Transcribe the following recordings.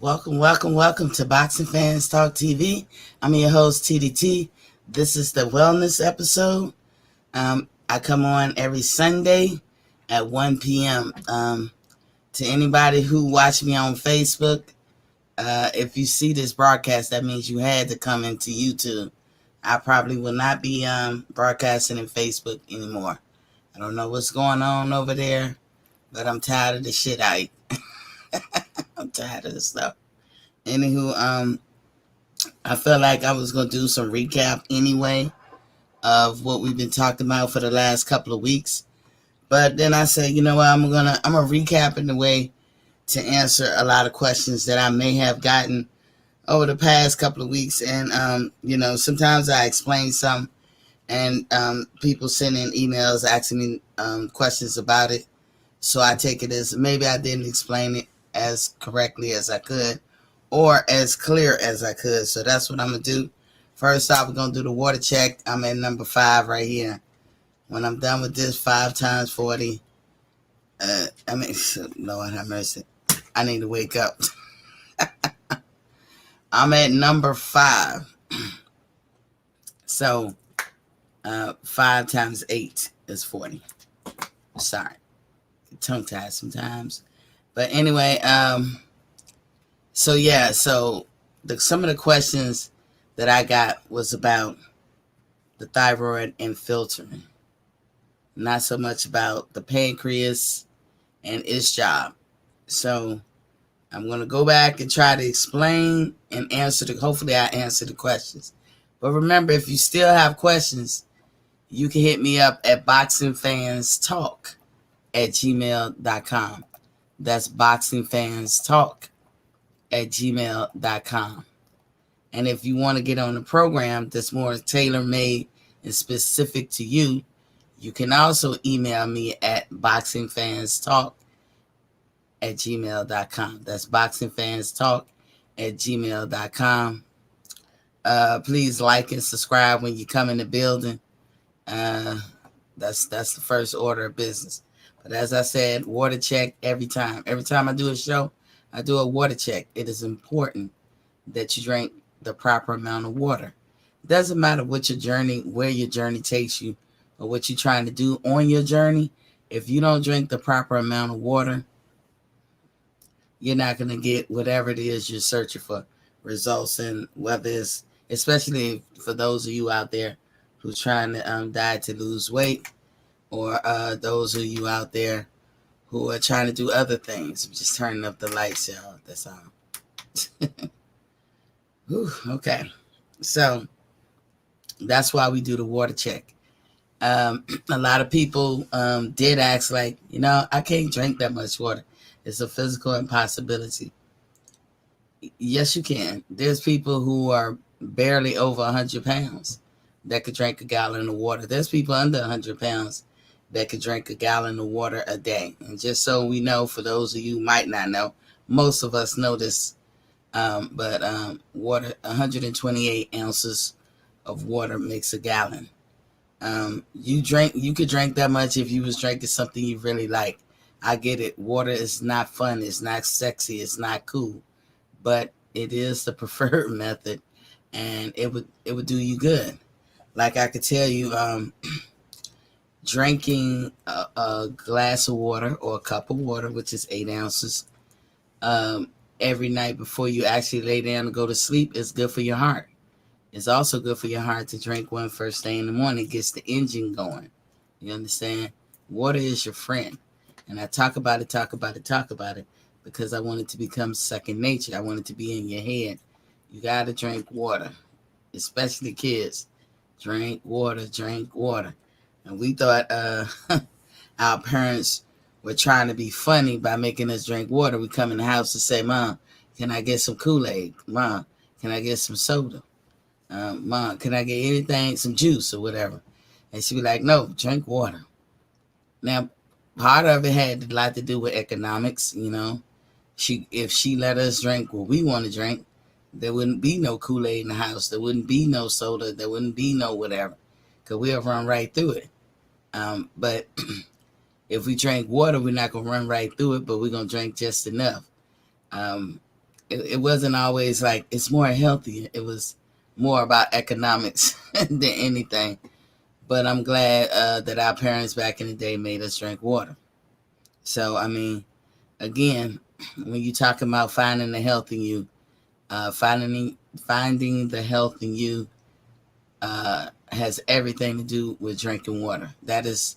Welcome to Boxing Fans Talk TV. I'm your host, TDT. This is the wellness episode. I come on every Sunday at 1 p.m. To anybody who watch me on Facebook, if you see this broadcast, that means you had to come into YouTube. I probably will not be broadcasting in Facebook anymore. I don't know what's going on over there, but I'm tired of the shit I eat. I'm tired of the stuff. Anywho, I felt like I was gonna do some recap anyway of what we've been talking about for the last couple of weeks. But then I said, you know what, I'm gonna recap in a way to answer a lot of questions that I may have gotten over the past couple of weeks. And sometimes I explain some, and people send in emails asking me questions about it. So I take it as maybe I didn't explain it as correctly as I could, or as clear as I could. So that's what I'm going to do. First off, we're going to do the water check. I'm at number 5 right here. When I'm done with this, 5 times 40. Lord have mercy. I need to wake up. I'm at number 5. So 5 times 8 is 40. Sorry. Tongue tied sometimes. But anyway, some of the questions that I got was about the thyroid and filtering. Not so much about the pancreas and its job. So I'm going to go back and try to explain and hopefully I answer the questions. But remember, if you still have questions, you can hit me up at boxingfanstalk@gmail.com. That's boxingfanstalk@gmail.com. And if you want to get on the program that's more tailor-made and specific to you, you can also email me at boxingfanstalk@gmail.com. That's boxingfanstalk@gmail.com. Please like and subscribe when you come in the building. That's the first order of business. But as I said, water check every time. Every time I do a show, I do a water check. It is important that you drink the proper amount of water. It doesn't matter where your journey takes you, or what you're trying to do on your journey. If you don't drink the proper amount of water, you're not going to get whatever it is you're searching for results in, whether it's, especially for those of you out there who's trying to diet to lose weight, or those of you out there who are trying to do other things. I'm just turning up the lights, y'all. That's all. Okay. So that's why we do the water check. A lot of people did ask, like, I can't drink that much water. It's a physical impossibility. Yes, you can. There's people who are barely over 100 pounds that could drink a gallon of water. There's people under 100 pounds that could drink a gallon of water a day. And just so we know, for those of you who might not know, most of us know this, but water, 128 ounces of water makes a gallon. You could drink that much if you was drinking something you really like. I get it. Water is not fun. It's not sexy. It's not cool, but it is the preferred method, and it would do you good. Like I could tell you, drinking a glass of water or a cup of water, which is 8 ounces, every night before you actually lay down and go to sleep is good for your heart. It's also good for your heart to drink one first thing in the morning. It gets the engine going. You understand? Water is your friend. And I talk about it because I want it to become second nature. I want it to be in your head. You got to drink water, especially kids. Drink water. And we thought our parents were trying to be funny by making us drink water. We come in the house and say, Mom, can I get some Kool-Aid? Mom, can I get some soda? Mom, can I get anything, some juice or whatever? And she'd be like, no, drink water. Now, part of it had a lot to do with economics, If she let us drink what we want to drink, there wouldn't be no Kool-Aid in the house. There wouldn't be no soda. There wouldn't be no whatever, because we'll run right through it. But if we drink water, we're not going to run right through it, but we're going to drink just enough. it wasn't always like it's more healthy. It was more about economics than anything. But I'm glad that our parents back in the day made us drink water. So, I mean, again, when you talk about finding the health in you, finding the health in you has everything to do with drinking water. That is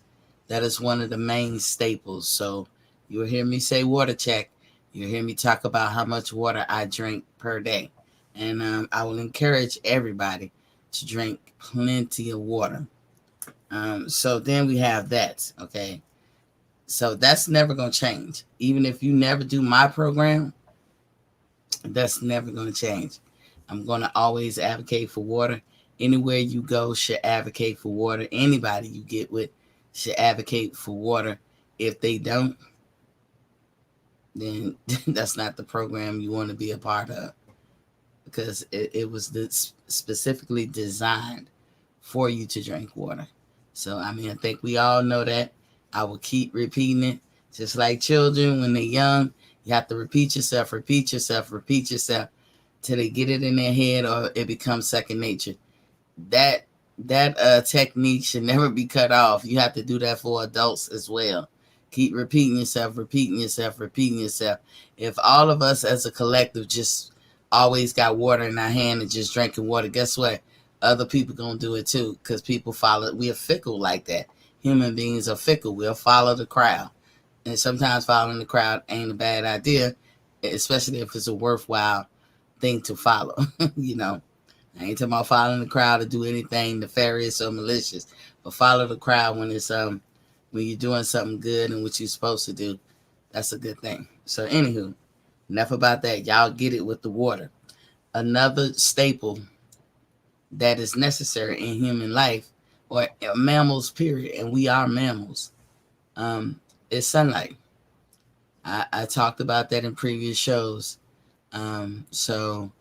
one of the main staples. So you'll hear me say water check. You'll hear me talk about how much water I drink per day. And I will encourage everybody to drink plenty of water. So then we have that, okay? So that's never going to change. Even if you never do my program, that's never going to change. I'm going to always advocate for water. Anywhere you go should advocate for water. Anybody you get with should advocate for water. If they don't, then that's not the program you want to be a part of, because it was specifically designed for you to drink water. So, I mean, I think we all know that. I will keep repeating it. Just like children, when they're young, you have to repeat yourself till they get it in their head or it becomes second nature. That technique should never be cut off. You have to do that for adults as well. Keep repeating yourself. If all of us as a collective just always got water in our hand and just drinking water, guess what? Other people gonna do it too, because people follow. We are fickle like that. Human beings are fickle. We'll follow the crowd. And sometimes following the crowd ain't a bad idea, especially if it's a worthwhile thing to follow. You know, I ain't talking about following the crowd to do anything nefarious or malicious, but follow the crowd when it's when you're doing something good and what you're supposed to do. That's a good thing. So anywho, enough about that. Y'all get it with the water. Another staple that is necessary in human life, or mammals period, and we are mammals, is sunlight. I talked about that in previous shows. Sunlight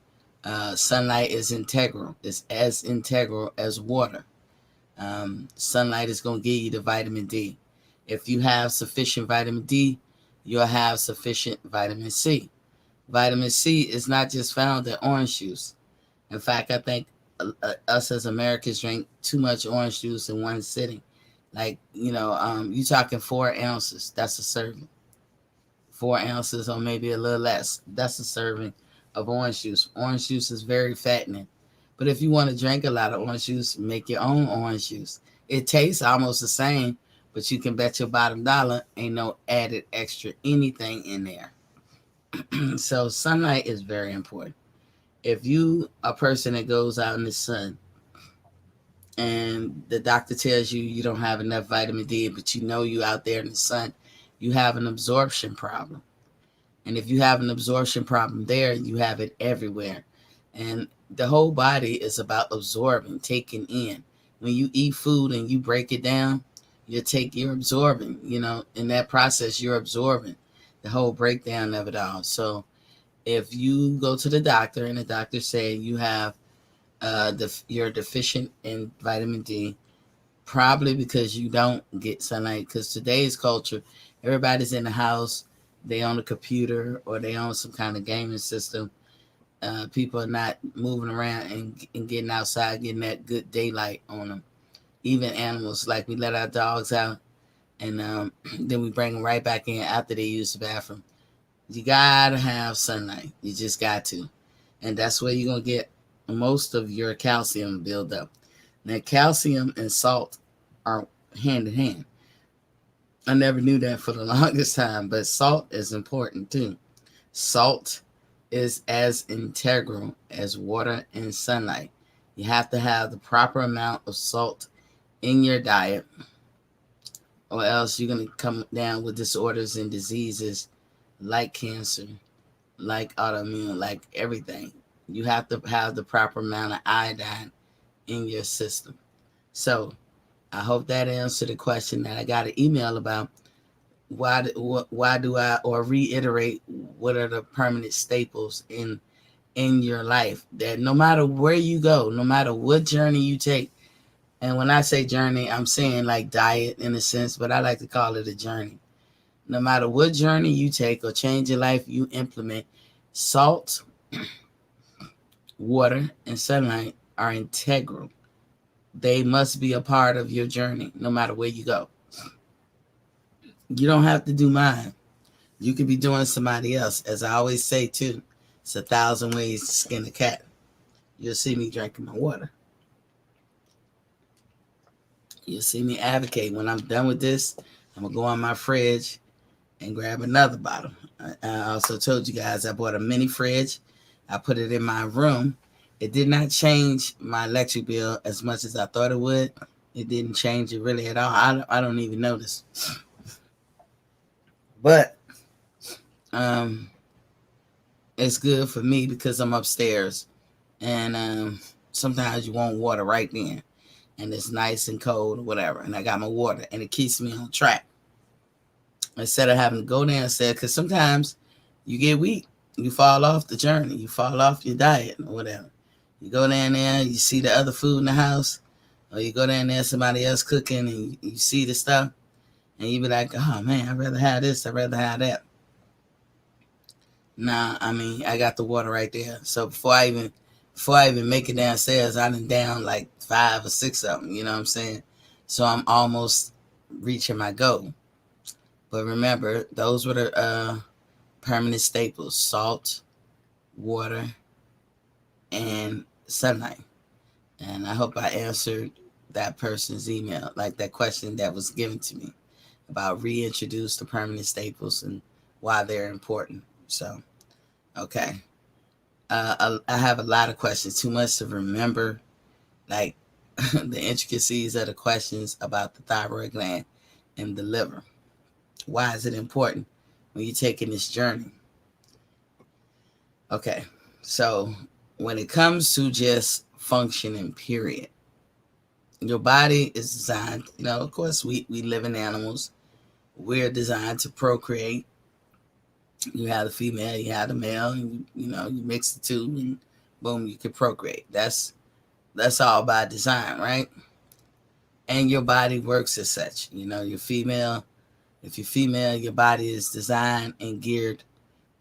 is integral. It's as integral as water. Sunlight is going to give you the vitamin D. If you have sufficient vitamin D, you'll have sufficient vitamin C. Vitamin C is not just found in orange juice. In fact, I think us as Americans drink too much orange juice in one sitting. Like, you talking 4 ounces. That's a serving. 4 ounces or maybe a little less. That's a serving of orange juice. Orange juice is very fattening. But if you want to drink a lot of orange juice, make your own orange juice. It tastes almost the same, but you can bet your bottom dollar ain't no added extra anything in there. So sunlight is very important. If you a person that goes out in the sun and the doctor tells you you don't have enough vitamin D, but you out there in the sun, you have an absorption problem. And if you have an absorption problem there, you have it everywhere. And the whole body is about absorbing, taking in. When you eat food and you break it down, you're absorbing, in that process, you're absorbing the whole breakdown of it all. So if you go to the doctor and the doctor say you have you're deficient in vitamin D, probably because you don't get sunlight. Because today's culture, everybody's in the house, they on a computer or they on some kind of gaming system. People are not moving around and getting outside, getting that good daylight on them. Even animals, like we let our dogs out and then we bring them right back in after they use the bathroom. You gotta have sunlight. You just got to. And that's where you're going to get most of your calcium buildup. Now, calcium and salt are hand in hand. I never knew that for the longest time, but salt is important too. Salt is as integral as water and sunlight. You have to have the proper amount of salt in your diet, or else you're going to come down with disorders and diseases like cancer, like autoimmune, like everything. You have to have the proper amount of iodine in your system. So I hope that answered the question that I got an email about. Why do I, or reiterate, what are the permanent staples in your life that no matter where you go, no matter what journey you take, and when I say journey, I'm saying like diet in a sense, but I like to call it a journey. No matter what journey you take or change your life you implement, Salt, water, and sunlight are integral. They must be a part of your journey no matter where you go. You don't have to do mine. You could be doing somebody else. As I always say too, it's 1,000 ways to skin a cat. You'll see me drinking my water. You'll see me advocate. When I'm done with this, I'm going to go on my fridge and grab another bottle. I also told you guys I bought a mini fridge. I put it in my room. It did not change my electric bill as much as I thought it would. It didn't change it really at all. I don't even notice. But it's good for me because I'm upstairs. And sometimes you want water right then. And it's nice and cold or whatever. And I got my water. And it keeps me on track. Instead of having to go downstairs. Because sometimes you get weak. You fall off the journey. You fall off your diet or whatever. You go down there, you see the other food in the house. Or you go down there, somebody else cooking, and you see the stuff. And you be like, oh, man, I'd rather have this. I'd rather have that. Nah, I mean, I got the water right there. So before I even make it downstairs, I done down like 5 or 6 of them. You know what I'm saying? So I'm almost reaching my goal. But remember, those were the permanent staples: salt, water, and sunlight. And I hope I answered that person's email, like that question that was given to me about reintroduce the permanent staples and why they're important. So, okay. I have a lot of questions, too much to remember, like the intricacies of the questions about the thyroid gland and the liver. Why is it important when you're taking this journey? Okay, so when it comes to just functioning, period, your body is designed, of course, we live in animals. We're designed to procreate. You have the female, you have the male, and you mix the two, and boom, you can procreate. That's all by design, right? And your body works as such. You're female. If you're female, your body is designed and geared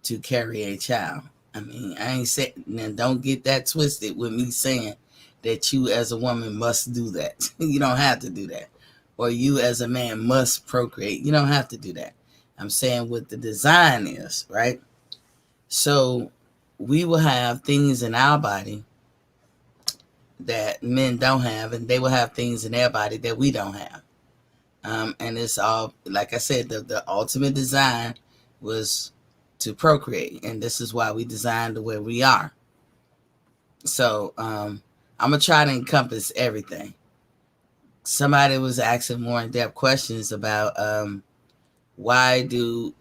to carry a child. I mean, I ain't saying, now don't get that twisted with me saying that you as a woman must do that. You don't have to do that. Or you as a man must procreate. You don't have to do that. I'm saying what the design is, right? So we will have things in our body that men don't have, and they will have things in their body that we don't have. And it's all, like I said, the ultimate design was to procreate, and this is why we designed the way we are. So I'm gonna try to encompass everything. Somebody was asking more in-depth questions about why do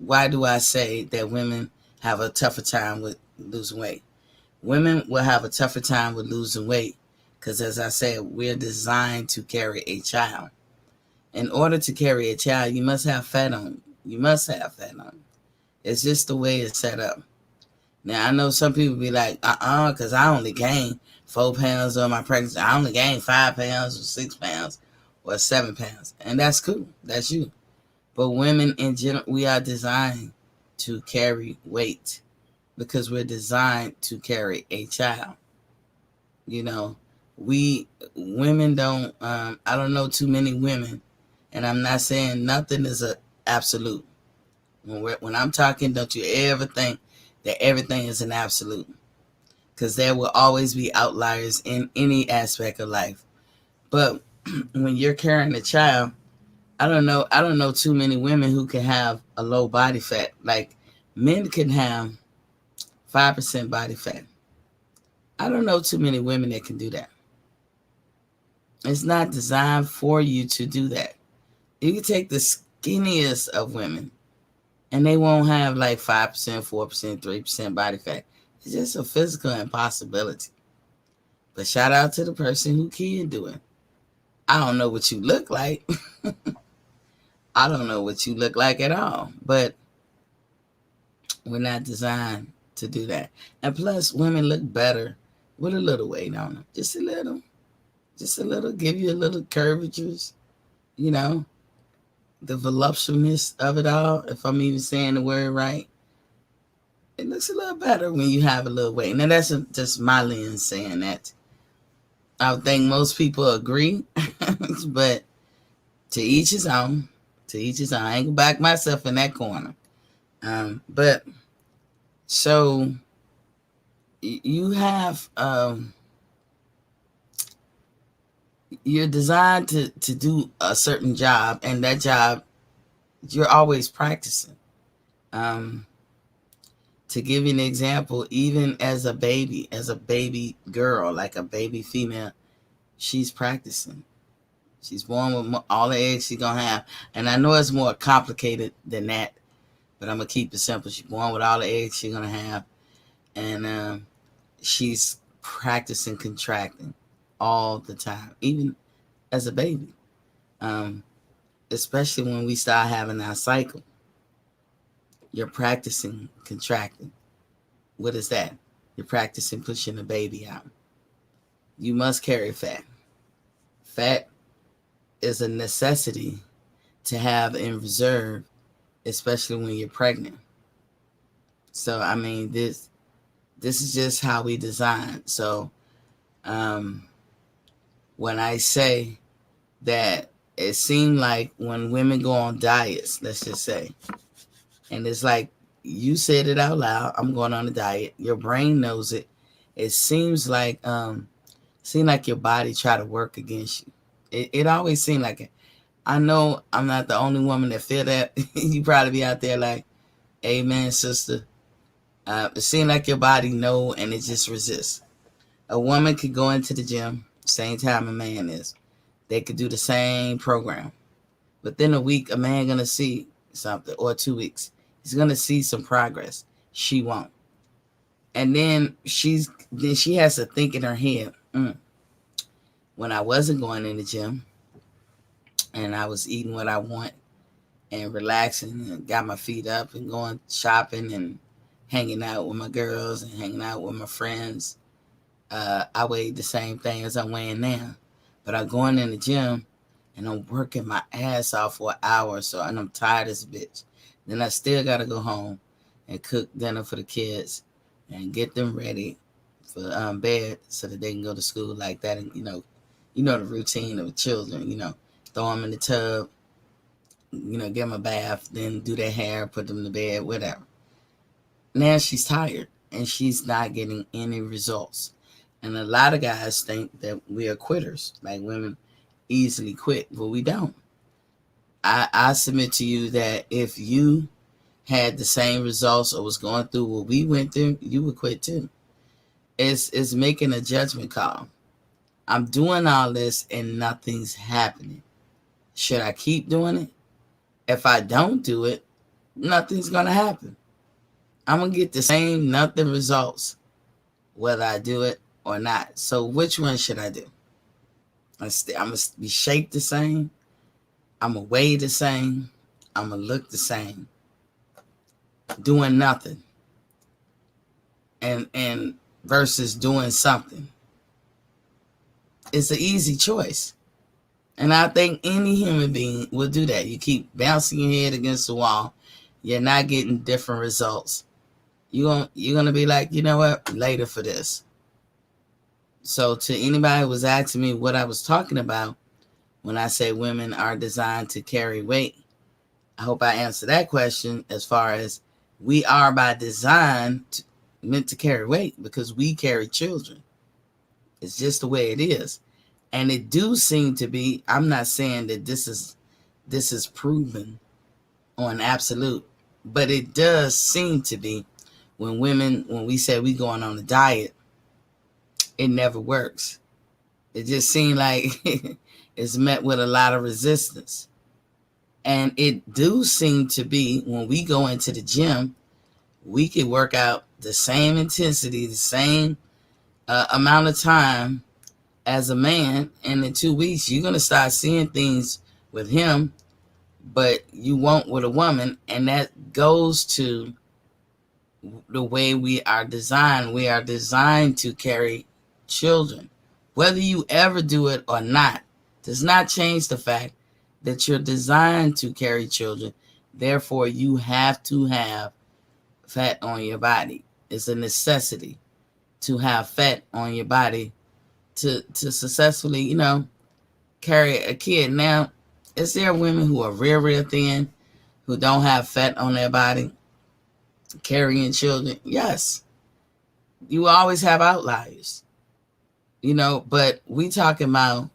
I say that women have a tougher time with losing weight? Women will have a tougher time with losing weight because, as I said, we're designed to carry a child. In order to carry a child, you must have fat on. You must have fat on. It's just the way it's set up. Now, I know some people be like, because I only gained 4 pounds on my pregnancy. I only gained 5 pounds or 6 pounds or 7 pounds. And that's cool. That's you. But women in general, we are designed to carry weight because we're designed to carry a child. Women don't, I don't know too many women, and I'm not saying nothing is an absolute. When I'm talking, don't you ever think that everything is an absolute, because there will always be outliers in any aspect of life. But when you're carrying a child, I don't know too many women who can have a low body fat. Like, men can have 5% body fat. I don't know too many women that can do that. It's not designed for you to do that. You can take the skinniest of women, and they won't have like 5%, 4%, 3% body fat. It's just a physical impossibility. But shout out to the person who can do it. I don't know what you look like. I don't know what you look like at all. But we're not designed to do that. And plus, women look better with a little weight on them. Just a little. Just a little. Give you a little curvatures. The voluptuousness of it all, if I'm even saying the word right. it looks a little better when you have a little weight. Now that's just my lens saying that. I would think most people agree, but to each his own. To each his own. I ain't gonna back myself in that corner. But so you have you're designed to do a certain job, and that job you're always practicing. To give you an example, even as a baby girl, like a baby female, she's practicing. She's born with all the eggs she's gonna have, and I know it's more complicated than that, but I'm gonna keep it simple. She's born with all the eggs she's gonna have, and she's practicing contracting all the time, even as a baby. Especially when we start having our cycle, you're practicing contracting. What is that? You're practicing pushing the baby out. You must carry fat. Fat is a necessity to have in reserve, especially when you're pregnant. So I mean, this is just how we design. So when I say that it seemed like when women go on diets, let's just say, and it's like you said it out loud, I'm going on a diet, your brain knows it. It seems like your body try to work against you. It always seemed like it. I know I'm not the only woman that feel that. You probably be out there like, amen, sister. It seems like your body know, and it just resists. A woman could go into the gym same time a man is. They could do the same program. Within a week, a man gonna see something, or 2 weeks. He's gonna see some progress. She won't. And then she has to think in her head, when I wasn't going in the gym and I was eating what I want and relaxing and got my feet up and going shopping and hanging out with my girls and hanging out with my friends, I weighed the same thing as I'm weighing now. But I'm going in the gym and I'm working my ass off for an hour or so, and I'm tired as a bitch. Then I still got to go home and cook dinner for the kids and get them ready for bed so that they can go to school like that. And, the routine of children, throw them in the tub, give them a bath, then do their hair, put them to bed, whatever. Now she's tired and she's not getting any results. And a lot of guys think that we are quitters, like women easily quit, but we don't. I submit to you that if you had the same results or was going through what we went through, you would quit too. It's making a judgment call. I'm doing all this and nothing's happening. Should I keep doing it? If I don't do it, nothing's going to happen. I'm going to get the same nothing results whether I do it or not. So which one should I do? I'm going to be shaped the same. I'm going to weigh the same. I'm going to look the same. Doing nothing. And versus doing something. It's an easy choice. And I think any human being will do that. You keep bouncing your head against the wall. You're not getting different results. You're going to be like, you know what? Later for this. So to anybody who was asking me what I was talking about when I say women are designed to carry weight, I hope I answered that question as far as we are by design meant to carry weight because we carry children. It's just the way it is. And it do seem to be, I'm not saying that this is proven on absolute, but it does seem to be when we say we going on a diet, it never works. It just seems like it's met with a lot of resistance. And it do seem to be when we go into the gym, we can work out the same intensity, the same amount of time as a man, and in 2 weeks you're going to start seeing things with him, but you won't with a woman. And that goes to the way we are designed. We are designed to carry children. Whether you ever do it or not does not change the fact that you're designed to carry children. Therefore, you have to have fat on your body. It's a necessity to have fat on your body to successfully, carry a kid. Now, is there women who are real thin, who don't have fat on their body, carrying children? Yes. You always have outliers, but we talking about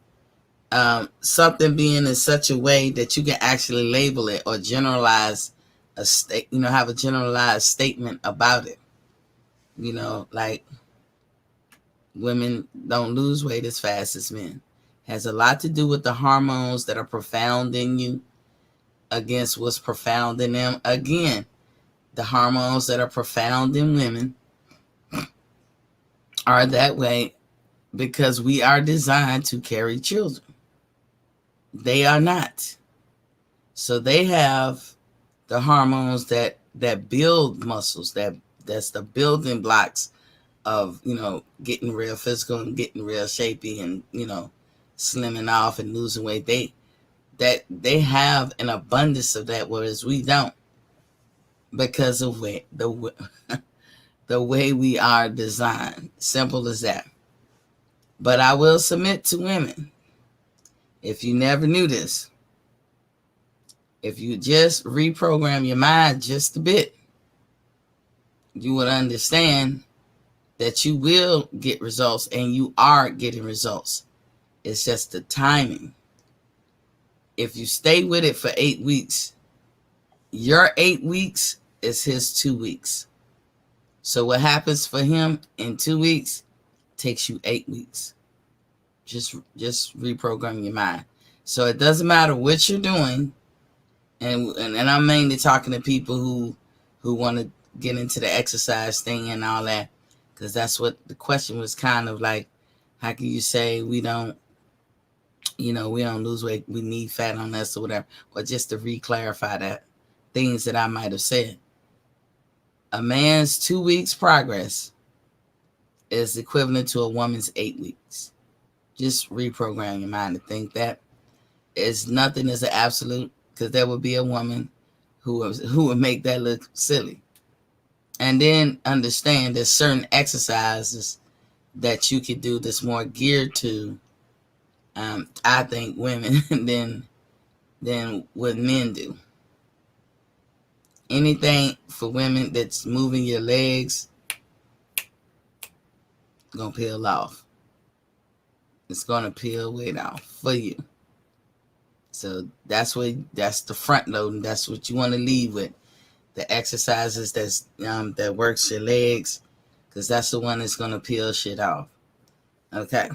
something being in such a way that you can actually label it or generalize a state, have a generalized statement about it. Like women don't lose weight as fast as men. Has a lot to do with the hormones that are profound in you against what's profound in them. Again, the hormones that are profound in women are that way because we are designed to carry children. They are not. So they have the hormones that build muscles, that's the building blocks of, getting real physical and getting real shapy and, slimming off and losing weight. They have an abundance of that, whereas we don't, because of the way we are designed. Simple as that. But I will submit to women, if you never knew this, if you just reprogram your mind just a bit, you would understand that you will get results, and you are getting results. It's just the timing. If you stay with it for 8 weeks, your 8 weeks is his 2 weeks. So what happens for him in 2 weeks takes you 8 weeks. Just reprogram your mind. So it doesn't matter what you're doing, and I'm mainly talking to people who want to get into the exercise thing and all that, because that's what the question was kind of like. How can you say we don't lose weight, we need fat on us or whatever? Or just to re-clarify that, things that I might have said. A man's 2 weeks progress is equivalent to a woman's 8 weeks. Just reprogram your mind to think that it's nothing is an absolute, because there would be a woman who would make that look silly. And then understand there's certain exercises that you could do that's more geared to, I think, women than what men do. Anything for women that's moving your legs, gonna peel off. It's gonna peel weight off for you. So that's the front loading. That's what you want to leave with. The exercises that works your legs, because that's the one that's gonna peel shit off. Okay.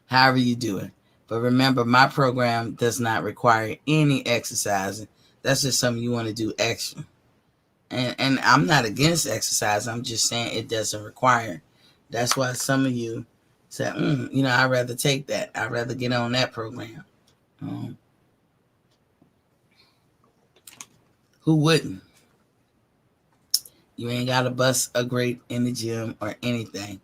However you do it. But remember, my program does not require any exercising. That's just something you want to do extra. And I'm not against exercise. I'm just saying it doesn't require. That's why some of you say, I'd rather take that. I'd rather get on that program. Who wouldn't? You ain't got to bust a grape in the gym or anything.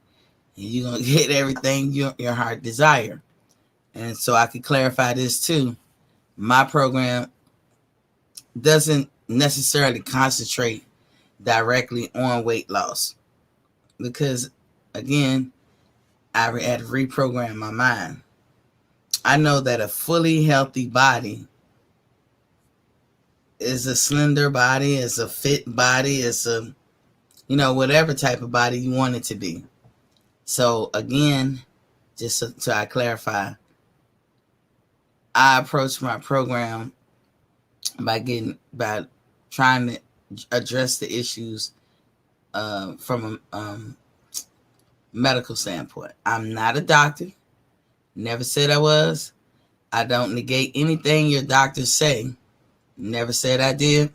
And you're going to get everything your heart desire. And so I could clarify this too. My program doesn't necessarily concentrate directly on weight loss, because, again, I had to reprogram my mind. I know that a fully healthy body is a slender body, is a fit body, is a, whatever type of body you want it to be. So again, just so I clarify, I approach my program by trying to address the issues from a medical standpoint. I'm not a doctor. Never said I was. I don't negate anything your doctors say. Never said I did.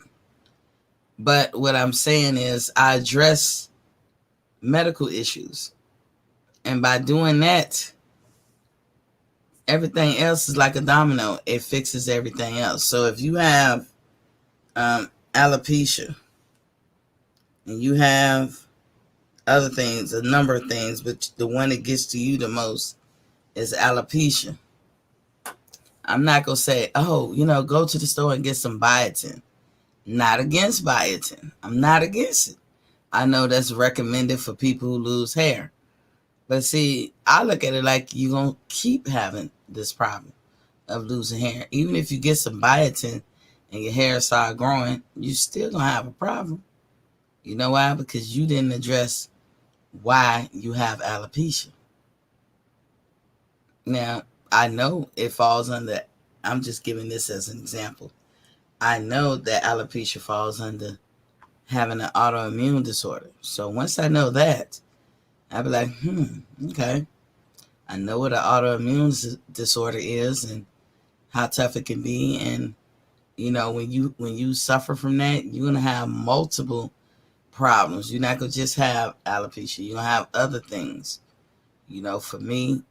But what I'm saying is I address medical issues. And by doing that, everything else is like a domino. It fixes everything else. So if you have alopecia, and you have other things, a number of things, but the one that gets to you the most is alopecia. I'm not going to say, go to the store and get some biotin. Not against biotin. I'm not against it. I know that's recommended for people who lose hair. But see, I look at it like you're going to keep having this problem of losing hair. Even if you get some biotin and your hair start growing, you still going to have a problem. You know why? Because you didn't address why you have alopecia. Now, I know it falls under, I'm just giving this as an example. I know that alopecia falls under having an autoimmune disorder. So once I know that, I'll be like, okay. I know what an autoimmune disorder is and how tough it can be. And, when you suffer from that, you're going to have multiple problems. You're not going to just have alopecia. You're going to have other things. For me,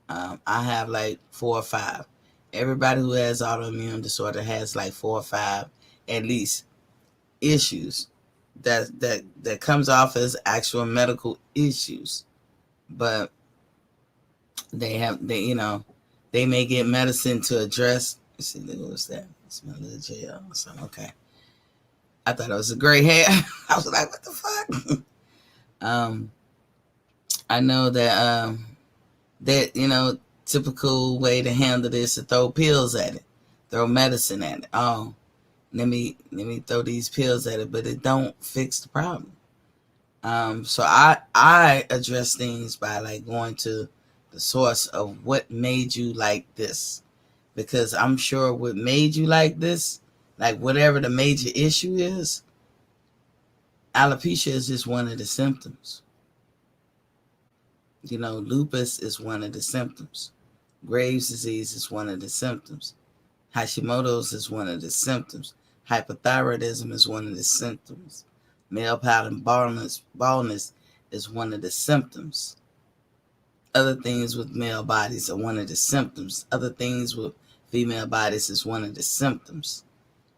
I have like 4 or 5. Everybody who has autoimmune disorder has like 4 or 5 at least issues that comes off as actual medical issues. But they may get medicine to address. Let's see, what was that? Smell of the jail. So okay. I thought it was a gray hair. I was like, what the fuck? I know that typical way to handle this is to throw pills at it, throw medicine at it. Oh, let me throw these pills at it, but it don't fix the problem. So I address things by like going to the source of what made you like this, because I'm sure what made you like this, like whatever the major issue is, alopecia is just one of the symptoms. Lupus is one of the symptoms. Graves' disease is one of the symptoms. Hashimoto's is one of the symptoms. Hypothyroidism is one of the symptoms. Male pattern baldness is one of the symptoms. Other things with male bodies are one of the symptoms. Other things with female bodies is one of the symptoms.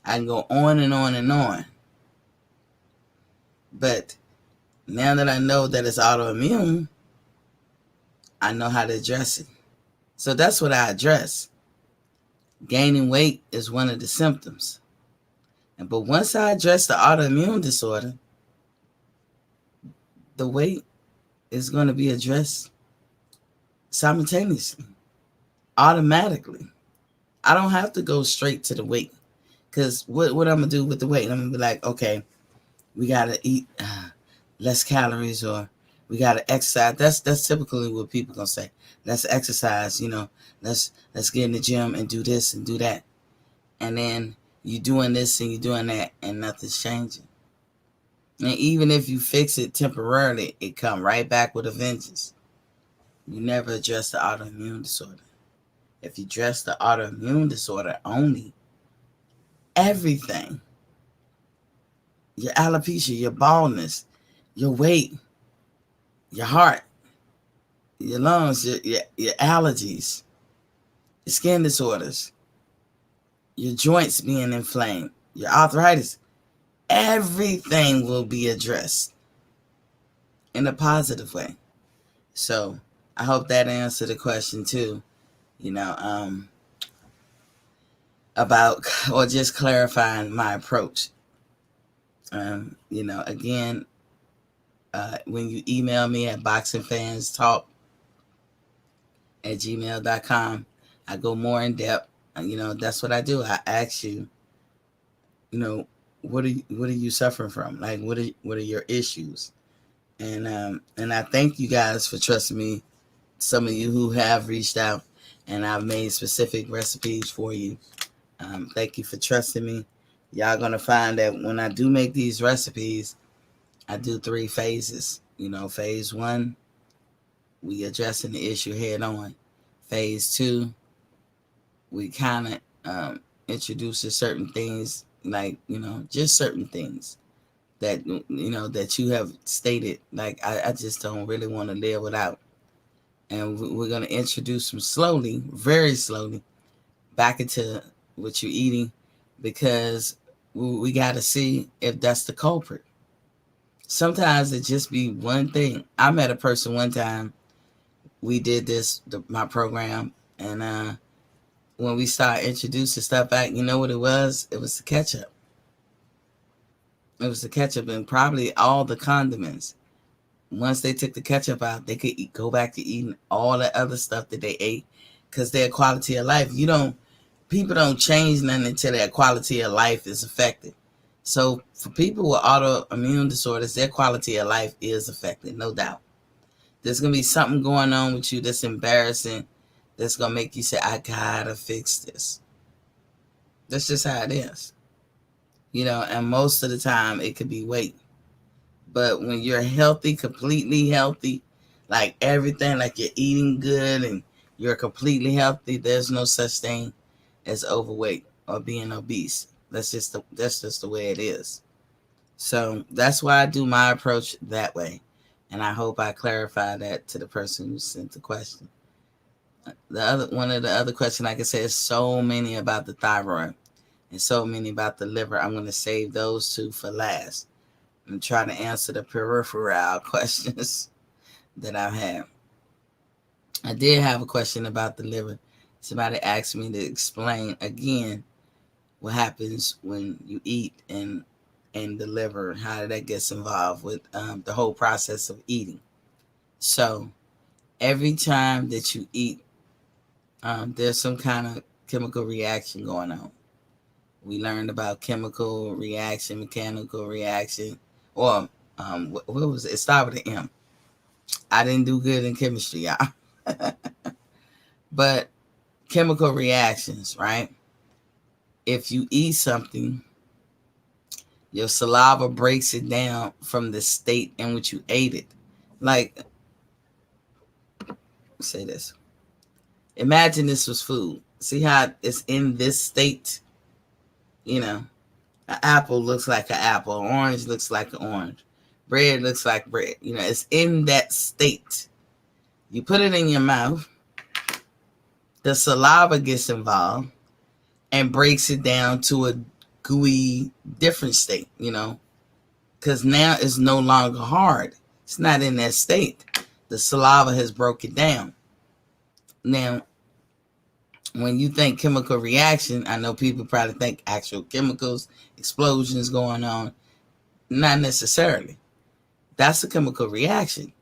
I can go on and on and on. But now that I know that it's autoimmune, I know how to address it. So that's what I address. Gaining weight is one of the symptoms. But once I address the autoimmune disorder, the weight is going to be addressed simultaneously, automatically. I don't have to go straight to the weight, because what I'm going to do with the weight, I'm going to be like, okay, we got to eat less calories, or we got to exercise. That's typically what people going to say. Let's exercise, let's get in the gym and do this and do that. And then you're doing this and you're doing that and nothing's changing. And even if you fix it temporarily, it come right back with a vengeance. You never address the autoimmune disorder. If you address the autoimmune disorder only, everything, your alopecia, your baldness, your weight, your heart, your lungs, your allergies, your skin disorders, your joints being inflamed, your arthritis, everything will be addressed in a positive way. So I hope that answered the question too, about, or just clarifying my approach. Again, when you email me at boxingfanstalk@gmail.com, I go more in depth. That's what I do. I ask you, what are you suffering from? Like, what are your issues? And I thank you guys for trusting me. Some of you who have reached out, and I've made specific recipes for you. Thank you for trusting me. Y'all gonna find that when I do make these recipes, I do 3 phases. Phase 1, we addressing the issue head on. Phase 2, we kind of introduce to certain things, like, just certain things that, that you have stated, like, I just don't really want to live without. And we're going to introduce them slowly, very slowly, back into what you're eating, because we got to see if that's the culprit. Sometimes it just be one thing. I met a person one time. We did my program, and when we started introducing stuff back, you know what it was? It was the ketchup. It was the ketchup and probably all the condiments. Once they took the ketchup out, they could go back to eating all the other stuff that they ate because their quality of life. People don't change nothing until their quality of life is affected. So for people with autoimmune disorders, their quality of life is affected, no doubt. There's going to be something going on with you that's embarrassing, that's going to make you say, I gotta fix this. That's just how it is. And most of the time it could be weight. But when you're healthy, completely healthy, like everything, like you're eating good and you're completely healthy, there's no such thing as overweight or being obese. That's just the way it is. So that's why I do my approach that way. And I hope I clarify that to the person who sent the question. One of the other questions, like I said, is so many about the thyroid and so many about the liver. I'm going to save those two for last and try to answer the peripheral questions that I've had. I did have a question about the liver. Somebody asked me to explain again what happens when you eat and the liver, how that gets involved with the whole process of eating. So every time that you eat, there's some kind of chemical reaction going on. We learned about chemical reaction, mechanical reaction, or what was it? It started with an M. I didn't do good in chemistry, y'all. But chemical reactions, right? If you eat something, your saliva breaks it down from the state in which you ate it. Like, say this. Imagine this was food. See how it's in this state? An apple looks like an apple. Orange looks like an orange. Bread looks like bread. It's in that state. You put it in your mouth. The saliva gets involved and breaks it down to a gooey, different state, because now it's no longer hard. It's not in that state. The saliva has broke it down. Now, when you think chemical reaction, I know people probably think actual chemicals, explosions going on. Not necessarily. That's a chemical reaction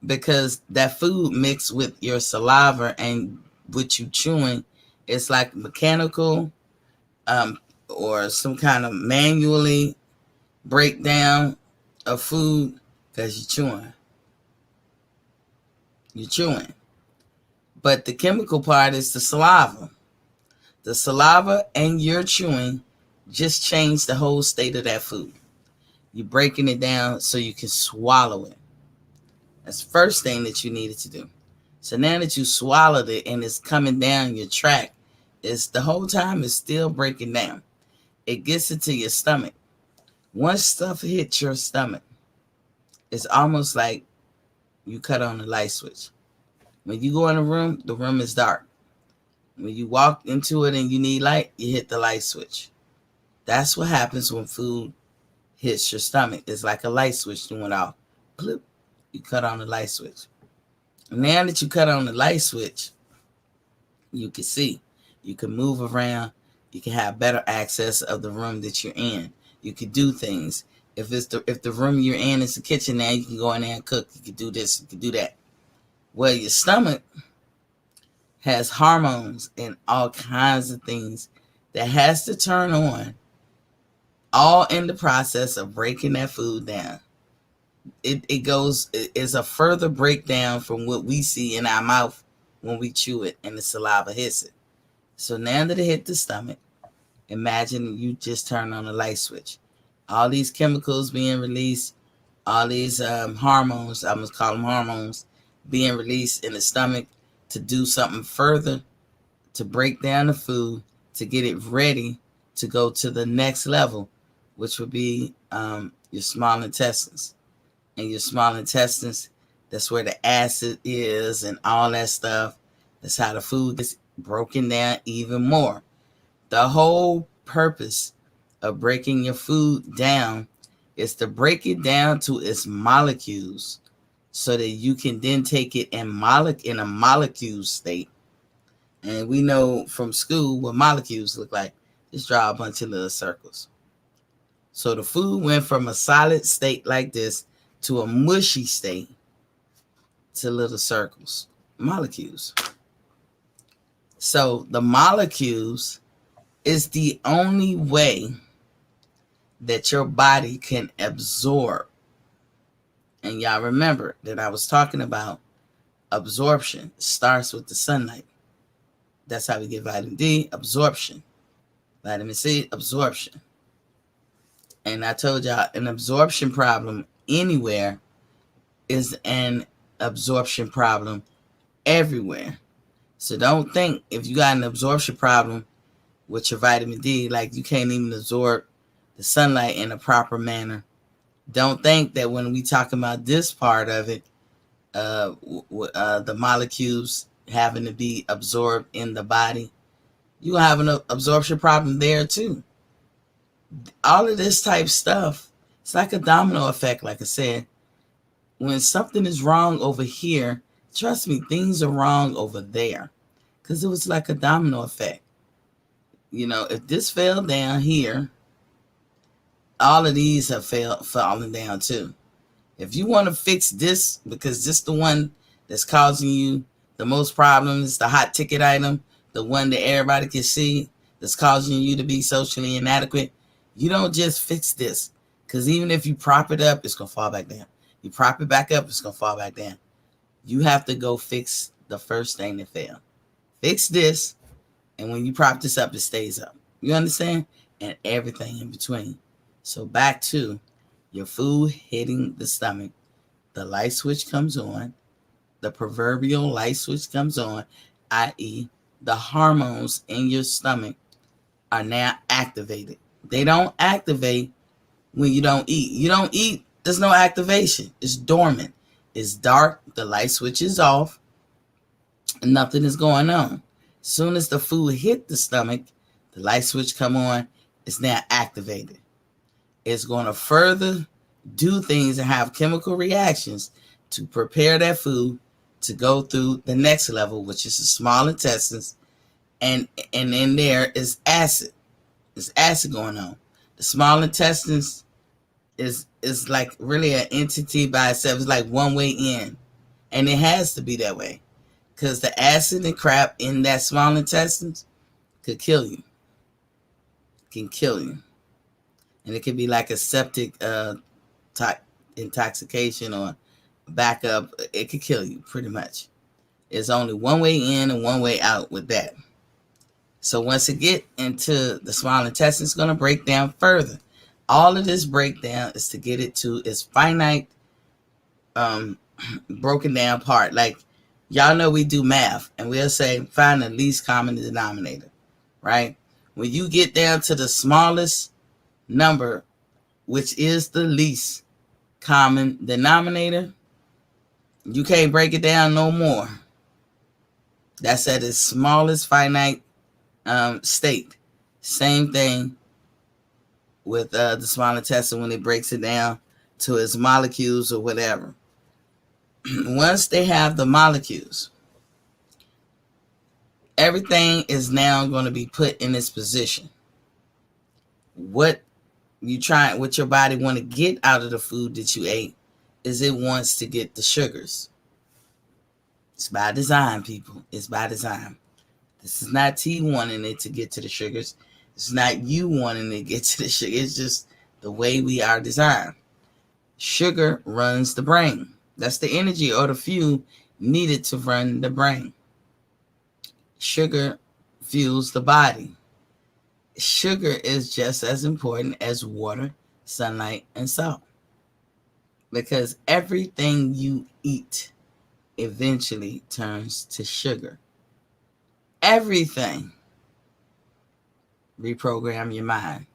because that food mixed with your saliva and what you chewing, it's like mechanical or some kind of manually breakdown of food because you're chewing. But the chemical part is the saliva. The saliva and your chewing just change the whole state of that food. You're breaking it down so you can swallow it. That's the first thing that you needed to do. So now that you swallowed it and it's coming down your tract, it's the whole time it's still breaking down. It gets into your stomach. Once stuff hits your stomach, it's almost like you cut on a light switch. When you go in a room, the room is dark. When you walk into it and you need light, you hit the light switch. That's what happens when food hits your stomach. It's like a light switch going off. Bloop. You cut on the light switch. Now that you cut on the light switch, you can see. You can move around. You can have better access of the room that you're in. You can do things. If the room you're in is the kitchen, now you can go in there and cook. You can do this. You can do that. Well, your stomach has hormones and all kinds of things that has to turn on, all in the process of breaking that food down. It's a further breakdown from what we see in our mouth when we chew it and the saliva hits it. So now that it hit the stomach, imagine you just turn on a light switch. All these chemicals being released, all these hormones, I must call them hormones, being released in the stomach to do something further, to break down the food, to get it ready to go to the next level, which would be your small intestines. And your small intestines, that's where the acid is and all that stuff. That's how the food gets broken down even more. The whole purpose of breaking your food down is to break it down to its molecules so that you can then take it in a molecule state. And we know from school what molecules look like. Just draw a bunch of little circles. So the food went from a solid state like this to a mushy state to little circles, molecules. So the molecules is the only way that your body can absorb. And y'all remember that I was talking about absorption. It starts with the sunlight. That's how we get vitamin D, absorption. Vitamin C, absorption. And I told y'all an absorption problem anywhere is an absorption problem everywhere. So don't think if you got an absorption problem with your vitamin D, like you can't even absorb the sunlight in a proper manner. Don't think that when we talk about this part of it, the molecules having to be absorbed in the body, you have an absorption problem there too. All of this type stuff, it's like a domino effect, like I said. When something is wrong over here, trust me, things are wrong over there. Because it was like a domino effect. You know, if this fell down here, all of these have fallen down too. If you want to fix this, because this is the one that's causing you the most problems, the hot ticket item, the one that everybody can see, that's causing you to be socially inadequate, you don't just fix this. Because even if you prop it up, it's going to fall back down. You prop it back up, it's going to fall back down. You have to go fix the first thing that fell. Fix this, and when you prop this up, it stays up. You understand? And everything in between. So back to your food hitting the stomach. The light switch comes on. The proverbial light switch comes on, i.e., the hormones in your stomach are now activated. They don't activate when you don't eat. You don't eat, there's no activation. It's dormant. It's dark. The light switch is off. And nothing is going on. As soon as the food hit the stomach, the light switch come on. It's now activated. It's going to further do things and have chemical reactions to prepare that food to go through the next level, which is the small intestines. And in there is acid. There's acid going on. The small intestines is like really an entity by itself. It's like one way in. And it has to be that way. Because the acid and crap in that small intestines could kill you. Can kill you. And it could be like a septic intoxication or backup. It could kill you pretty much. It's only one way in and one way out with that. So once it get into the small intestine, it's going to break down further. All of this breakdown is to get it to its finite broken down part. Like, y'all know we do math, and we'll say find the least common denominator, right? When you get down to the smallest number, which is the least common denominator, you can't break it down no more. That's at its smallest finite state. Same thing with the small intestine when it breaks it down to its molecules or whatever. Once they have the molecules, everything is now going to be put in its position. What your body want to get out of the food that you ate is it wants to get the sugars. It's by design, people. It's by design. This is not T wanting it to get to the sugars. It's not you wanting to get to the sugar. It's just the way we are designed. Sugar runs the brain. That's the energy or the fuel needed to run the brain. Sugar fuels the body. Sugar is just as important as water, sunlight, and salt. Because everything you eat eventually turns to sugar. Everything. Reprogram your mind.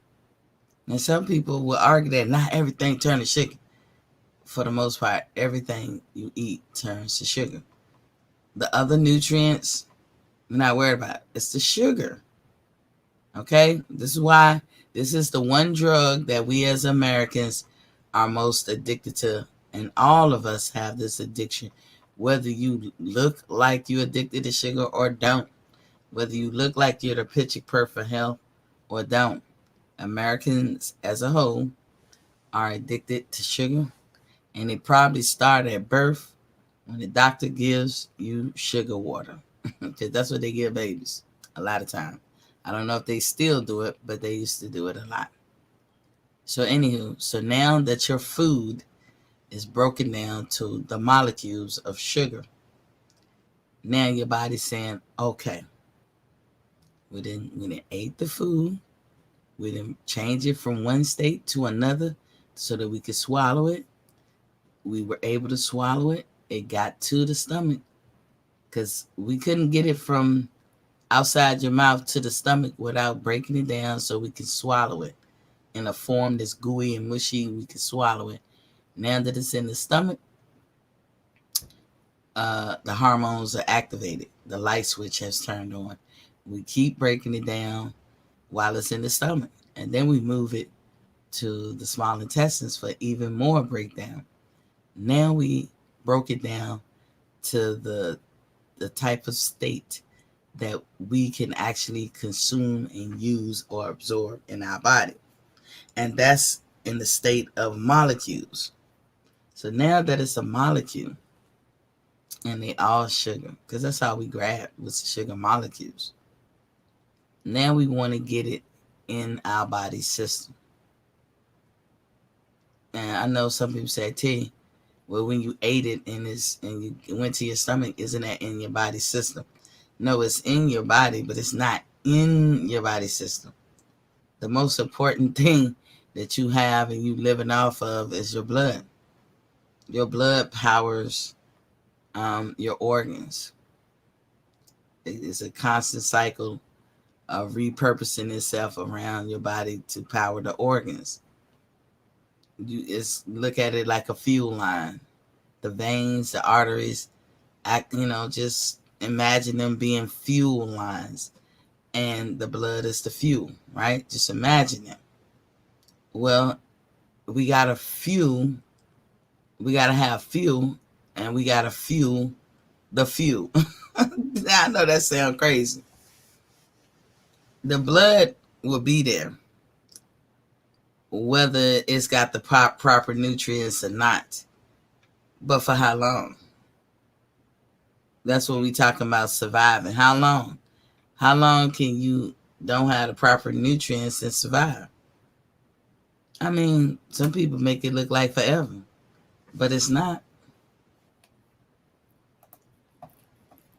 And some people will argue that not everything turns to sugar. For the most part, everything you eat turns to sugar. The other nutrients, you're not worried about. It's the sugar. Okay? This is why this is the one drug that we as Americans are most addicted to. And all of us have this addiction. Whether you look like you're addicted to sugar or don't. Whether you look like you're the picture perfect health or don't. Americans as a whole are addicted to sugar, and it probably started at birth when the doctor gives you sugar water, because that's what they give babies a lot of time. I don't know if they still do it, but they used to do it a lot. So anywho, so now that your food is broken down to the molecules of sugar, now your body's saying, okay, we didn't ate the food, we didn't change it from one state to another so that we could swallow it. We were able to swallow it. It got to the stomach because we couldn't get it from outside your mouth to the stomach without breaking it down so we can swallow it in a form that's gooey and mushy. We can swallow it. Now that it's in the stomach, the hormones are activated. The light switch has turned on. We keep breaking it down while it's in the stomach, and then we move it to the small intestines for even more breakdown. Now we broke it down to the type of state that we can actually consume and use or absorb in our body. And that's in the state of molecules. So now that it's a molecule, and they all sugar, because that's how we grab with sugar molecules. Now we want to get it in our body system. And I know some people say, T, well, when you ate it and you went to your stomach, isn't that in your body system? No, it's in your body, but it's not in your body system. The most important thing that you have and you living off of is your blood. Your blood powers your organs. It's a constant cycle of repurposing itself around your body to power the organs. Look at it like a fuel line. The veins, the arteries, just imagine them being fuel lines, and the blood is the fuel, right? Just imagine it. Well, we gotta have fuel, and we gotta fuel the fuel. I know that sounds crazy. The blood will be there, whether it's got the proper nutrients or not. But for how long? That's what we talking about, surviving. How long? How long can you don't have the proper nutrients and survive? I mean, some people make it look like forever, but it's not.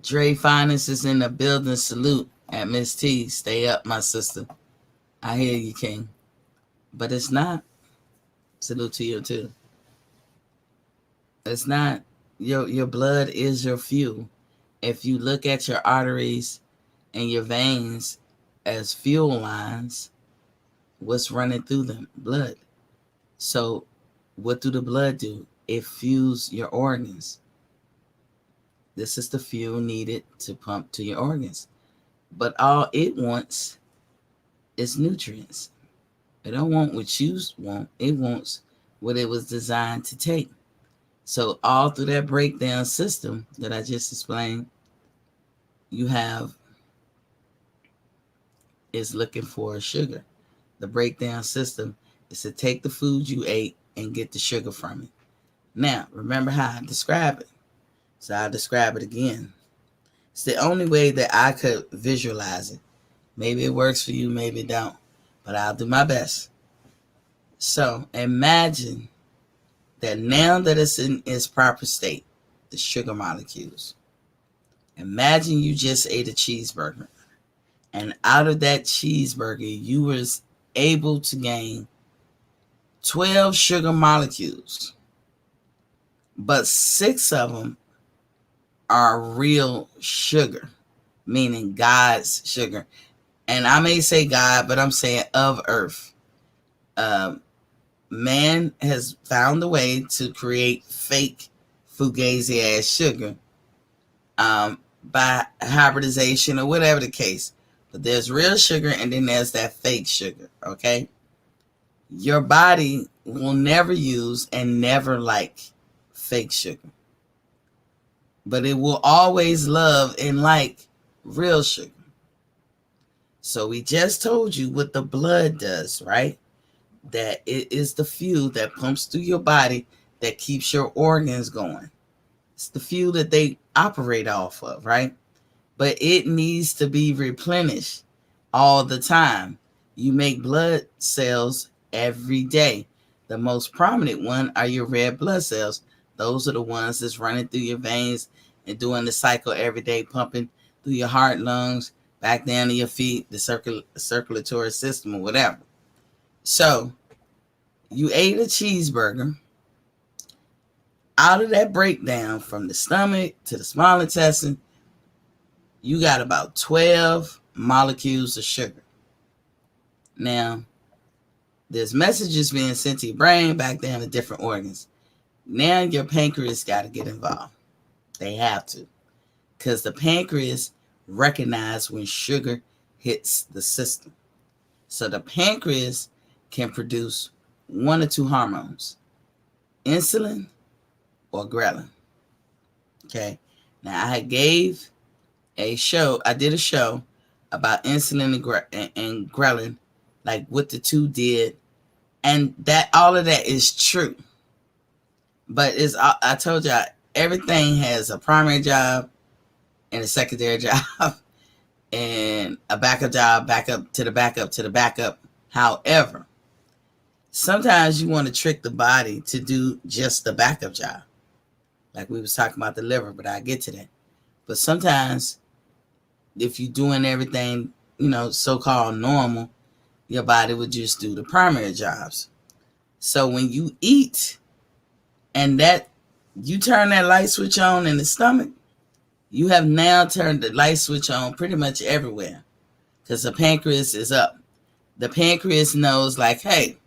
Dre Finance is in the building. Salute at Miss T. Stay up, my sister. I hear you, King. But it's not. Salute to you, too. It's not. Your blood is your fuel. If you look at your arteries and your veins as fuel lines, what's running through them? Blood. So what do the blood do? It fuels your organs. This is the fuel needed to pump to your organs. But all it wants is nutrients. It don't want what you want. It wants what it was designed to take. So all through that breakdown system that I just explained, you have is looking for sugar. The breakdown system is to take the food you ate and get the sugar from it. Now, remember how I describe it. So I'll describe it again. It's the only way that I could visualize it. Maybe it works for you, maybe it don't. But I'll do my best. So imagine that now that it's in its proper state, the sugar molecules. Imagine you just ate a cheeseburger. And out of that cheeseburger, you was able to gain 12 sugar molecules. But 6 of them are real sugar, meaning God's sugar. And I may say God, but I'm saying of earth. Man has found a way to create fake fugazi ass sugar by hybridization or whatever the case. But there's real sugar and then there's that fake sugar, okay? Your body will never use and never like fake sugar. But it will always love and like real sugar. So we just told you what the blood does, right? That it is the fuel that pumps through your body that keeps your organs going. It's the fuel that they operate off of, right? But it needs to be replenished all the time. You make blood cells every day. The most prominent one are your red blood cells. Those are the ones that's running through your veins and doing the cycle every day, pumping through your heart, lungs, back down to your feet, the circulatory system or whatever. So you ate a cheeseburger. Out of that breakdown from the stomach to the small intestine, you got about 12 molecules of sugar. Now, there's messages being sent to your brain back down to different organs. Now your pancreas got to get involved. They have to. Because the pancreas recognizes when sugar hits the system. So the pancreas can produce one or two hormones, insulin or ghrelin. Okay. Now I did a show about insulin and ghrelin, like what the two did, and that all of that is true. But I told y'all, everything has a primary job and a secondary job and a backup job, backup to the backup to the backup. However, sometimes you want to trick the body to do just the backup job, like we was talking about the liver, but I'll get to that. But sometimes if you're doing everything, so-called normal, your body would just do the primary jobs. So when you eat and that you turn that light switch on in the stomach, you have now turned the light switch on pretty much everywhere because the pancreas is up. The pancreas knows, like, hey,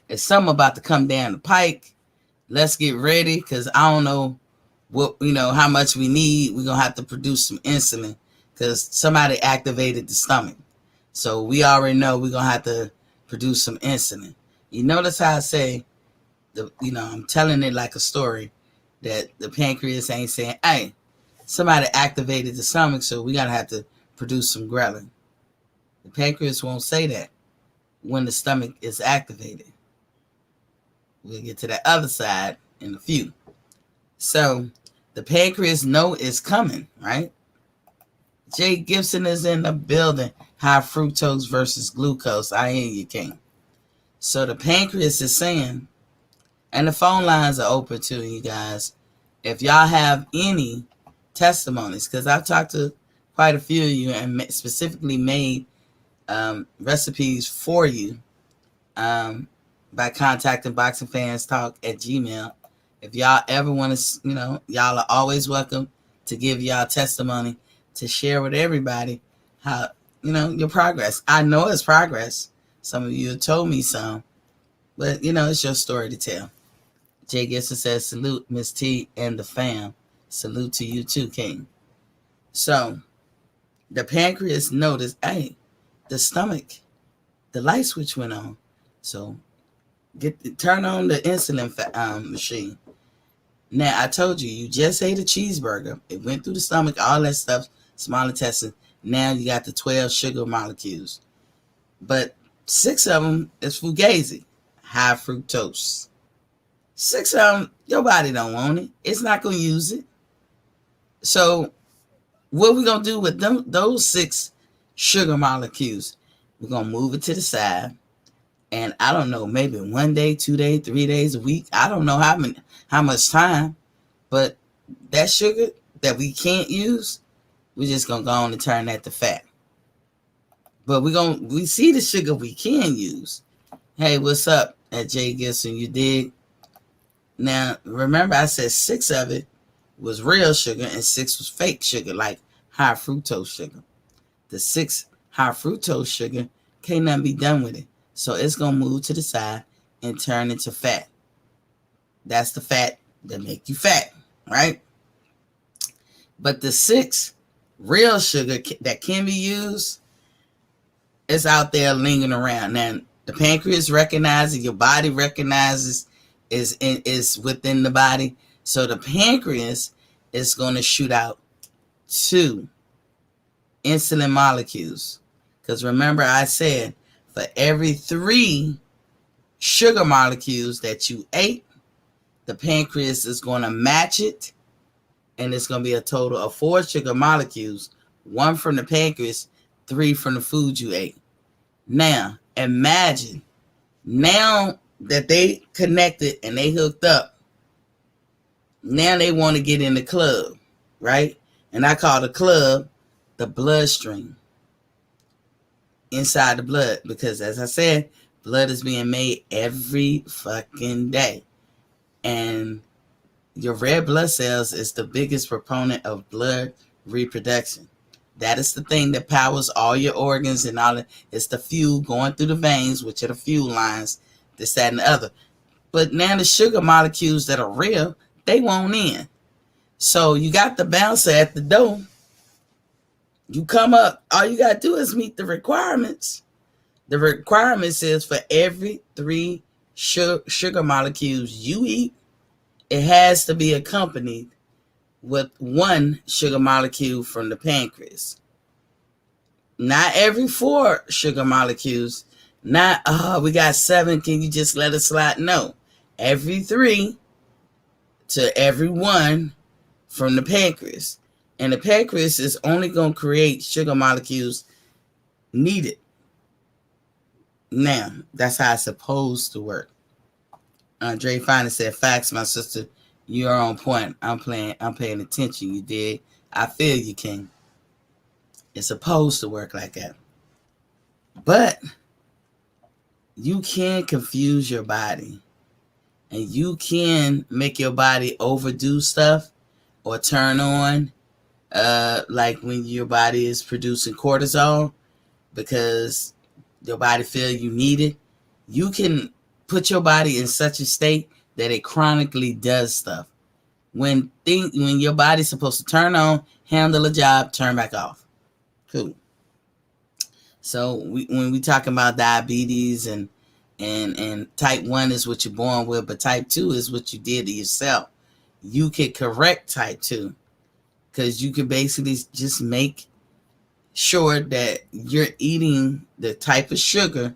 it's something about to come down the pike. Let's get ready because I don't know how much we need. We're going to have to produce some insulin because somebody activated the stomach. So we already know we're going to have to produce some insulin. You notice how I say, I'm telling it like a story, that the pancreas ain't saying, hey, somebody activated the stomach, so we got to have to produce some ghrelin. The pancreas won't say that when the stomach is activated. We'll get to that other side in a few. So the pancreas know it's coming, right? Jay Gibson is in the building. High fructose versus glucose. I hear you, King. So the pancreas is saying, and the phone lines are open to you guys. If y'all have any testimonies, because I've talked to quite a few of you and specifically made recipes for you by contacting boxingfanstalk@gmail.com. If y'all ever want to, y'all are always welcome to give y'all testimony to share with everybody how, your progress. I know it's progress. Some of you have told me some, but, it's your story to tell. Jay Gibson says, salute, Miss T and the fam. Salute to you too, King. So the pancreas noticed, hey, the stomach, the light switch went on. So turn on the insulin machine. Now, I told you just ate a cheeseburger. It went through the stomach, all that stuff, small intestine. Now you got the 12 sugar molecules. But 6 of them is fugazi, high fructose. 6 of them, your body don't want it. It's not going to use it. So what we going to do with those 6 sugar molecules? We're going to move it to the side. And I don't know, maybe 1 day, 2 days, 3 days, a week. I don't know how much time. But that sugar that we can't use, we're just going to go on and turn that to fat. But we see the sugar we can use. Hey, what's up at Jay Gibson? You dig? Now, remember I said 6 of it was real sugar and 6 was fake sugar, like high fructose sugar. The 6 high fructose sugar, can't nothing be done with it. So it's going to move to the side and turn into fat. That's the fat that make you fat, right? But the 6 real sugar that can be used is out there lingering around. Now, the pancreas recognizes, your body recognizes is within the body. So the pancreas is going to shoot out 2 insulin molecules. Because remember I said for every 3 sugar molecules that you ate, the pancreas is going to match it, and it's going to be a total of 4 sugar molecules, 1 from the pancreas, 3 from the food you ate. Now, imagine, now that they connected and they hooked up, now they want to get in the club, right? And I call the club the bloodstream, inside the blood, because as I said, blood is being made every fucking day. And your red blood cells is the biggest proponent of blood reproduction. That is the thing that powers all your organs and all that. It's the fuel going through the veins, which are the fuel lines, this, that, and the other. But now the sugar molecules that are real, they won't in. So you got the bouncer at the door. You come up, all you got to do is meet the requirements. The requirements is for every 3 sugar molecules you eat, it has to be accompanied with 1 sugar molecule from the pancreas. Not every 4 sugar molecules. Not, we got 7, can you just let it slide? No. Every 3 to every 1 from the pancreas. And the pancreas is only going to create sugar molecules needed. Now, that's how it's supposed to work. Andre finally said, facts, my sister. You're on point. I'm paying attention. You did. I feel you, King. It's supposed to work like that. But you can confuse your body. And you can make your body overdo stuff or turn on, like when your body is producing cortisol because your body feels you need it. You can put your body in such a state that it chronically does stuff. When your body's supposed to turn on, handle a job, turn back off. Cool. So when we talking about diabetes and type 1 is what you're born with, but type 2 is what you did to yourself. You can correct type 2 because you can basically just make sure that you're eating the type of sugar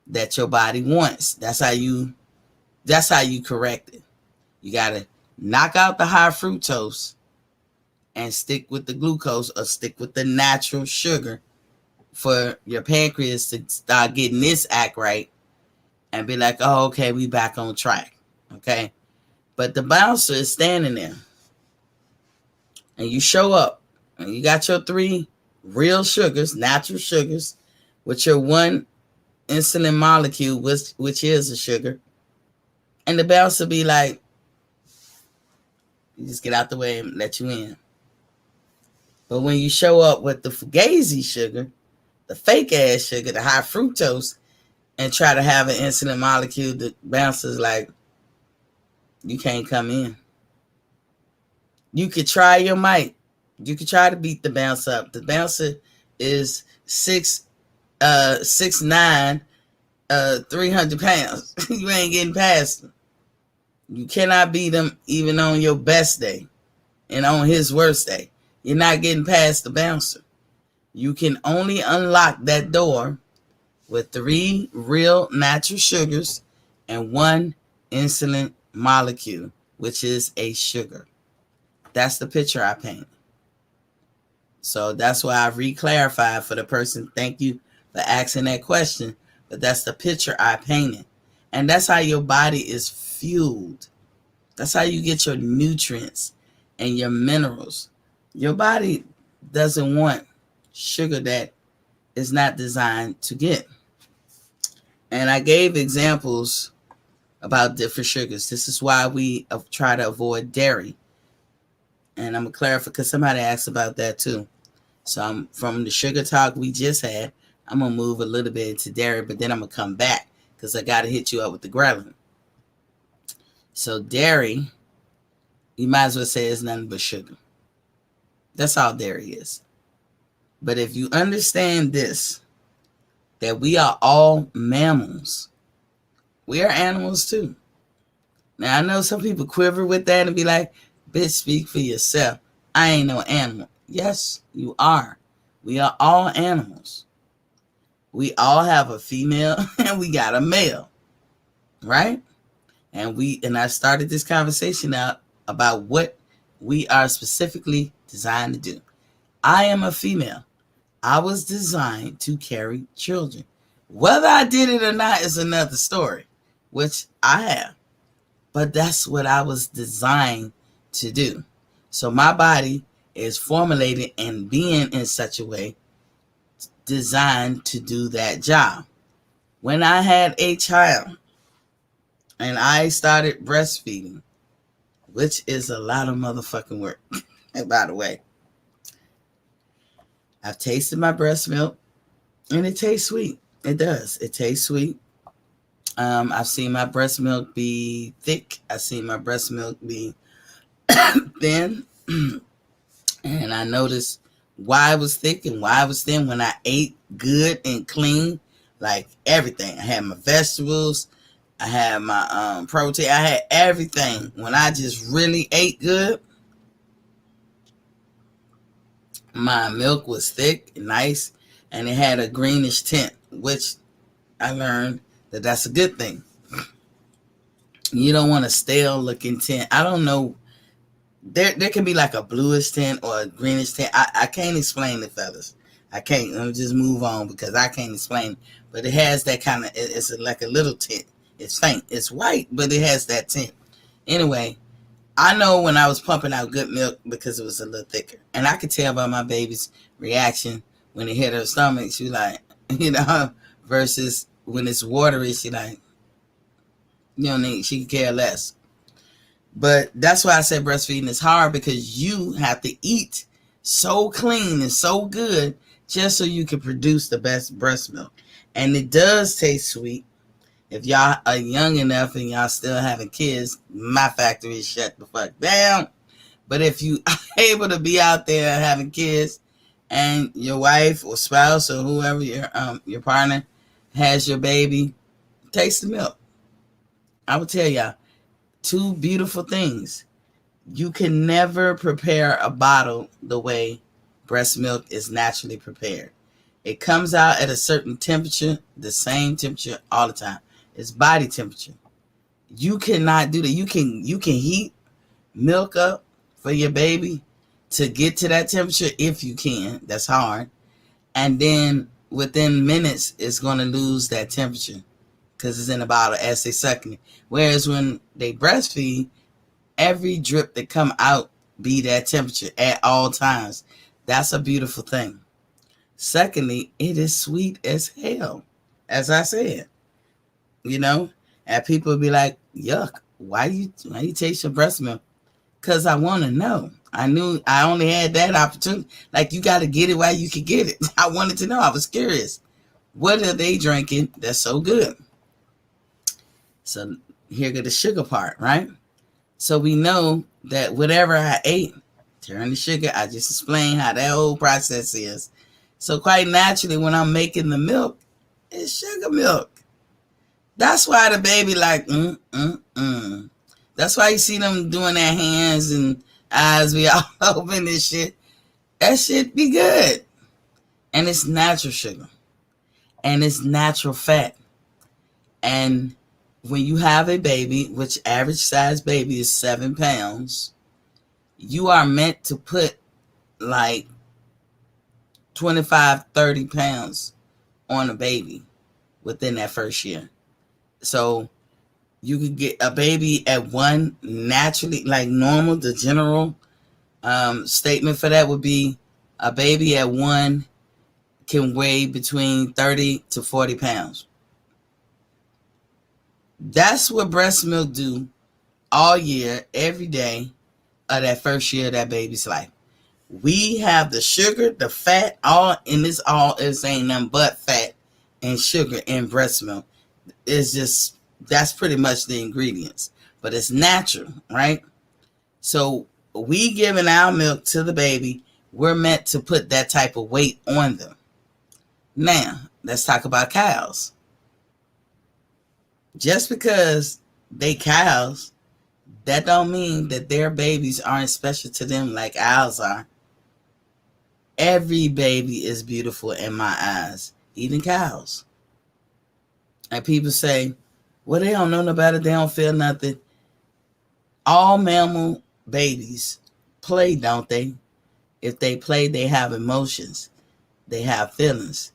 that your body wants. That's how you correct it. You got to knock out the high fructose and stick with the glucose or stick with the natural sugar for your pancreas to start getting this act right and be like, oh, okay, we back on track. Okay. But the bouncer is standing there and you show up and you got your 3 real sugars, natural sugars, with your 1 insulin molecule, which is a sugar. And the bouncer be like, you just get out the way and let you in. But when you show up with the fugazi sugar, the fake ass sugar, the high fructose, and try to have an insulin molecule, the bouncer's like, you can't come in. You could try your might. You could try to beat the bouncer up. The bouncer is 6'9", 300 pounds. You ain't getting past him. You cannot beat him even on your best day and on his worst day. You're not getting past the bouncer. You can only unlock that door with 3 real natural sugars and 1 insulin molecule, which is a sugar. That's the picture I paint. So that's why I re-clarified for the person. Thank you for asking that question. But that's the picture I painted. And that's how your body is fueled. That's how you get your nutrients and your minerals. Your body doesn't want sugar that is not designed to get. And I gave examples about different sugars. This is why we try to avoid dairy. And I'm going to clarify because somebody asked about that too. So from the sugar talk we just had, I'm going to move a little bit into dairy, but then I'm going to come back because I got to hit you up with the ghrelin. So dairy, you might as well say it's nothing but sugar. That's all dairy is. But if you understand this, that we are all mammals, we are animals too. Now, I know some people quiver with that and be like, bitch, speak for yourself. I ain't no animal. Yes, you are. We are all animals. We all have a female and we got a male, right? And I started this conversation out about what we are specifically designed to do. I am a female. I was designed to carry children. Whether I did it or not is another story, which I have. But that's what I was designed to do. So my body is formulated and being in such a way designed to do that job. When I had a child and I started breastfeeding, which is a lot of motherfucking work, by the way, I've tasted my breast milk and it tastes sweet. It does. It tastes sweet. I've seen my breast milk be thick. I've seen my breast milk be thin. And I noticed why it was thick and why it was thin when I ate good and clean, like everything. I had my vegetables. I had my protein. I had everything. When I just really ate good, my milk was thick and nice, and it had a greenish tint, which I learned that that's a good thing. You don't want a stale looking tint. I don't know. There can be like a bluish tint or a greenish tint. I can't explain it, fellas. I can't. Let me just move on because I can't explain it. But it has that kind of, it's like a little tint. It's faint. It's white, but it has that tint. Anyway, I know when I was pumping out good milk because it was a little thicker. And I could tell by my baby's reaction when it hit her stomach. She like, versus when it's watery, she like, she could care less. But that's why I said breastfeeding is hard, because you have to eat so clean and so good just so you can produce the best breast milk. And it does taste sweet. If y'all are young enough and y'all still having kids, my factory is shut the fuck down. But if you are able to be out there having kids and your wife or spouse or whoever your partner has your baby, taste the milk. I will tell y'all two beautiful things. You can never prepare a bottle the way breast milk is naturally prepared. It comes out at a certain temperature, the same temperature all the time. It's body temperature. You cannot do that. You can heat milk up for your baby to get to that temperature if you can. That's hard. And then within minutes, it's going to lose that temperature because it's in a bottle as they sucking it. Whereas when they breastfeed, every drip that come out be that temperature at all times. That's a beautiful thing. Secondly, it is sweet as hell, as I said. And people be like, yuck, why you taste your breast milk? Because I want to know. I knew I only had that opportunity. Like, you got to get it while you can get it. I wanted to know. I was curious. What are they drinking that's so good? So here go the sugar part, right? So we know that whatever I ate, turn the sugar. I just explained how that whole process is. So quite naturally, when I'm making the milk, it's sugar milk. That's why the baby like, That's why you see them doing their hands and eyes be all open and shit. That shit be good. And it's natural sugar. And it's natural fat. And when you have a baby, which average size baby is 7 pounds, you are meant to put like 25, 30 pounds on a baby within that first year. So you could get a baby at 1 naturally, like normal. The general statement for that would be a baby at 1 can weigh between 30 to 40 pounds. That's what breast milk do all year, every day of that first year of that baby's life. We have the sugar, the fat, it ain't nothing but fat and sugar in breast milk. It's just, that's pretty much the ingredients, but it's natural, right? So we giving our milk to the baby, we're meant to put that type of weight on them. Now, let's talk about cows. Just because they cows, that don't mean that their babies aren't special to them like ours are. Every baby is beautiful in my eyes, even cows. And people say, well, they don't know no better, they don't feel nothing. All mammal babies play, don't they? If they play, they have emotions, they have feelings.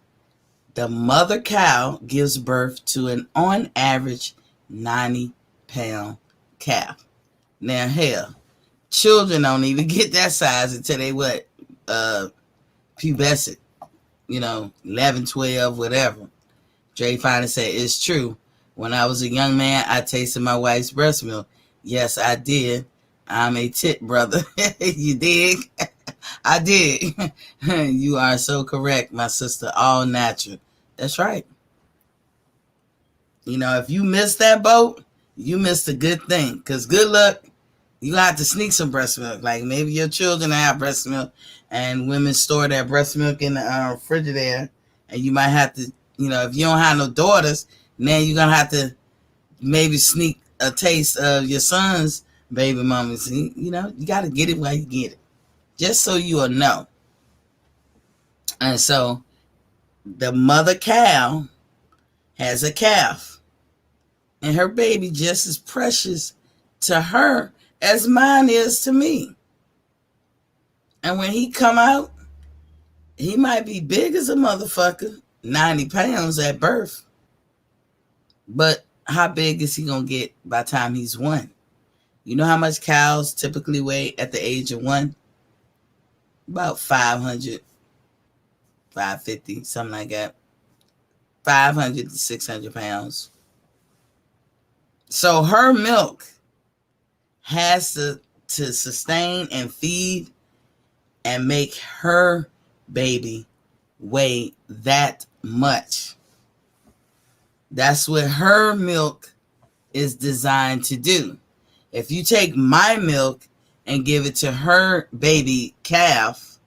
The mother cow gives birth to an on average 90-pound calf. Now, hell, children don't even get that size until they pubescent, 11, 12, whatever. Dre finally said, it's true. When I was a young man, I tasted my wife's breast milk. Yes, I did. I'm a tit brother. You dig? I did. You are so correct, my sister. All natural. That's right. If you missed that boat, you missed a good thing. Because good luck, you have to sneak some breast milk. Like maybe your children have breast milk and women store their breast milk in the refrigerator. And you might have to, if you don't have no daughters, then you're going to have to maybe sneak a taste of your son's baby mamas. You got to get it while you get it. Just so you will know. And so the mother cow has a calf. And her baby just as precious to her as mine is to me. And when he come out, he might be big as a motherfucker, 90 pounds at birth. But how big is he going to get by the time he's 1? You know how much cows typically weigh at the age of 1? About 500, 550, something like that. 500 to 600 pounds. So her milk has to sustain and feed and make her baby weigh that much. That's what her milk is designed to do. If you take my milk and give it to her baby calf,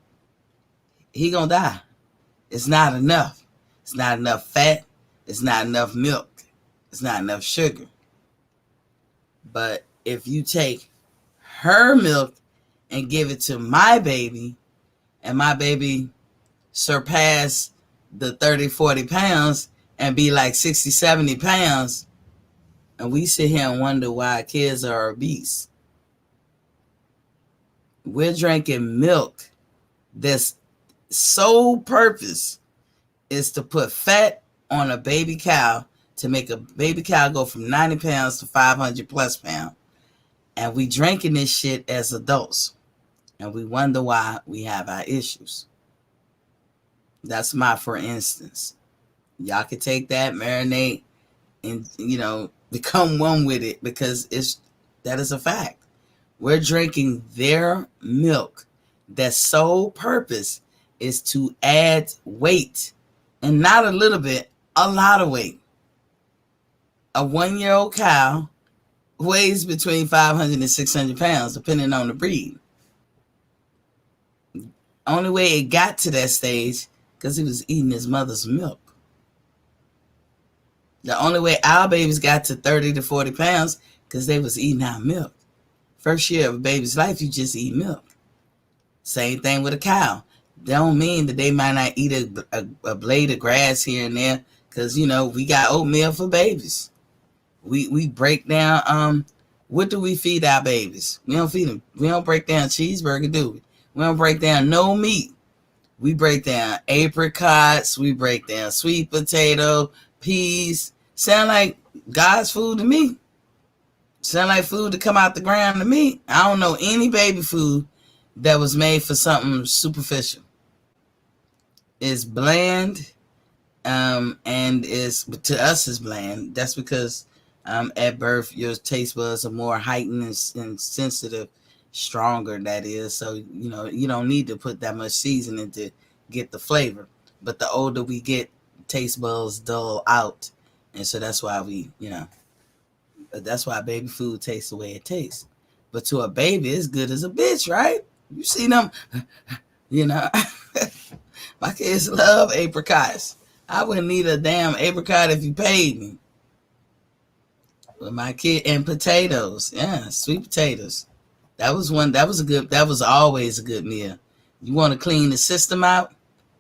he gonna die. It's not enough. It's not enough fat. It's not enough milk. It's not enough sugar. But if you take her milk and give it to my baby, and my baby surpass the 30, 40 pounds and be like 60, 70 pounds, and we sit here and wonder why kids are obese. We're drinking milk that's sole purpose is to put fat on a baby cow to make a baby cow go from 90 pounds to 500 plus pounds. And we drinking this shit as adults. And we wonder why we have our issues. That's my for instance. Y'all can take that, marinate, and, become one with it because that is a fact. We're drinking their milk. Their sole purpose is to add weight. And not a little bit, a lot of weight. A 1-year-old cow weighs between 500 and 600 pounds, depending on the breed. Only way it got to that stage, because he was eating his mother's milk. The only way our babies got to 30 to 40 pounds, because they was eating our milk. First year of a baby's life, you just eat milk. Same thing with a cow. That don't mean that they might not eat a blade of grass here and there, because, we got oatmeal for babies. We break down, what do we feed our babies? We don't feed them. We don't break down cheeseburger, do we? We don't break down no meat. We break down apricots. We break down sweet potato, peas. Sound like God's food to me. Sound like food to come out the ground to me. I don't know any baby food that was made for something superficial. It's bland, and to us is bland. That's because at birth your taste buds are more heightened and sensitive, stronger, that is. So you don't need to put that much seasoning to get the flavor. But the older we get, taste buds dull out, and so that's why that's why baby food tastes the way it tastes. But to a baby, it's good as a bitch, right? You see them, My kids love apricots. I wouldn't need a damn apricot if you paid me. But my kid, and potatoes, yeah, sweet potatoes. That was always a good meal. You want to clean the system out?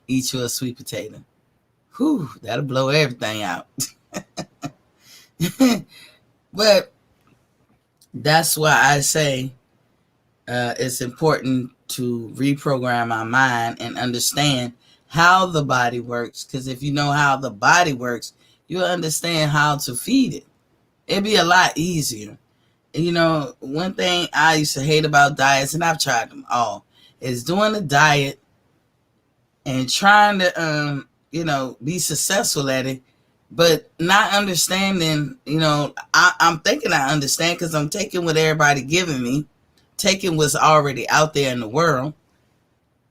Eat you a sweet potato. Whew, that'll blow everything out. But that's why I say it's important to reprogram our mind and understand how the body works. Because if you know how the body works, you'll understand how to feed it. It'd be a lot easier. You know, one thing I used to hate about diets, and I've tried them all, is doing a diet and trying to, be successful at it, but not understanding, I'm thinking I understand because I'm taking what everybody giving me, taking what's already out there in the world,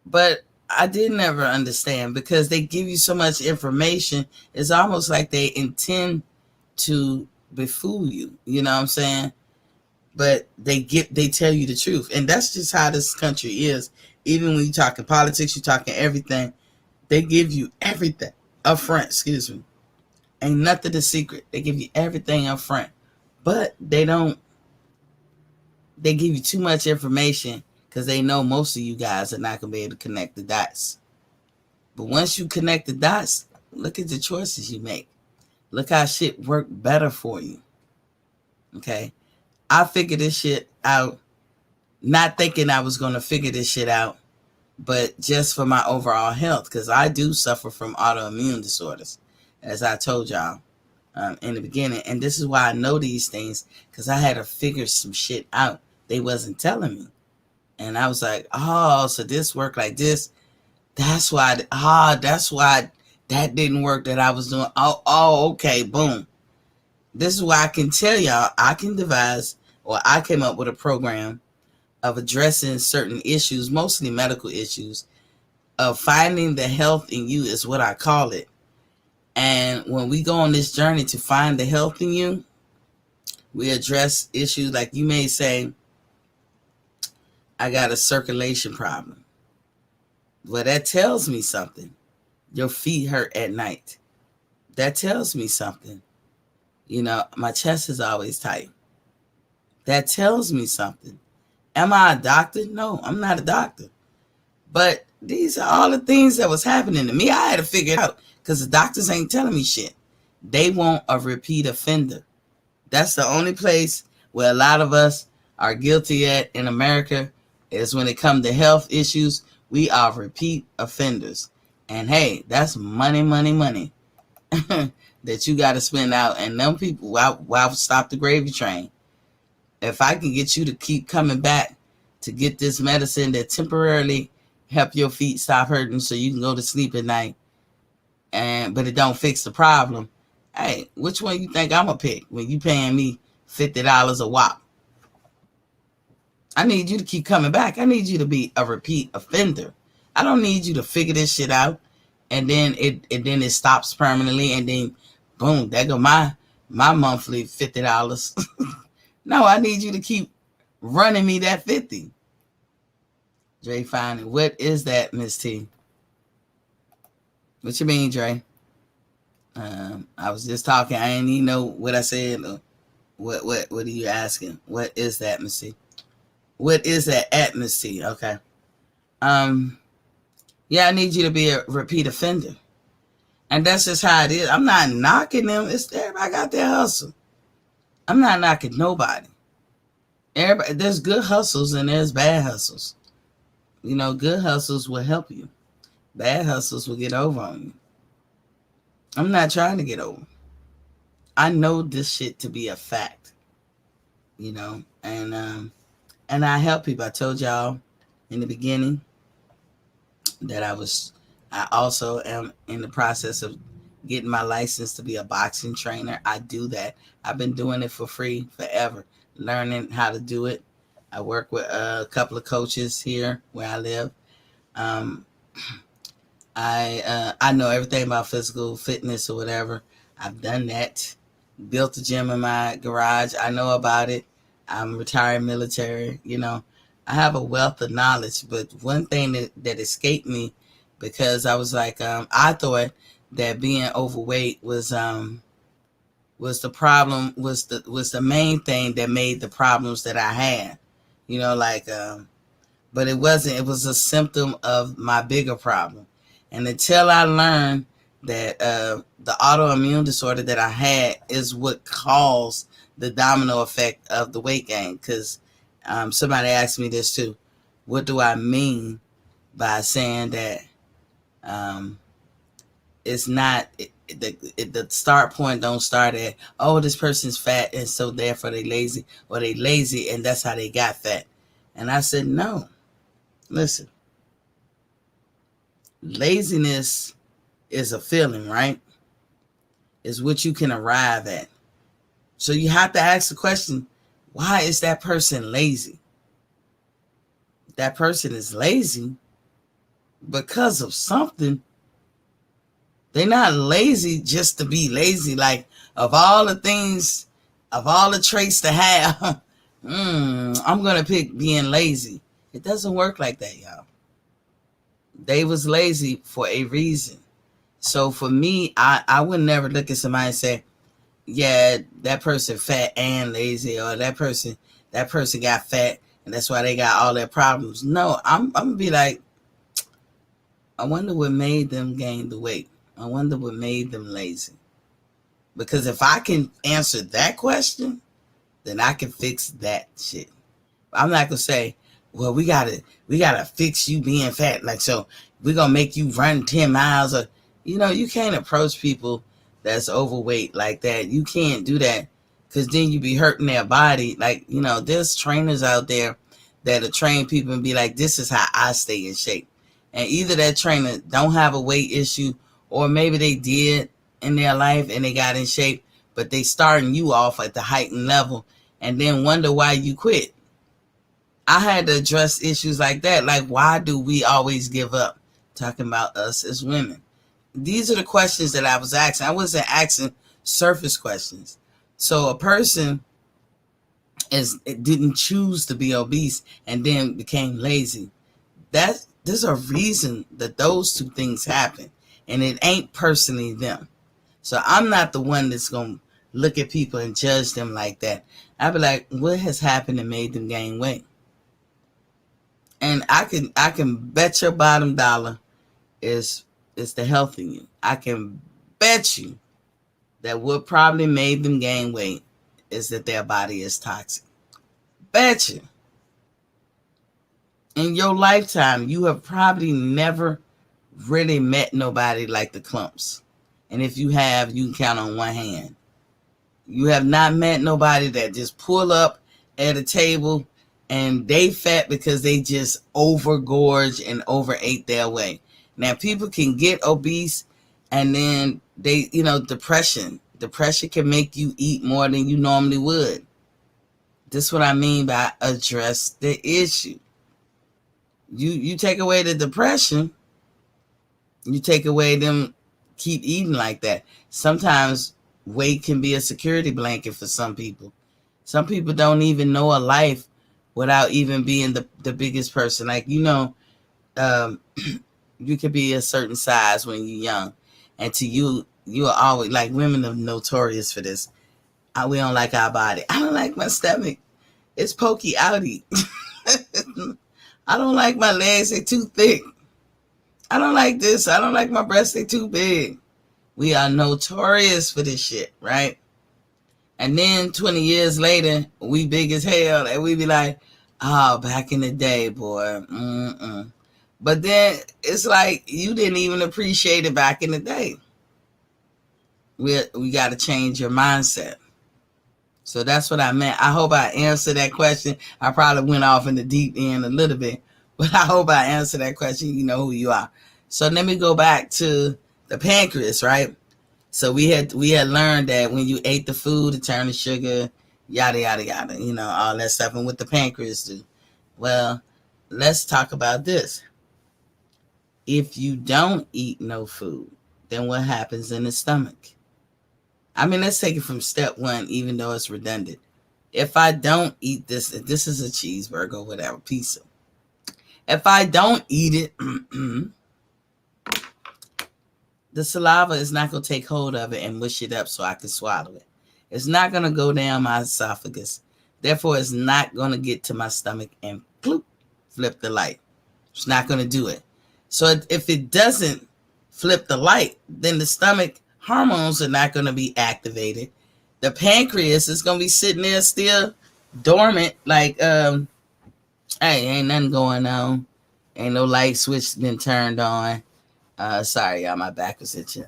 but I did never understand because they give you so much information. It's almost like they intend to befool you, you know what I'm saying? But they tell you the truth. And that's just how this country is. Even when you're talking politics, you're talking everything, they give you everything up front, excuse me. Ain't nothing a secret. They give you everything up front. But they give you too much information because they know most of you guys are not going to be able to connect the dots. But once you connect the dots, look at the choices you make. Look how shit work better for you. Okay? I figured this shit out, not thinking I was going to figure this shit out, but just for my overall health, because I do suffer from autoimmune disorders, as I told y'all in the beginning. And this is why I know these things, because I had to figure some shit out. They wasn't telling me. And I was like, oh, so this worked like this. That's why that didn't work that I was doing. Oh, okay, boom. This is why I can tell y'all I can devise, or I came up with a program of addressing certain issues, mostly medical issues, of finding the health in you is what I call it. And when we go on this journey to find the health in you, we address issues like you may say, I got a circulation problem. Well, that tells me something. Your feet hurt at night. That tells me something. My chest is always tight. That tells me something. Am I a doctor? No, I'm not a doctor. But these are all the things that was happening to me. I had to figure it out because the doctors ain't telling me shit. They want a repeat offender. That's the only place where a lot of us are guilty at in America is when it comes to health issues. We are repeat offenders. And hey, that's money, money, money that you got to spend out. And them people, why stop the gravy train? If I can get you to keep coming back to get this medicine that temporarily help your feet stop hurting so you can go to sleep at night, but it don't fix the problem, hey, which one you think I'm going to pick when you paying me $50 a whop? I need you to keep coming back. I need you to be a repeat offender. I don't need you to figure this shit out and then it stops permanently and then boom, there go my monthly $50. No, I need you to keep running me that 50. Dre finding, what is that, Miss T? What you mean, Dre? I was just talking. I didn't even know what I said. What are you asking? What is that, Miss T? What is that at, Miss T? Okay. Yeah, I need you to be a repeat offender. And that's just how it is. I'm not knocking them. It's everybody got their hustle. I'm not knocking nobody. Everybody, there's good hustles and there's bad hustles. Good hustles will help you. Bad hustles will get over on you. I'm not trying to get over. I know this shit to be a fact. And I help people. I told y'all in the beginning that I also am in the process of getting my license to be a boxing trainer. I do that. I've been doing it for free forever, learning how to do it. I work with a couple of coaches here where I live. I know everything about physical fitness or whatever. I've done that. Built a gym in my garage. I know about it. I'm retired military. I have a wealth of knowledge. But one thing that escaped me, because I was like, I thought that being overweight was the problem, was the main thing that made the problems that I had. but it wasn't. It was a symptom of my bigger problem. And until I learned that the autoimmune disorder that I had is what caused the domino effect of the weight gain. Because somebody asked me this too. What do I mean by saying that it's not the start point don't start at, oh, this person's fat and so therefore they lazy, or they lazy and that's how they got fat. And I said, no, listen, laziness is a feeling, right? Is what you can arrive at. So you have to ask the question, why is that person lazy? That person is lazy because of something. They're not lazy just to be lazy. Like, of all the things, of all the traits to have, I'm going to pick being lazy. It doesn't work like that, y'all. They was lazy for a reason. So for me, I would never look at somebody and say, yeah, that person fat and lazy, or that person got fat and that's why they got all their problems. No, I'm going to be like, I wonder what made them gain the weight. I wonder what made them lazy. Because if I can answer that question, then I can fix that shit. I'm not gonna say, well, we gotta fix you being fat. Like, so we're gonna make you run 10 miles, or you can't approach people that's overweight like that. You can't do that, because then you be hurting their body. Like, there's trainers out there that'll train people and be like, this is how I stay in shape. And either that trainer don't have a weight issue, or maybe they did in their life and they got in shape, but they starting you off at the heightened level and then wonder why you quit. I had to address issues like that. Like, why do we always give up? Talking about us as women. These are the questions that I was asking. I wasn't asking surface questions. So a person didn't choose to be obese and then became lazy. There's a reason that those two things happen, and it ain't personally them. So I'm not the one that's gonna look at people and judge them like that. I'd be like, what has happened that made them gain weight? And I can bet your bottom dollar is the health in you. I can bet you that what probably made them gain weight is that their body is toxic. Bet you. In your lifetime, you have probably never really met nobody like the Clumps. And if you have, you can count on one hand. You have not met nobody that just pull up at a table and they fat because they just overgorge and overate their way. Now, people can get obese and then depression. Depression can make you eat more than you normally would. This is what I mean by address the issue. You take away the depression, you take away them keep eating like that. Sometimes weight can be a security blanket for some people. Some people don't even know a life without even being the biggest person. Like, you could be a certain size when you're young, and to you are always like, women are notorious for this. We don't like our body. I don't like my stomach. It's pokey outy. I don't like my legs. They're too thick. I don't like this. I don't like my breasts. They're too big. We are notorious for this shit, right? And then 20 years later, we big as hell. And we be like, oh, back in the day, boy. But then it's like you didn't even appreciate it back in the day. We got to change your mindset. So that's what I meant. I hope I answered that question. I probably went off in the deep end a little bit, but I hope I answered that question. You know who you are. So let me go back to the pancreas, right? So we had learned that when you ate the food, it turned to sugar, yada, yada, yada, all that stuff. And what the pancreas do. Well, let's talk about this. If you don't eat no food, then what happens in the stomach? I mean, let's take it from step one, even though it's redundant. If I don't eat this, if this is a cheeseburger or whatever, pizza. If I don't eat it, the saliva is not going to take hold of it and mush it up so I can swallow it. It's not going to go down my esophagus. Therefore, it's not going to get to my stomach and bloop, flip the light. It's not going to do it. So if it doesn't flip the light, then the stomach hormones are not going to be activated. The pancreas is going to be sitting there still dormant, like, hey, ain't nothing going on. Ain't no light switch been turned on. Sorry, y'all, my back was itching.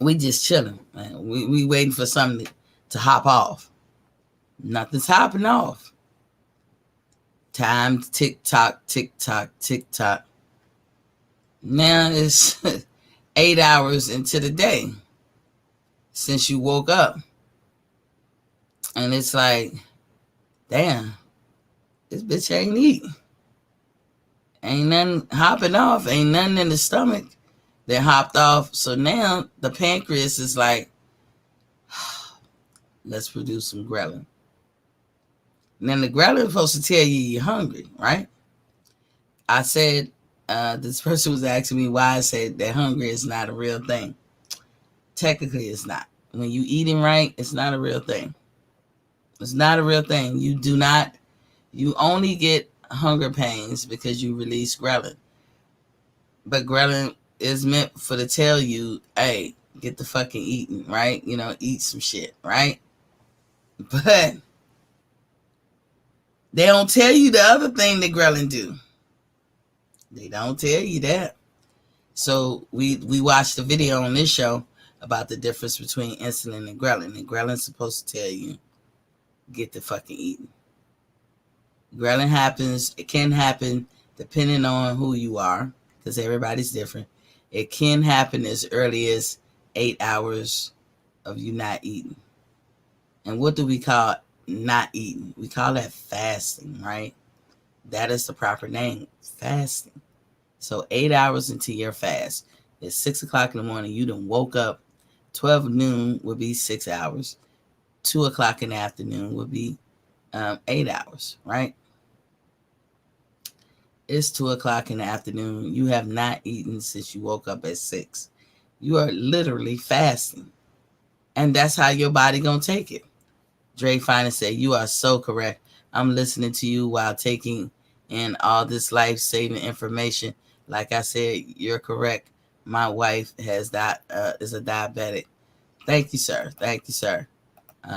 We just chilling, man. We waiting for something to hop off. Nothing's hopping off. Time tick tock, tick tock, tick tock. Now it's 8 hours into the day since you woke up. And it's like, damn, this bitch ain't eating. Ain't nothing hopping off. Ain't nothing in the stomach that hopped off. So now the pancreas is like, let's produce some ghrelin. And then the ghrelin is supposed to tell you you're hungry, right? I said, this person was asking me why I said that hungry is not a real thing. Technically, it's not. When you eating right, it's not a real thing. It's not a real thing. You only get hunger pains because you release ghrelin. But ghrelin is meant for to tell you, hey, get the fucking eating, right? Eat some shit, right? But they don't tell you the other thing that ghrelin do. They don't tell you that. So we watched a video on this show about the difference between insulin and ghrelin. And ghrelin is supposed to tell you, get the fucking eating. Ghrelin happens, it can happen depending on who you are, because everybody's different. It can happen as early as 8 hours of you not eating. And what do we call not eating? We call that fasting, right? That is the proper name, fasting. So 8 hours into your fast. It's 6 o'clock in the morning. You done woke up. 12 noon would be 6 hours. 2 o'clock in the afternoon would be 8 hours, right? It's 2 o'clock in the afternoon. You have not eaten since you woke up at 6. You are literally fasting. And that's how your body gonna take it. Dre finally said, you are so correct. I'm listening to you while taking in all this life-saving information. Like I said, you're correct. My wife is a diabetic. Thank you, sir. Thank you, sir.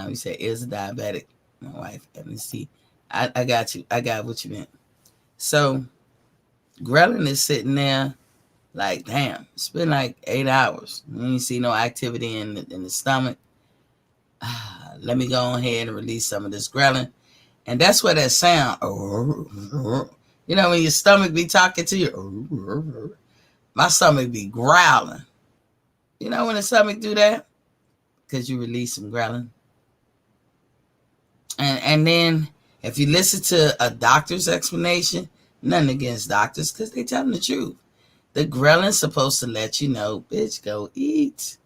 You said is a diabetic. My wife. Let me see. I got you. I got what you meant. So ghrelin is sitting there like, damn, it's been like 8 hours. You ain't see no activity in the stomach. Let me go ahead and release some of this ghrelin. And that's where that sound, when your stomach be talking to you, my stomach be growling. You know when the stomach do that? Because you release some ghrelin. And then if you listen to a doctor's explanation, nothing against doctors, because they telling the truth. The ghrelin's supposed to let you know, bitch, go eat.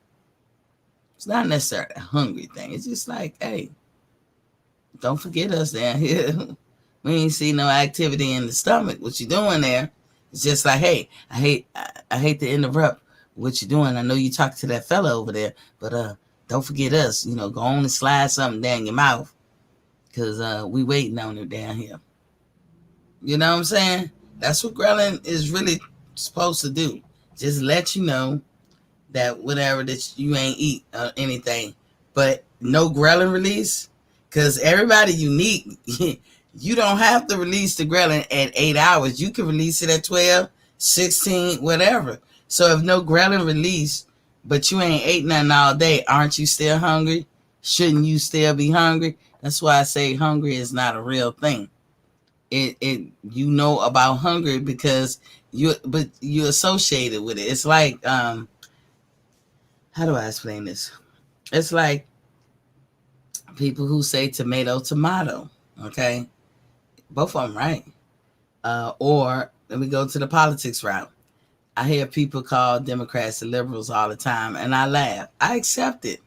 It's not necessarily a hungry thing. It's just like, hey, don't forget us down here. We ain't see no activity in the stomach. What you doing there? It's just like, hey, I hate to interrupt what you doing. I know you talking to that fella over there, but don't forget us. Go on and slide something down your mouth, because we waiting on it down here. You know what I'm saying? That's what ghrelin is really supposed to do. Just let you know that whatever that you ain't eat anything, but no ghrelin release, because everybody unique. You don't have to release the ghrelin at 8 hours. You can release it at 12, 16, whatever. So if no ghrelin release, but you ain't ate nothing all day, aren't you still hungry? Shouldn't you still be hungry? That's why I say hungry is not a real thing. You know about hungry because you associated with it. It's like how do I explain this? It's like people who say tomato, okay? Both of them right. Or let me go to the politics route. I hear people call Democrats and liberals all the time, and I laugh. I accept it.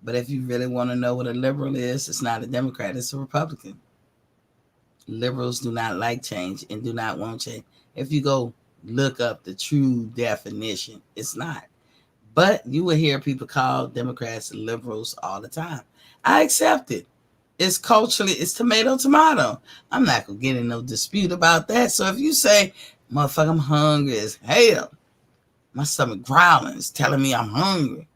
But if you really want to know what a liberal is, it's not a Democrat, it's a Republican. Liberals do not like change and do not want change. If you go look up the true definition, it's not. But you will hear people call Democrats and liberals all the time. I accept it. It's culturally, it's tomato. I'm not going to get in no dispute about that. So if you say, motherfucker, I'm hungry as hell, my stomach growling, it's telling me I'm hungry,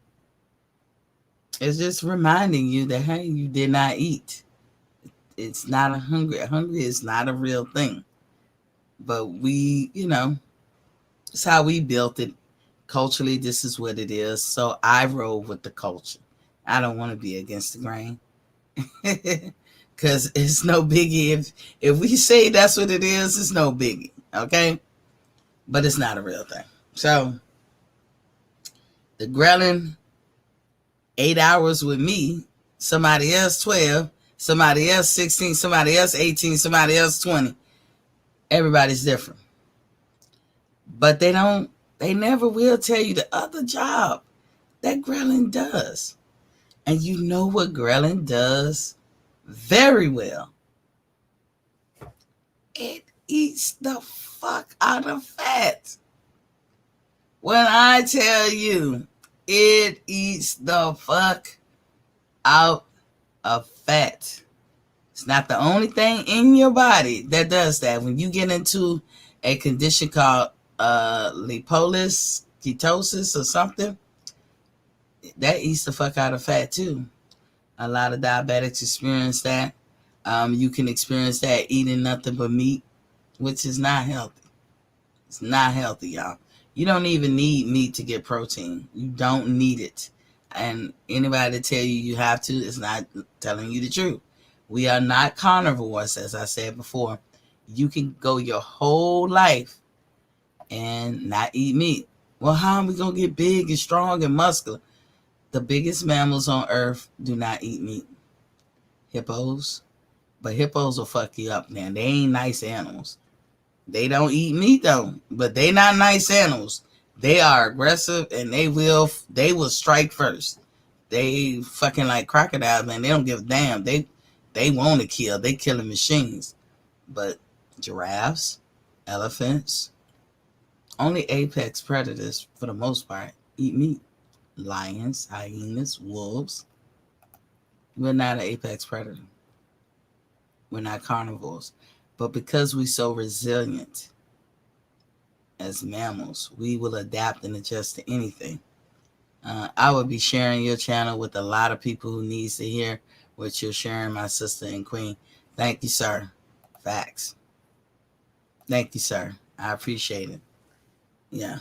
it's just reminding you that, hey, you did not eat. It's not a hungry. Hungry is not a real thing. But we, it's how we built it. Culturally, this is what it is. So I roll with the culture. I don't want to be against the grain. Because it's no biggie. If we say that's what it is, it's no biggie. Okay? But it's not a real thing. So the ghrelin, 8 hours with me, somebody else 12, somebody else 16, somebody else 18, somebody else 20. Everybody's different. But they never will tell you the other job that ghrelin does. And you know what ghrelin does very well? It eats the fuck out of fat. When I tell you, it eats the fuck out of fat. It's not the only thing in your body that does that. When you get into a condition called lipolysis, ketosis or something, that eats the fuck out of fat too. A lot of diabetics experience that. You can experience that eating nothing but meat, which is not healthy. It's not healthy, y'all. You don't even need meat to get protein. You don't need it. And anybody that tell you you have to is not telling you the truth. We are not carnivores, as I said before. You can go your whole life and not eat meat. Well, how are we going to get big and strong and muscular? The biggest mammals on earth do not eat meat. Hippos. But hippos will fuck you up, man. They ain't nice animals. They don't eat meat, though. But they not nice animals. They are aggressive, and they will strike first. They fucking like crocodiles, man. They don't give a damn. They want to kill. They killing machines. But giraffes, elephants, only apex predators, for the most part, eat meat. Lions, hyenas, wolves. We're not an apex predator. We're not carnivores. But because we're so resilient as mammals, we will adapt and adjust to anything. I will be sharing your channel with a lot of people who needs to hear what you're sharing, my sister and queen. Thank you, sir. Facts. Thank you, sir. I appreciate it. Yeah.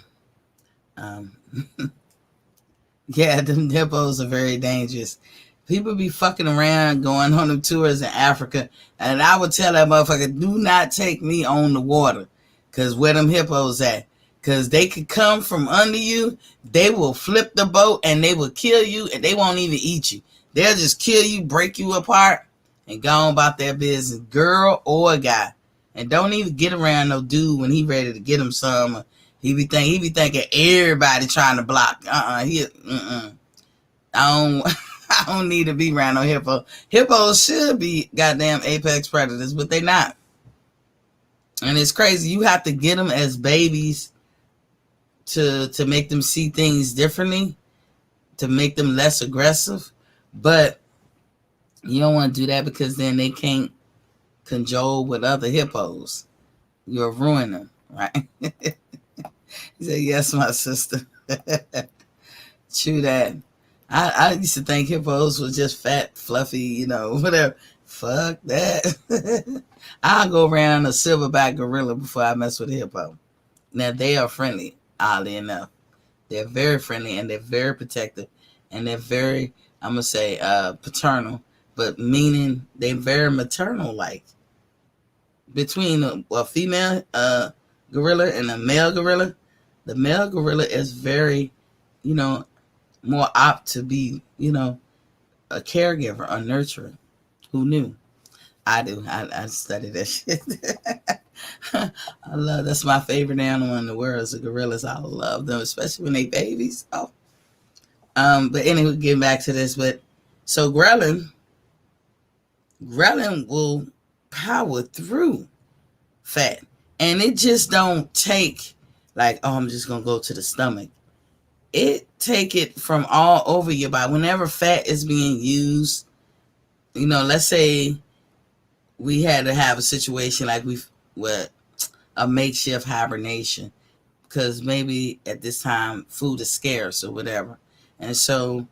Yeah, them hippos are very dangerous. People be fucking around going on them tours in Africa, and I would tell that motherfucker, do not take me on the water, because where them hippos at? Because they could come from under you, they will flip the boat, and they will kill you, and they won't even eat you. They'll just kill you, break you apart, and go on about their business, girl or guy. And don't even get around no dude when he ready to get him some. He be thinking everybody trying to block. I don't need to be around no hippo. Hippos should be goddamn apex predators, but they not. And it's crazy. You have to get them as babies to make them see things differently, to make them less aggressive. But you don't want to do that, because then they can't conjole with other hippos. You'll ruin them, right? He said, yes, my sister. True that. I used to think hippos were just fat, fluffy, whatever. Fuck that. I'll go around a silverback gorilla before I mess with a hippo. Now, they are friendly, oddly enough. They're very friendly, and they're very protective. And they're very, I'm going to say, paternal, but meaning they're very maternal-like. Between a female gorilla and a male gorilla, the male gorilla is very, more apt to be, a caregiver, a nurturer. Who knew? I do. I study that shit. That's my favorite animal in the world is the gorillas. I love them, especially when they babies. Oh. But anyway, getting back to this, so ghrelin will power through fat. And it just don't take like, I'm just going to go to the stomach. It take it from all over your body. Whenever fat is being used, let's say we had to have a situation like with a makeshift hibernation, because maybe at this time food is scarce or whatever, and so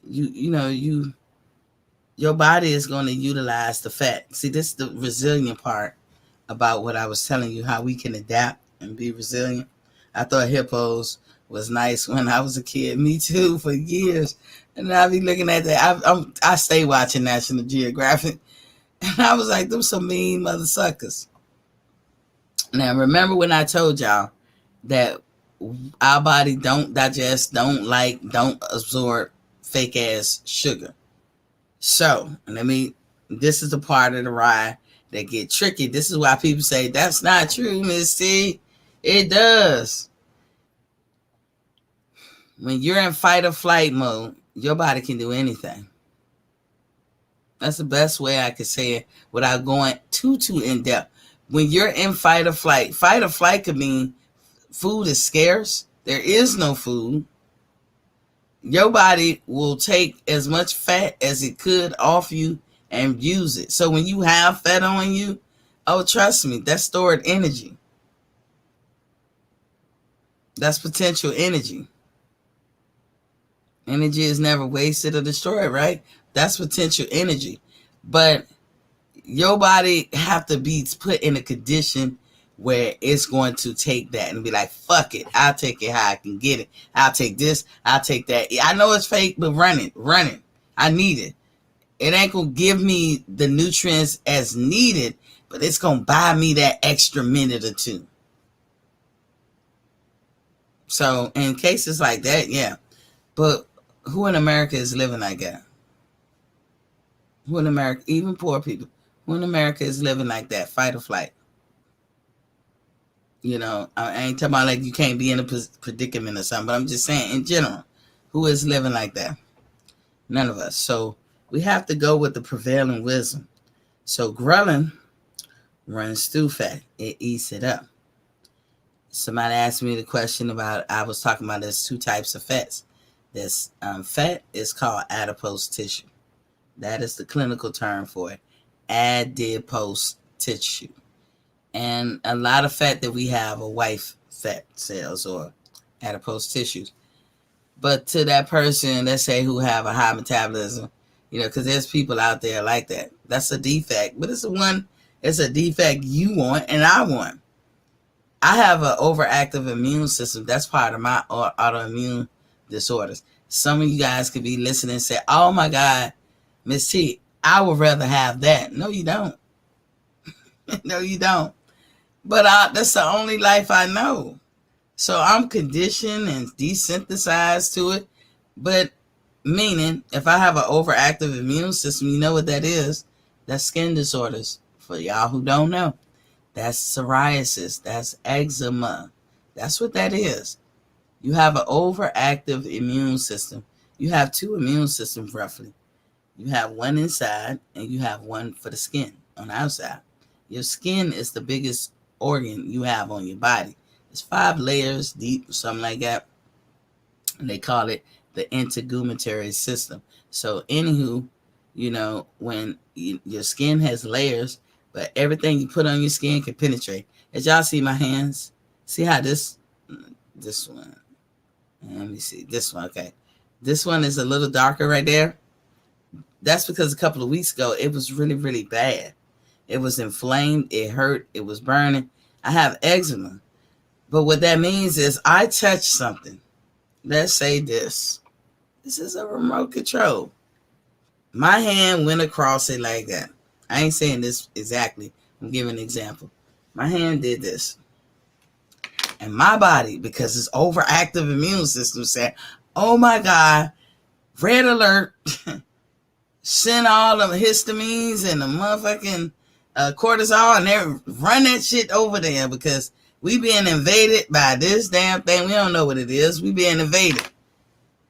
your body is going to utilize the fat. See, this is the resilient part about what I was telling you, how we can adapt and be resilient. I thought hippos was nice when I was a kid. Me too, for years. And I be looking at that. I stay watching National Geographic, and I was like, them some mean mother suckers. Now, remember when I told y'all that our body don't digest, don't absorb fake ass sugar. So, this is the part of the ride that get tricky. This is why people say, that's not true, Miss T. It does. When you're in fight or flight mode, your body can do anything. That's the best way I could say it without going too in depth. When you're in fight or flight could mean food is scarce. There is no food. Your body will take as much fat as it could off you and use it. So when you have fat on you, oh, trust me, that's stored energy. That's potential energy. Energy is never wasted or destroyed, right? That's potential energy. But your body have to be put in a condition where it's going to take that and be like, fuck it, I'll take it how I can get it. I'll take this, I'll take that. I know it's fake, but run it. I need it. It ain't gonna give me the nutrients as needed, but it's gonna buy me that extra minute or two. So in cases like that, yeah. But who in America is living like that? Who in America, even poor people, who in America is living like that, fight or flight? I ain't talking about like you can't be in a predicament or something, but I'm just saying in general, who is living like that? None of us. So we have to go with the prevailing wisdom. So ghrelin runs through fat. It eats it up. Somebody asked me the question about, I was talking about there's two types of fats. This fat is called adipose tissue. That is the clinical term for it. Adipose tissue. And a lot of fat that we have are white fat cells or adipose tissues. But to that person, let's say, who have a high metabolism, because there's people out there like that. That's a defect, but it's a defect you want and I want. I have an overactive immune system. That's part of my autoimmune disorders. Some of you guys could be listening and say, oh my God, Miss T, I would rather have that. No, you don't. No, you don't. But that's the only life I know. So I'm conditioned and desensitized to it. But meaning, if I have an overactive immune system, you know what that is? That's skin disorders. For y'all who don't know, that's psoriasis. That's eczema. That's what that is. You have an overactive immune system. You have two immune systems roughly. You have one inside and you have one for the skin on the outside. Your skin is the biggest organ you have on your body. It's 5 layers deep, something like that. And they call it the integumentary system. So anywho, when your skin has layers, but everything you put on your skin can penetrate. As y'all see my hands, see how this one, let me see, this one, okay. This one is a little darker right there. That's because a couple of weeks ago, it was really, really bad. It was inflamed, it hurt, it was burning. I have eczema. But what that means is I touch something. Let's say this. This is a remote control. My hand went across it like that. I ain't saying this exactly. I'm giving an example. My hand did this. And my body, because it's overactive immune system, said, oh my God, red alert. Send all the histamines and the motherfucking cortisol and they run that shit over there because we being invaded by this damn thing. We don't know what it is. We being invaded.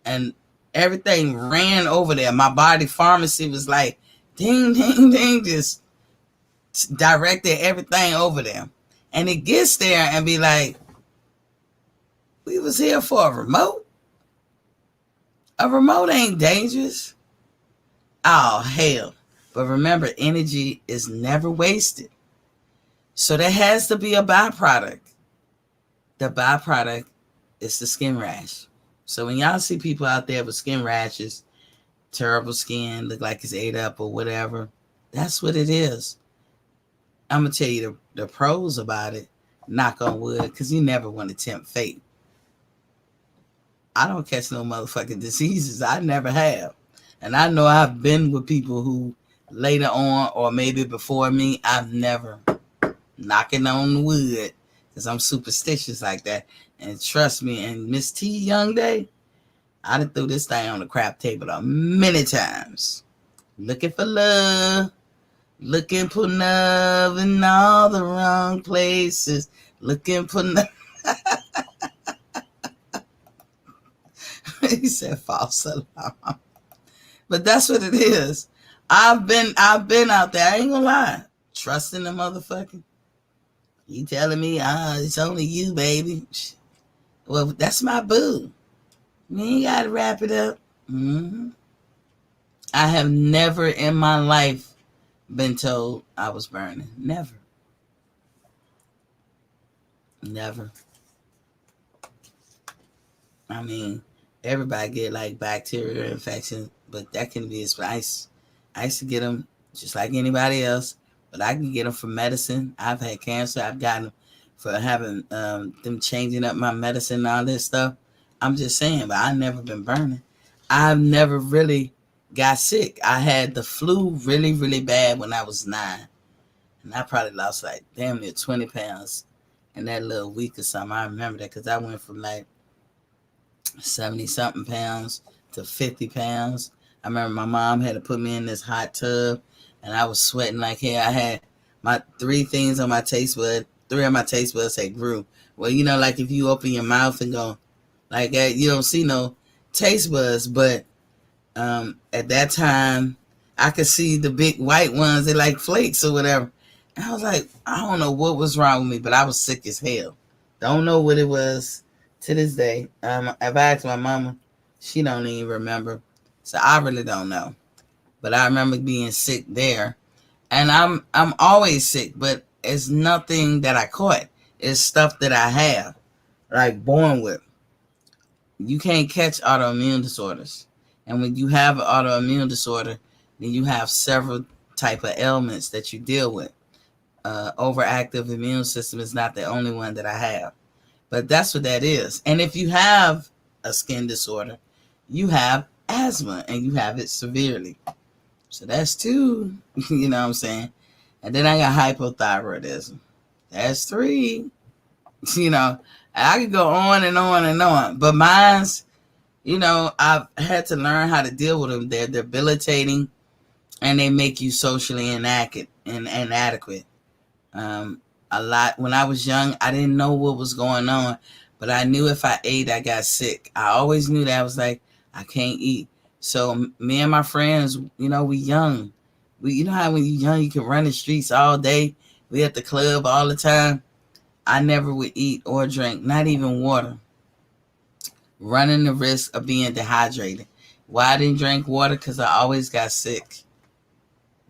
And everything ran over there. My body pharmacy was like, ding, ding, ding, just directed everything over there. And it gets there and be like, we was here for a remote? A remote ain't dangerous. Oh, hell. But remember, energy is never wasted. So there has to be a byproduct. The byproduct is the skin rash. So when y'all see people out there with skin rashes, terrible skin, look like it's ate up or whatever, that's what it is. I'm going to tell you the pros about it, knock on wood, because you never want to tempt fate. I don't catch no motherfucking diseases. I never have. And I know I've been with people who later on or maybe before me, I've never knocking on wood because I'm superstitious like that. And trust me, and Miss T Young Day, I done threw this thing on the crap table many times. Looking for love. Looking for love in all the wrong places. Looking for love. He said false alarm. But that's what it is. I've been out there. I ain't gonna lie. Trusting the motherfucker. You telling me, it's only you, baby. Well, that's my boo. We ain't gotta wrap it up. Mm-hmm. I have never in my life been told I was burning. Never. I mean, everybody get like bacterial infections, but that can be expensive. I used to get them just like anybody else, but I can get them from medicine. I've had cancer. I've gotten them for having them changing up my medicine and all this stuff. I'm just saying, but I've never been burning. I've never really got sick. I had the flu really, really bad when I was 9. And I probably lost like damn near 20 pounds in that little week or something. I remember that because I went from like 70-something pounds to 50 pounds. I remember my mom had to put me in this hot tub and I was sweating like hell. I had my 3 things on my taste bud. 3 of my taste buds had grew. Well, you know, like if you open your mouth and go like that, you don't see no taste buds. But at that time, I could see the big white ones. They're like flakes or whatever. And I was like, I don't know what was wrong with me, but I was sick as hell. Don't know what it was to this day. If I asked my mama, she don't even remember. So I really don't know. But I remember being sick there. And I'm always sick, but it's nothing that I caught. It's stuff that I have, like born with. You can't catch autoimmune disorders. And when you have an autoimmune disorder, then you have several type of ailments that you deal with. Overactive immune system is not the only one that I have. But that's what that is. And if you have a skin disorder, you have asthma and you have it severely. So that's 2, you know what I'm saying? And then I got hypothyroidism. That's 3. You know, I could go on and on and on. But mine's, you know, I've had to learn how to deal with them. They're debilitating and they make you socially inadequate. A lot when I was young, I didn't know what was going on, but I knew if I ate, I got sick. I always knew that. I was like, I can't eat. So me and my friends, you know, we young. You know how when you're young, you can run the streets all day. We at the club all the time. I never would eat or drink, not even water. Running the risk of being dehydrated. Why I didn't drink water? Because I always got sick.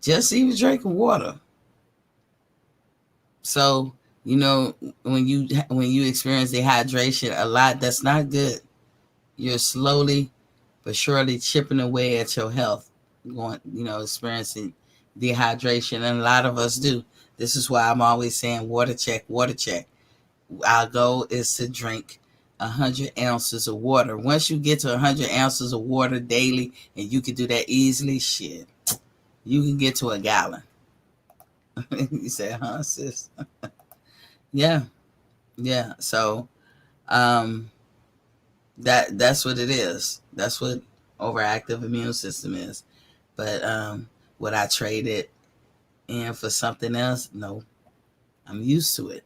Just even drinking water. So, you know, when you experience dehydration a lot, that's not good. You're slowly but surely chipping away at your health, experiencing dehydration, and a lot of us do. This is why I'm always saying water check, water check. Our goal is to drink 100 ounces of water. Once you get to 100 ounces of water daily, and you can do that easily, shit, you can get to a gallon. You said, huh, sis? Yeah. So, that's what it is. That's what overactive immune system is. But would I trade it in for something else? No. I'm used to it.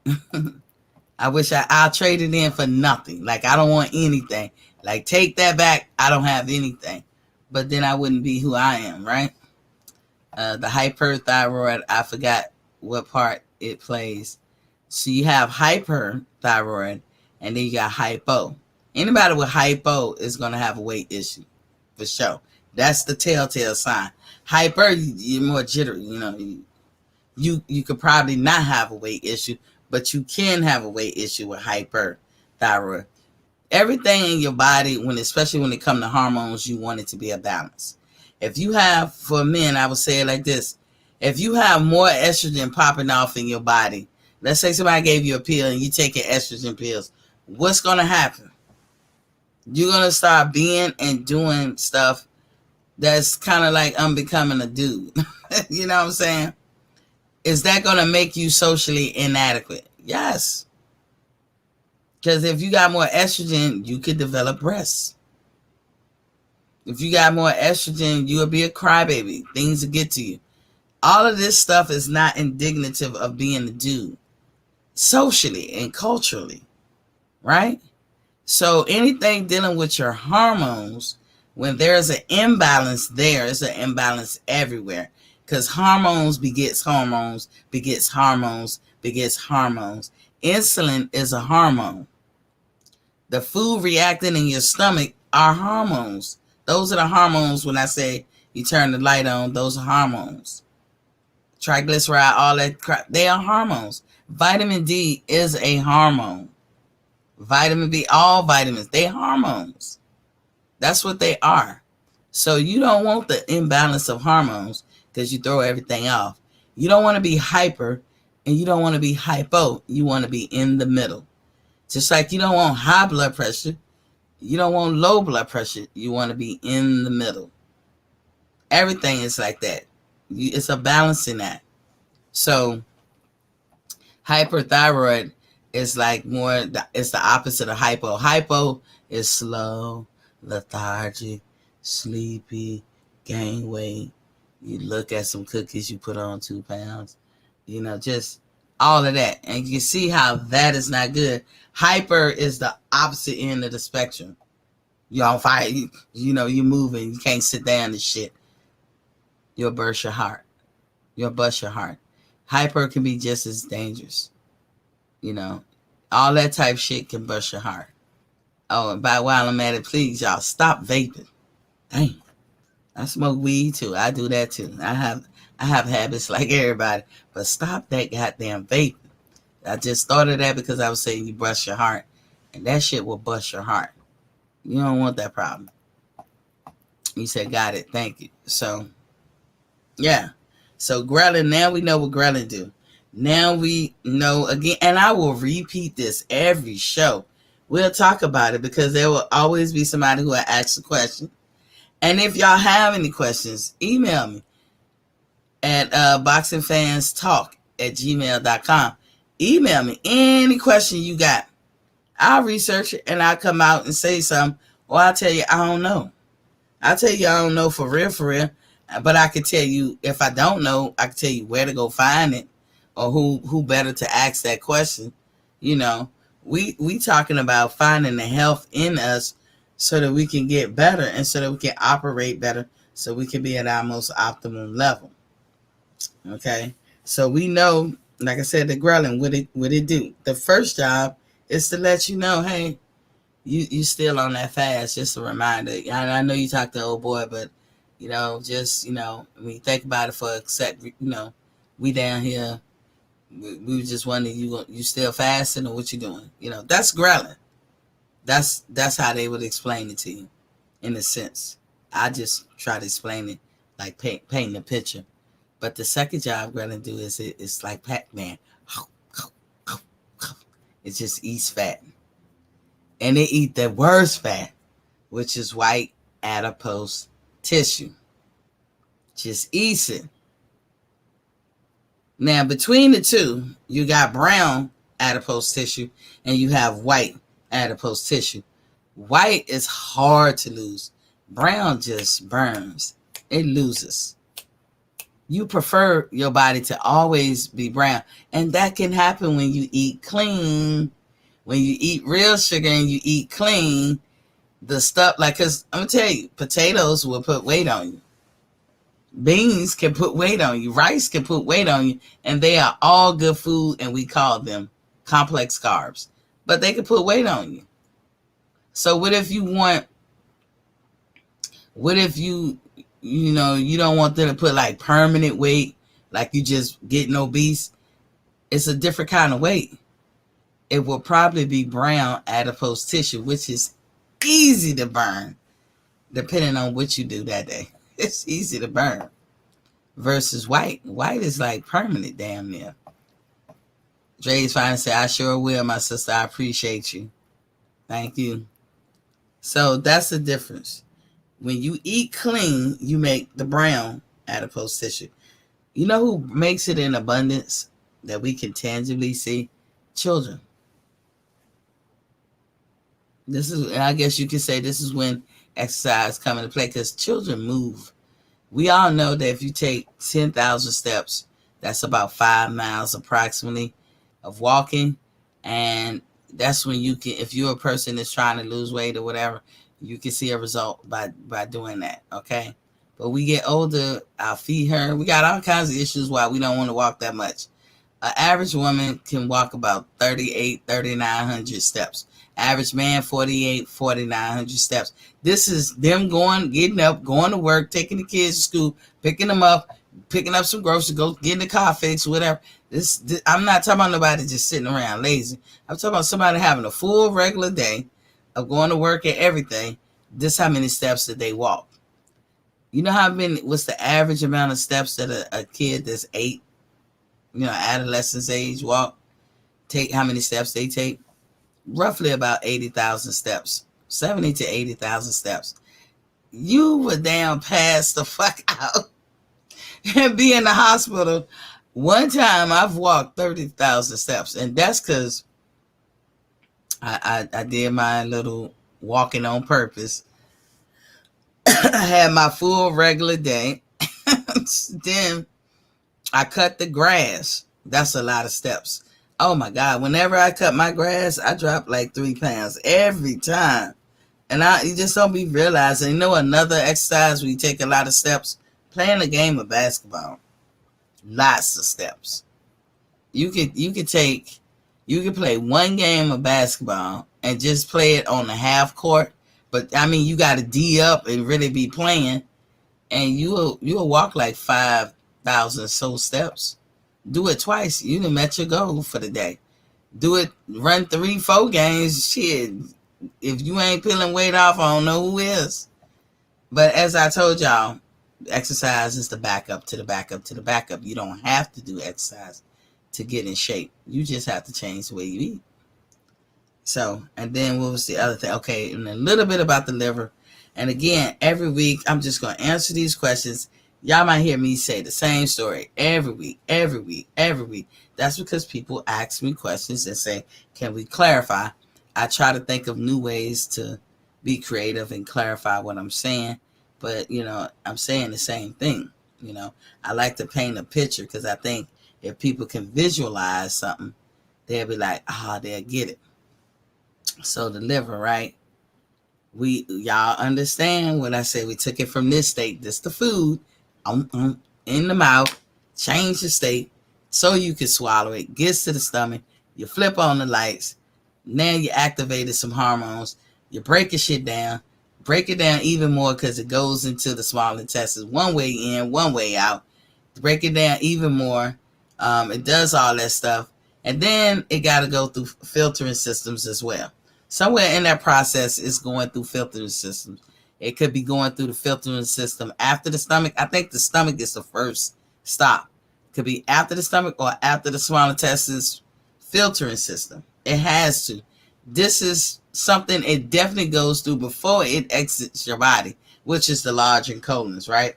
I wish I'll trade it in for nothing. Like, I don't want anything. Like, take that back. I don't have anything. But then I wouldn't be who I am, right? The hyperthyroid, I forgot what part it plays. So you have hyperthyroid, and then you got hypo. Anybody with hypo is going to have a weight issue, for sure. That's the telltale sign. Hyper, you're more jittery. You could probably not have a weight issue, but you can have a weight issue with hyperthyroid. Everything in your body, especially when it comes to hormones, you want it to be a balance. If you have, for men, I would say it like this: if you have more estrogen popping off in your body, let's say somebody gave you a pill and you taking estrogen pills, what's going to happen? You're going to start being and doing stuff that's kind of like unbecoming a dude. You know what I'm saying? Is that going to make you socially inadequate? Yes. Because if you got more estrogen, you could develop breasts. If you got more estrogen, you'll be a crybaby. Things will get to you. All of this stuff is not indicative of being a dude, socially and culturally, right? So anything dealing with your hormones, when there's an imbalance there, it's an imbalance everywhere. Because hormones begets hormones, begets hormones, begets hormones. Insulin is a hormone. The food reacting in your stomach are hormones. Those are the hormones. When I say you turn the light on, those are hormones. Triglyceride, all that crap, they are hormones. Vitamin D is a hormone. Vitamin B, all vitamins, they hormones. That's what they are. So you don't want the imbalance of hormones because you throw everything off. You don't want to be hyper and you don't want to be hypo. You want to be in the middle. Just like you don't want high blood pressure, you don't want low blood pressure. You want to be in the middle. Everything is like that. It's a balancing act. So hyperthyroid is like more, it's the opposite of hypo. Hypo is slow, lethargic, sleepy, gain weight. You look at some cookies, you put on 2 pounds. Just all of that. And you see how that is not good. Hyper is the opposite end of the spectrum. You're on fire. You're moving. You can't sit down and shit. You'll burst your heart. You'll bust your heart. Hyper can be just as dangerous. All that type shit can bust your heart. Oh, and while I'm at it, please, y'all, stop vaping. Dang. I smoke weed too. I do that too. I have habits like everybody. But stop that goddamn vaping. I just thought of that because I was saying you bust your heart. And that shit will bust your heart. You don't want that problem. You said, got it. Thank you. So, yeah. So, ghrelin, now we know what ghrelin do. Now we know again, and I will repeat this every show. We'll talk about it because there will always be somebody who will ask a question. And if y'all have any questions, email me at boxingfanstalk@gmail.com. Email me any question you got. I'll research it and I'll come out and say something, or I'll tell you I don't know. I'll tell you I don't know for real, but I can tell you if I don't know, I can tell you where to go find it or who better to ask that question. We talking about finding the health in us so that we can get better and so that we can operate better so we can be at our most optimum level. Okay? So we know, like I said, the ghrelin, what it do? The first job is to let you know, hey, you still on that fast. Just a reminder. I know you talked to old boy, but just when you think about it for a sec, we down here. We just wondering you still fasting or what you doing? That's ghrelin. That's how they would explain it to you, in a sense. I just try to explain it like painting a picture. But the second job ghrelin do is it's like Pac-Man. It just eats fat. And they eat the worst fat, which is white adipose tissue. Just eats it. Now, between the two, you got brown adipose tissue and you have white adipose tissue. White is hard to lose. Brown just burns. It loses. You prefer your body to always be brown. And that can happen when you eat clean. When you eat real sugar and you eat clean, the stuff, because I'm going to tell you, potatoes will put weight on you. Beans can put weight on you. Rice can put weight on you. And they are all good food, and we call them complex carbs. But they can put weight on you. So what if you you don't want them to put like permanent weight, like you just getting obese. It's a different kind of weight. It will probably be brown adipose tissue, which is easy to burn, depending on what you do that day. It's easy to burn versus white. White is like permanent, damn near. Dre's finally said, I sure will, my sister. I appreciate you. Thank you. So that's the difference. When you eat clean, you make the brown adipose tissue. You know who makes it in abundance that we can tangibly see? Children. This is, I guess you could say, this is when exercise come into play, because children move. We all know that if you take 10,000 steps, that's about 5 miles approximately of walking. And that's when you can, if you're a person that's trying to lose weight or whatever, you can see a result by doing that, okay? But we get older, our feet hurt. We got all kinds of issues why we don't want to walk that much. An average woman can walk about 3,900 steps. Average man, 4,900 steps. This is them getting up, going to work, taking the kids to school, picking them up, picking up some groceries, go getting the car fixed, whatever. This I'm not talking about nobody just sitting around lazy. I'm talking about somebody having a full regular day of going to work and everything. This how many steps that they walk. You know what's the average amount of steps that a kid that's 8, adolescence age walk? Take how many steps they take? Roughly about 80,000 steps, 70 to 80,000 steps. You would damn pass the fuck out and be in the hospital. One time I've walked 30,000 steps, and that's because I did my little walking on purpose. I had my full regular day. Then I cut the grass. That's a lot of steps. Oh my God, whenever I cut my grass, I drop like 3 pounds every time. And you just don't be realizing. Another exercise where you take a lot of steps? Playing a game of basketball. Lots of steps. You could play one game of basketball and just play it on the half court. But you got to D up and really be playing, and you'll walk like 5,000 so steps. Do it twice. You done met your goal for the day. Do it, run 3-4 games. Shit, if you ain't peeling weight off, I don't know who is. But as I told y'all, exercise is the backup to the backup to the backup. You don't have to do exercise to get in shape. You just have to change the way you eat. So, and then what was the other thing? Okay, and a little bit about the liver. And again, every week, I'm just going to answer these questions. Y'all might hear me say the same story every week. That's because people ask me questions and say, can we clarify? I try to think of new ways to be creative and clarify what I'm saying. But, I'm saying the same thing. I like to paint a picture, because I think if people can visualize something, they'll be like, they'll get it. So the liver, right? Y'all understand when I say we took it from this state, this the food, in the mouth, change the state so you can swallow it, gets to the stomach, you flip on the lights, now you activated some hormones, you break your shit down, break it down even more because it goes into the small intestines, one way in, one way out, break it down even more. It does all that stuff, and then it got to go through filtering systems as well. Somewhere in that process, it's going through filtering systems. It could be going through the filtering system after the stomach. I think the stomach is the first stop. It could be after the stomach or after the small intestines filtering system. It has to. This is something it definitely goes through before it exits your body, which is the large colons, right?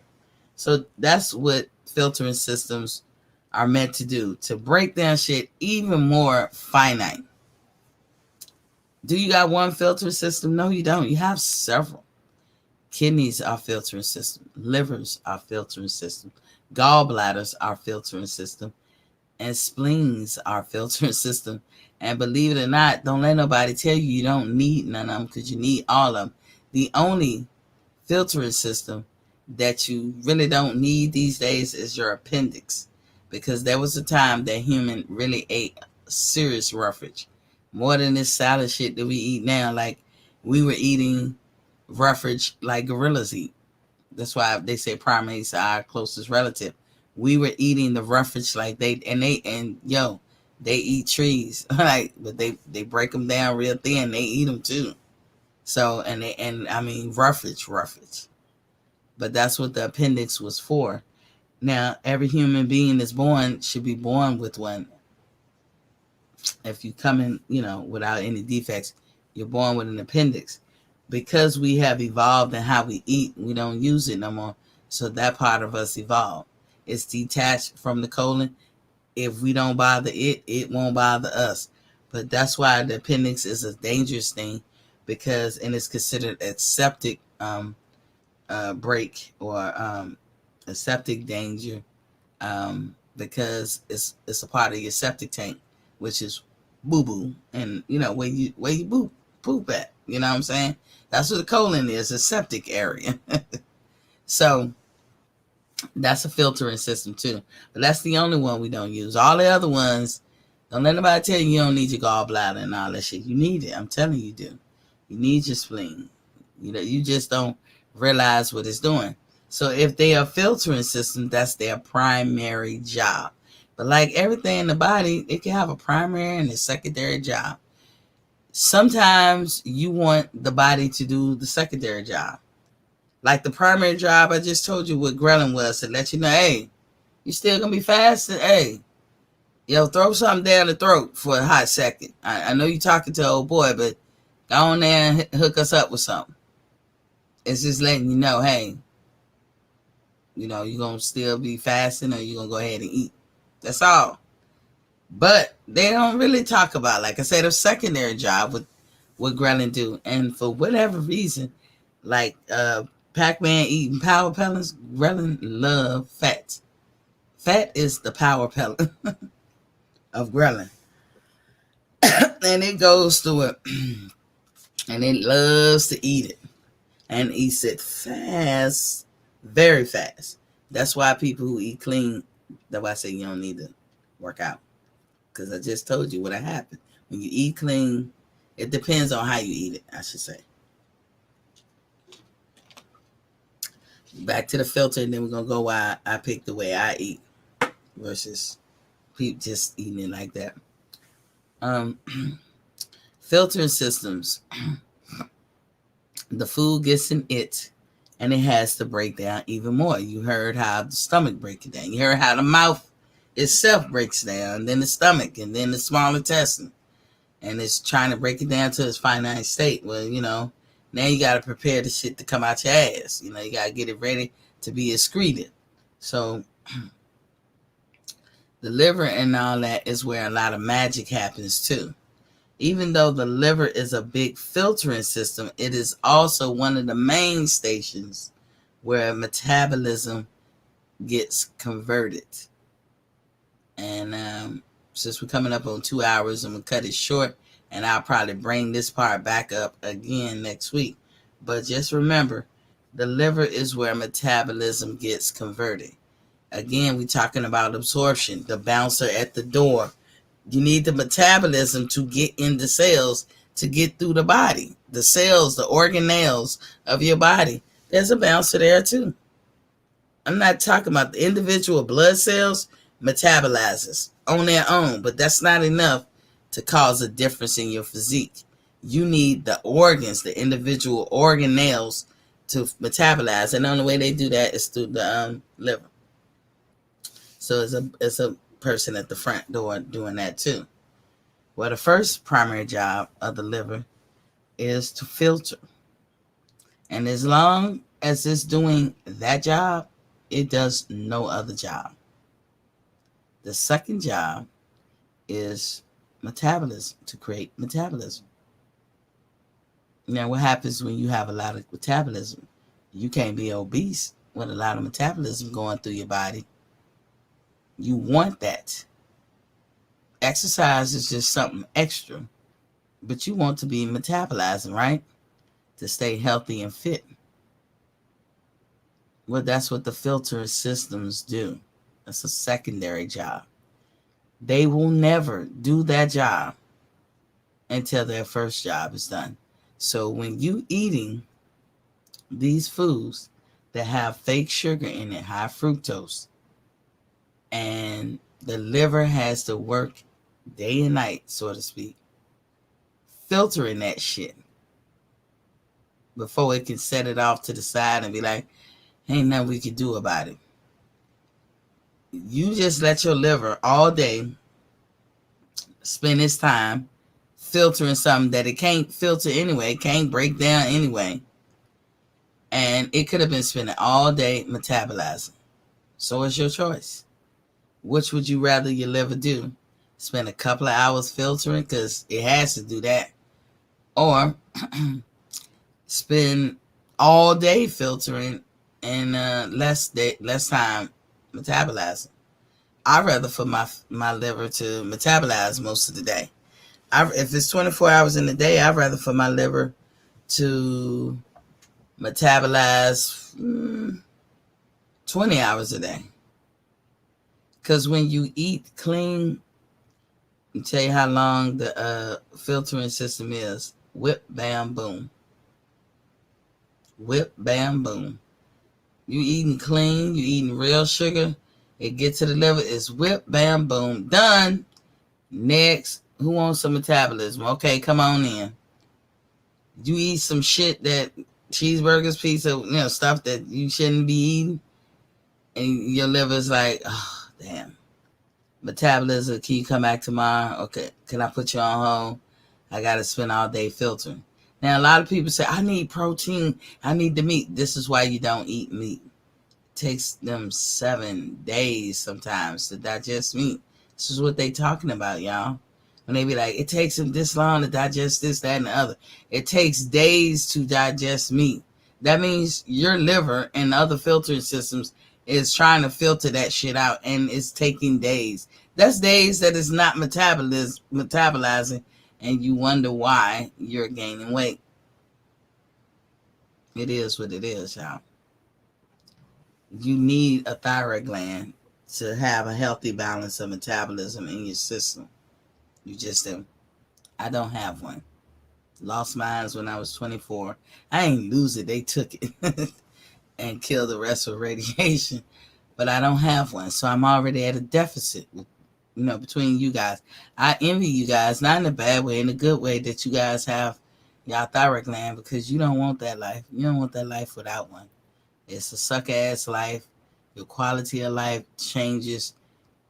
So that's what filtering systems are meant to do, to break down shit even more finite. Do you got one filtering system? No, you don't. You have several. Kidneys are filtering system. Livers are filtering system. Gallbladders are filtering system. And spleens are filtering system. And believe it or not, don't let nobody tell you don't need none of them, because you need all of them. The only filtering system that you really don't need these days is your appendix, because there was a time that human really ate serious roughage, more than this salad shit that we eat now. Like, we were eating roughage like gorillas eat. That's why they say primates are our closest relative. We were eating the roughage like they eat trees like, but they break them down real thin. They eat them too. So and I mean roughage. But that's what the appendix was for. Now every human being that's born should be born with one. If you come in, without any defects, you're born with an appendix. Because we have evolved in how we eat, we don't use it no more. So that part of us evolved. It's detached from the colon. If we don't bother it, it won't bother us. But that's why the appendix is a dangerous thing, and it's considered a septic break, or a septic danger, because it's a part of your septic tank, which is boo boo, and where you poop at. You know what I'm saying? That's what the colon is, a septic area. So that's a filtering system too. But that's the only one we don't use. All the other ones, don't let nobody tell you don't need your gallbladder and all that shit. You need it. I'm telling you, do. You need your spleen. You just don't realize what it's doing. So if they are filtering system, that's their primary job. But like everything in the body, it can have a primary and a secondary job. Sometimes you want the body to do the secondary job. Like the primary job, I just told you what ghrelin was, to let you know, hey, you still gonna be fasting? Hey, throw something down the throat for a hot second. I know you're talking to an old boy, but go on there and hook us up with something. It's just letting you know, hey, you're gonna still be fasting, or you're gonna go ahead and eat. That's all. But they don't really talk about, like I said, a secondary job with what ghrelin do. And for whatever reason, like Pac-Man eating power pellets, ghrelin love fat. Fat is the power pellet of ghrelin. And it goes through it. And it loves to eat it. And eats it fast, very fast. That's why people who eat clean, that's why I say you don't need to work out. Because I just told you what happened. When you eat clean, it depends on how you eat it, I should say. Back to the filter, and then we're going to go why I pick the way I eat versus people just eating it like that. Filtering systems. The food gets in it, and it has to break down even more. You heard how the stomach breaks it down. You heard how the mouth itself breaks down, and then the stomach, and then the small intestine. And it's trying to break it down to its finite state. Well, now you got to prepare the shit to come out your ass. You got to get it ready to be excreted. So the liver and all that is where a lot of magic happens too. Even though the liver is a big filtering system, it is also one of the main stations where metabolism gets converted. And since we're coming up on 2 hours, I'm going to cut it short, and I'll probably bring this part back up again next week. But just remember, the liver is where metabolism gets converted. Again, we're talking about absorption, the bouncer at the door. You need the metabolism to get in the cells to get through the body. The cells, the organelles of your body, there's a bouncer there too. I'm not talking about the individual blood cells metabolizes on their own, but that's not enough to cause a difference in your physique. You need the organs, the individual organelles to metabolize, and the only way they do that is through the liver. So it's a person at the front door doing that too. Well, the first primary job of the liver is to filter. And as long as it's doing that job, it does no other job. The second job is metabolism, to create metabolism. Now, what happens when you have a lot of metabolism? You can't be obese with a lot of metabolism going through your body. You want that. Exercise is just something extra, but you want to be metabolizing, right? To stay healthy and fit. Well, that's what the filter systems do. That's a secondary job. They will never do that job until their first job is done. So when you eating these foods, that have fake sugar in it, high fructose. And the liver has to work day and night, so to speak, filtering that shit before it can set it off to the side and be like, ain't nothing we can do about it. You just let your liver all day spend its time filtering something that it can't filter anyway, it can't break down anyway. And it could have been spending all day metabolizing. So it's your choice. Which would you rather your liver do? Spend a couple of hours filtering, because it has to do that, or spend all day filtering and less time metabolizing? I'd rather for my liver to metabolize most of the day. If it's 24 hours in the day, I'd rather for my liver to metabolize 20 hours a day. Because when you eat clean, I'll tell you how long the filtering system is. Whip, bam, boom. Whip, bam, boom. You eating clean, you eating real sugar, it gets to the liver, it's whip, bam, boom, done. Next, who wants some metabolism? Okay, come on in. You eat some shit that cheeseburgers, pizza, stuff that you shouldn't be eating, and your liver's like, oh, damn. Metabolism, can you come back tomorrow? Okay, can I put you on hold? I got to spend all day filtering. Now, a lot of people say, I need protein, I need the meat. This is why you don't eat meat. It takes them 7 days sometimes to digest meat. This is what they talking about, y'all. When they be like, it takes them this long to digest this, that, and the other. It takes days to digest meat. That means your liver and other filtering systems is trying to filter that shit out, and it's taking days. That's days that is not metabolizing, and you wonder why you're gaining weight. It is what it is, y'all. You need a thyroid gland to have a healthy balance of metabolism in your system. You just do. I don't have one. Lost mine when I was 24. I ain't lose it. They took it and killed the rest with radiation. But I don't have one. So I'm already at a deficit, between you guys. I envy you guys, not in a bad way, in a good way, that you guys have y'all thyroid gland, because you don't want that life. You don't want that life without one. It's a suck-ass life. Your quality of life changes.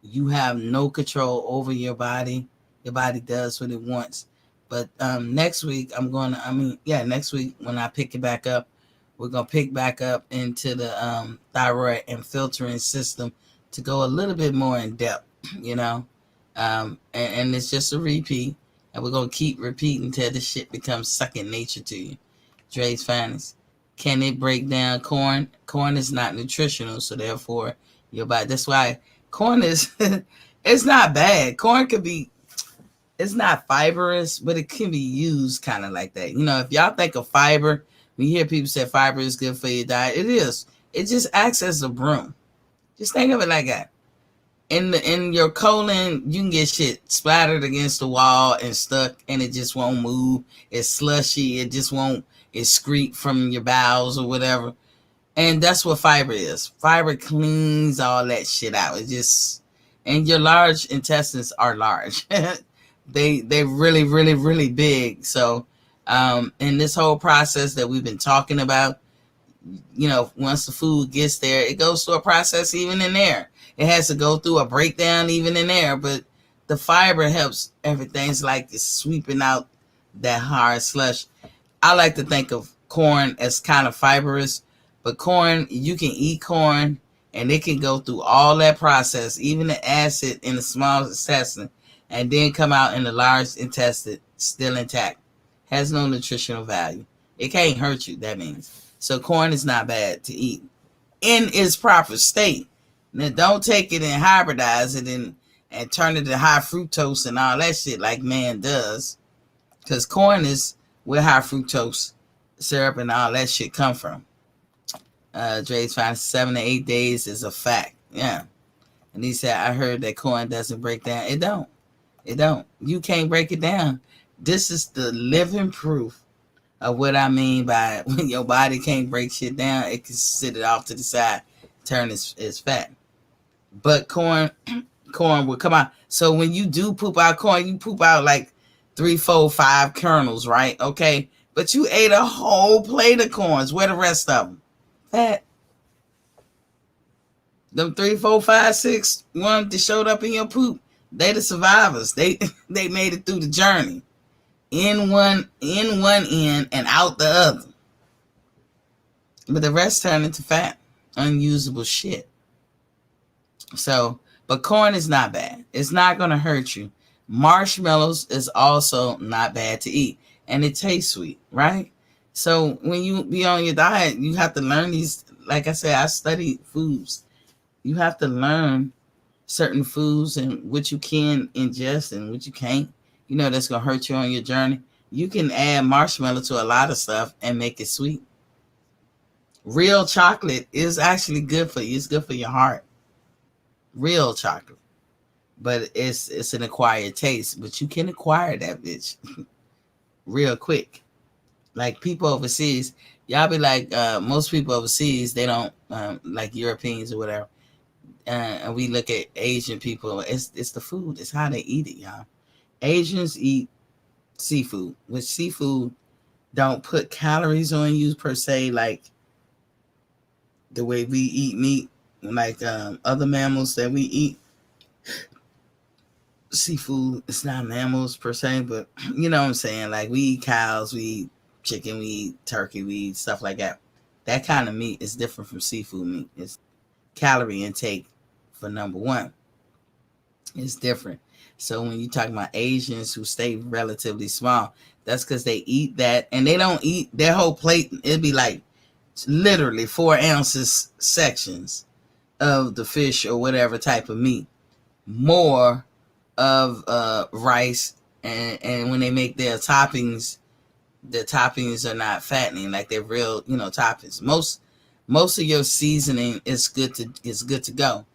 You have no control over your body. Your body does what it wants. But next week, next week when I pick it back up, we're going to pick back up into the thyroid and filtering system to go a little bit more in depth, and it's just a repeat. And we're going to keep repeating until this shit becomes second nature to you. Dre's Finest. Can it break down corn? Corn is not nutritional, so therefore your body. That's why corn is, it's not bad. Corn could be, it's not fibrous, but it can be used kind of like that. If y'all think of fiber, when you hear people say fiber is good for your diet, it is. It just acts as a broom. Just think of it like that. In your colon, you can get shit splattered against the wall and stuck, and it just won't move. It's slushy. It just won't excrete from your bowels or whatever. And that's what fiber is. Fiber cleans all that shit out. It just, and your large intestines are large. They're really, really, really big. So in this whole process that we've been talking about, once the food gets there, it goes through a process even in there. It has to go through a breakdown even in there. But the fiber helps everything. It's like it's sweeping out that hard slush. I like to think of corn as kind of fibrous. But corn, you can eat corn, and it can go through all that process, even the acid in the small intestine, and then come out in the large intestine still intact. Has no nutritional value. It can't hurt you, that means. So corn is not bad to eat in its proper state. Now, don't take it and hybridize it and turn it to high fructose and all that shit like man does. Because corn is where high fructose syrup and all that shit come from. Dre's found 7 to 8 days is a fact. Yeah. And he said, I heard that corn doesn't break down. It don't. You can't break it down. This is the living proof What I mean by when your body can't break shit down, it can sit it off to the side, turn as fat. But corn will come out. So when you do poop out corn, you poop out like 3, 4, 5 kernels, right? Okay. But you ate a whole plate of corns. Where the rest of them? Fat. Them 3, 4, 5, 6 ones that showed up in your poop, they the survivors. They they made it through the journey. In one end and out the other. But the rest turned into fat, unusable shit. So, but corn is not bad. It's not going to hurt you. Marshmallows is also not bad to eat. And it tastes sweet, right? So when you be on your diet, you have to learn these. Like I said, I studied foods. You have to learn certain foods and what you can ingest and what you can't. You know, that's going to hurt you on your journey. You can add marshmallow to a lot of stuff and make it sweet. Real chocolate is actually good for you. It's good for your heart. Real chocolate. But it's an acquired taste. But you can acquire that bitch real quick. Like people overseas, y'all be like, most people overseas, they don't, like Europeans or whatever. And we look at Asian people. It's the food. It's how they eat it, y'all. Asians eat seafood, which seafood don't put calories on you per se, like the way we eat meat, like other mammals that we eat. Seafood, it's not mammals per se, but you know what I'm saying? Like we eat cows, we eat chicken, we eat turkey, we eat stuff like that. That kind of meat is different from seafood meat. It's calorie intake for number one. It's different. So when you talk about Asians who stay relatively small, that's because they eat that, and they don't eat their whole plate. It'd be like literally 4 ounces sections of the fish or whatever type of meat, more of rice, and when they make their toppings, the toppings are not fattening, like they're real, toppings. Most of your seasoning is good to go.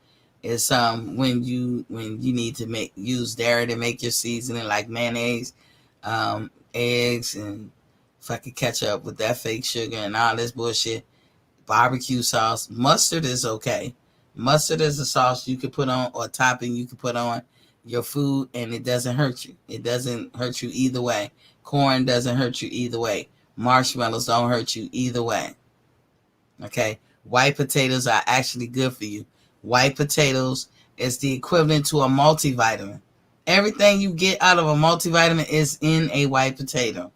It's when you need to use dairy to make your seasoning, like mayonnaise, eggs, and fucking ketchup with that fake sugar and all this bullshit. Barbecue sauce, mustard is okay. Mustard is a sauce you could put on, or topping you could put on your food, and it doesn't hurt you. It doesn't hurt you either way. Corn doesn't hurt you either way. Marshmallows don't hurt you either way. Okay, white potatoes are actually good for you. White potatoes is the equivalent to a multivitamin. Everything you get out of a multivitamin is in a white potato.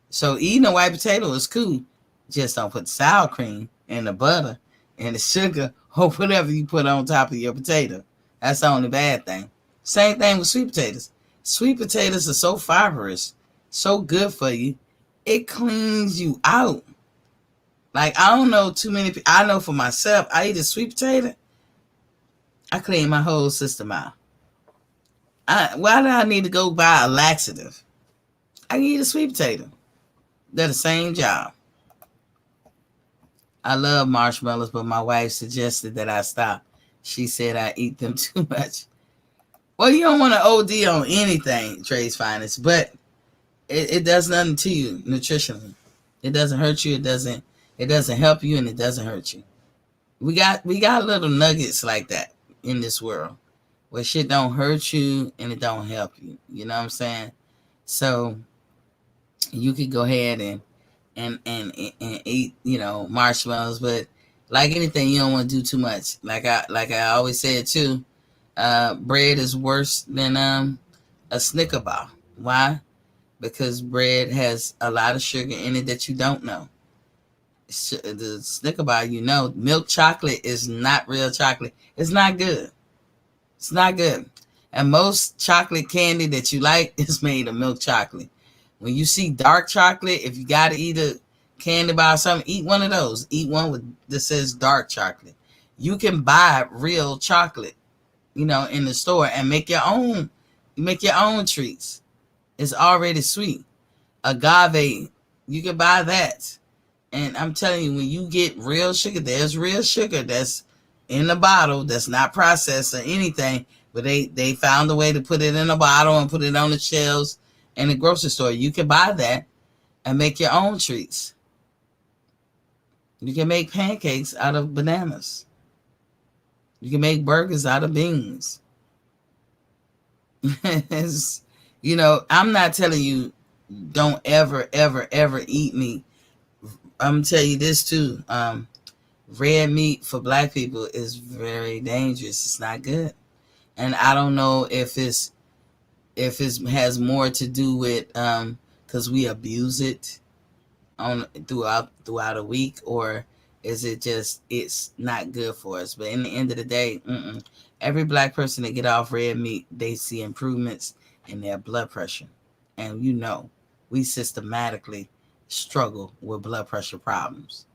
So eating a white potato is cool. Just don't put sour cream and the butter and the sugar or whatever you put on top of your potato. That's the only bad thing. Same thing with sweet potatoes. Sweet potatoes are so fibrous, so good for you. It cleans you out. Like, I don't know too many people. I know for myself, I eat a sweet potato, I clean my whole system out. Why do I need to go buy a laxative? I can eat a sweet potato. They're the same job. I love marshmallows, but my wife suggested that I stop. She said I eat them too much. Well, you don't want to OD on anything, Trey's Finest, but it does nothing to you nutritionally. It doesn't hurt you. It doesn't help you, and it doesn't hurt you. We got little nuggets like that in this world where shit don't hurt you and it don't help you. You know what I'm saying? So you could go ahead and eat, marshmallows, but like anything, you don't want to do too much. Like I always said too, bread is worse than a Snicker bar. Why? Because bread has a lot of sugar in it that you don't know. The Snicker bar, milk chocolate is not real chocolate. It's not good. It's not good. And most chocolate candy that you like is made of milk chocolate. When you see dark chocolate, if you got to eat a candy bar or something, eat one of those. Eat one that says dark chocolate. You can buy real chocolate, in the store and make your own. Make your own treats. It's already sweet. Agave, you can buy that. And I'm telling you, when you get real sugar, there's real sugar that's in the bottle that's not processed or anything, but they found a way to put it in a bottle and put it on the shelves in the grocery store. You can buy that, and make your own treats. You can make pancakes out of bananas. You can make burgers out of beans. I'm not telling you don't ever, ever, ever eat meat. I'm gonna tell you this too. Red meat for black people is very dangerous. It's not good. And I don't know if it has more to do with because we abuse it throughout a week, or is it just it's not good for us? But in the end of the day, every black person that get off red meat, they see improvements in their blood pressure. And we systematically struggle with blood pressure problems.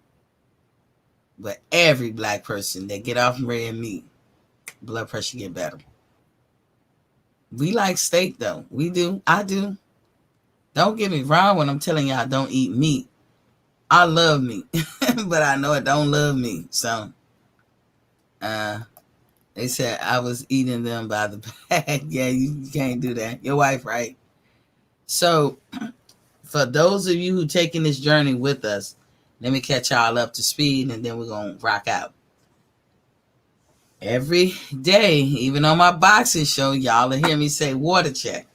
But every black person that get off red meat, blood pressure get better. We like steak though. We do. I do. Don't get me wrong when I'm telling y'all don't eat meat. I love meat, but I know it don't love me. So, they said I was eating them by the bag. Yeah, you can't do that. Your wife, right? So, for those of you who taking this journey with us, let me catch y'all up to speed, and then we're going to rock out. Every day, even on my boxing show, y'all will hear me say water check.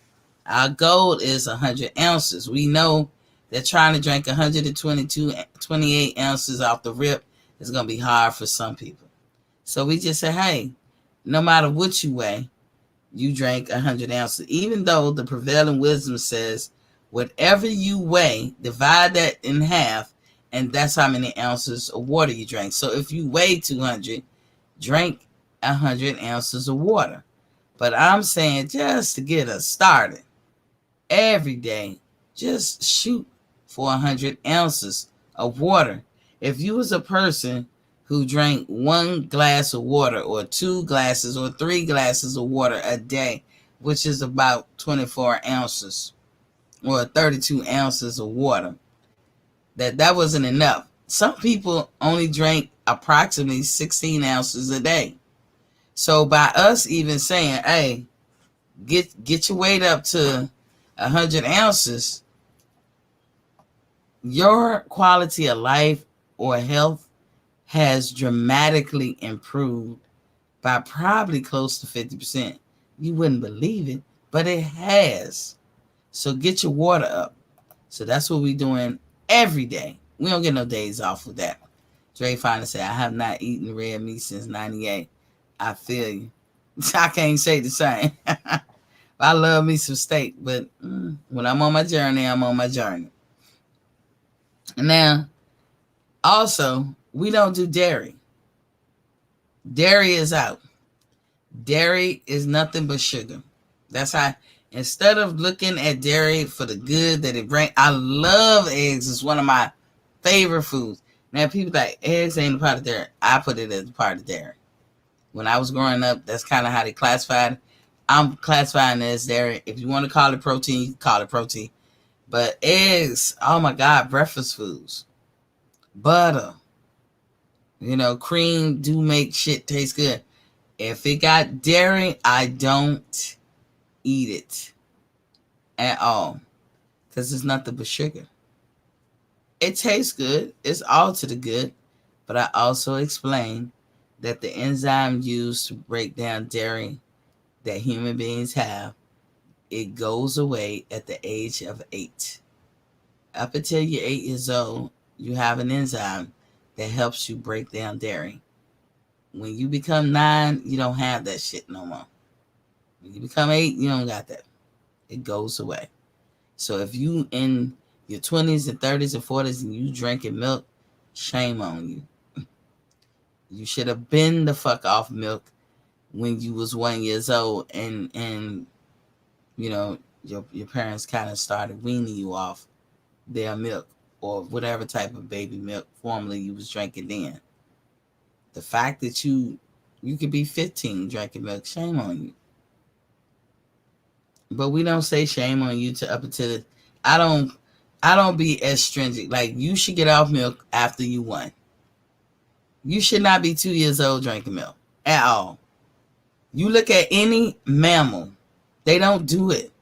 Our goal is 100 ounces. We know that trying to drink 28 ounces off the rip is going to be hard for some people. So we just say, hey, no matter what you weigh, you drink 100 ounces. Even though the prevailing wisdom says, whatever you weigh, divide that in half, and that's how many ounces of water you drink. So if you weigh 200, drink 100 ounces of water. But I'm saying just to get us started, every day, just shoot for 100 ounces of water. If you was a person who drank 1 glass of water or 2 glasses or 3 glasses of water a day, which is about 24 ounces or 32 ounces of water, that wasn't enough. Some people only drank approximately 16 ounces a day. So by us even saying, hey, get your weight up to 100 ounces, your quality of life or health has dramatically improved by probably close to 50%. You wouldn't believe it, but it has. So get your water up. So that's what we're doing every day. We don't get no days off with that. Dre finally said, I have not eaten red meat since 98. I feel you. I can't say the same. I love me some steak, but when I'm on my journey, I'm on my journey. Now, also, we don't do dairy. Dairy is out. Dairy is nothing but sugar. That's how, instead of looking at dairy for the good that it brings, I love eggs. It's one of my favorite foods. Now, people like, eggs ain't a part of dairy. I put it as a part of dairy. When I was growing up, that's kind of how they classified it. I'm classifying it as dairy. If you want to call it protein, you can call it protein. But eggs, oh my God, breakfast foods. Butter. Cream do make shit taste good. If it got dairy, I don't eat it at all. Because it's nothing but sugar. It tastes good. It's all to the good. But I also explained that the enzyme used to break down dairy that human beings have, it goes away at the age of 8. Up until you're 8 years old, you have an enzyme that helps you break down dairy. When you become 9, you don't have that shit no more. When you become 8, you don't got that. It goes away. So if you in your 20s and 30s and 40s and you drinking milk, shame on you. You should have been the fuck off milk when you was 1 year old and your parents kind of started weaning you off their milk or whatever type of baby milk formerly you was drinking then. The fact that you could be 15 drinking milk, shame on you. But we don't say shame on you to up until the, I don't be as stringent. Like, you should get off milk after you 1. You should not be 2 years old drinking milk at all. You look at any mammal, they don't do it.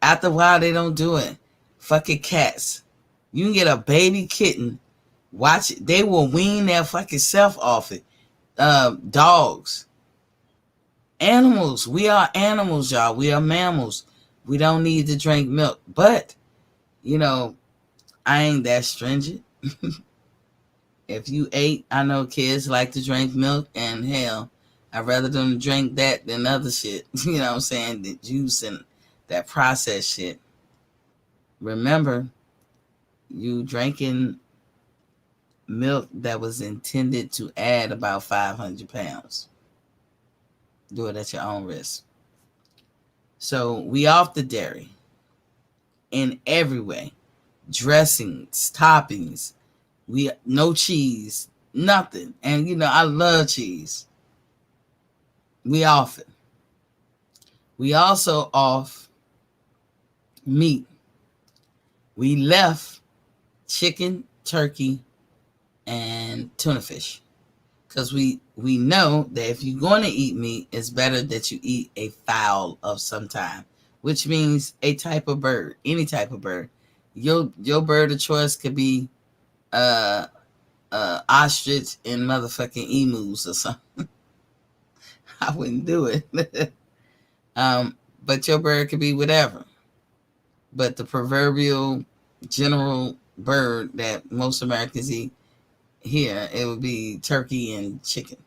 After a while, they don't do it. fucking cats. You can get a baby kitten. Watch it. They will wean their fucking self off it. Dogs. Animals. We are animals, y'all. We are mammals. We don't need to drink milk. But, I ain't that stringent. If you ate, I know kids like to drink milk, and hell, I'd rather them drink that than other shit. You know what I'm saying? The juice and that processed shit. Remember, you drinking milk that was intended to add about 500 pounds. Do it at your own risk. So we off the dairy in every way. Dressings, toppings, no cheese, nothing. And I love cheese. We off it. We also off meat. We left chicken, turkey, and tuna fish. Because we know that if you're going to eat meat, it's better that you eat a fowl of some time, which means a type of bird, any type of bird. Your bird of choice could be ostrich and motherfucking emus or something. I wouldn't do it. But your bird could be whatever. But the proverbial general bird that most Americans eat here, it would be turkey and chicken.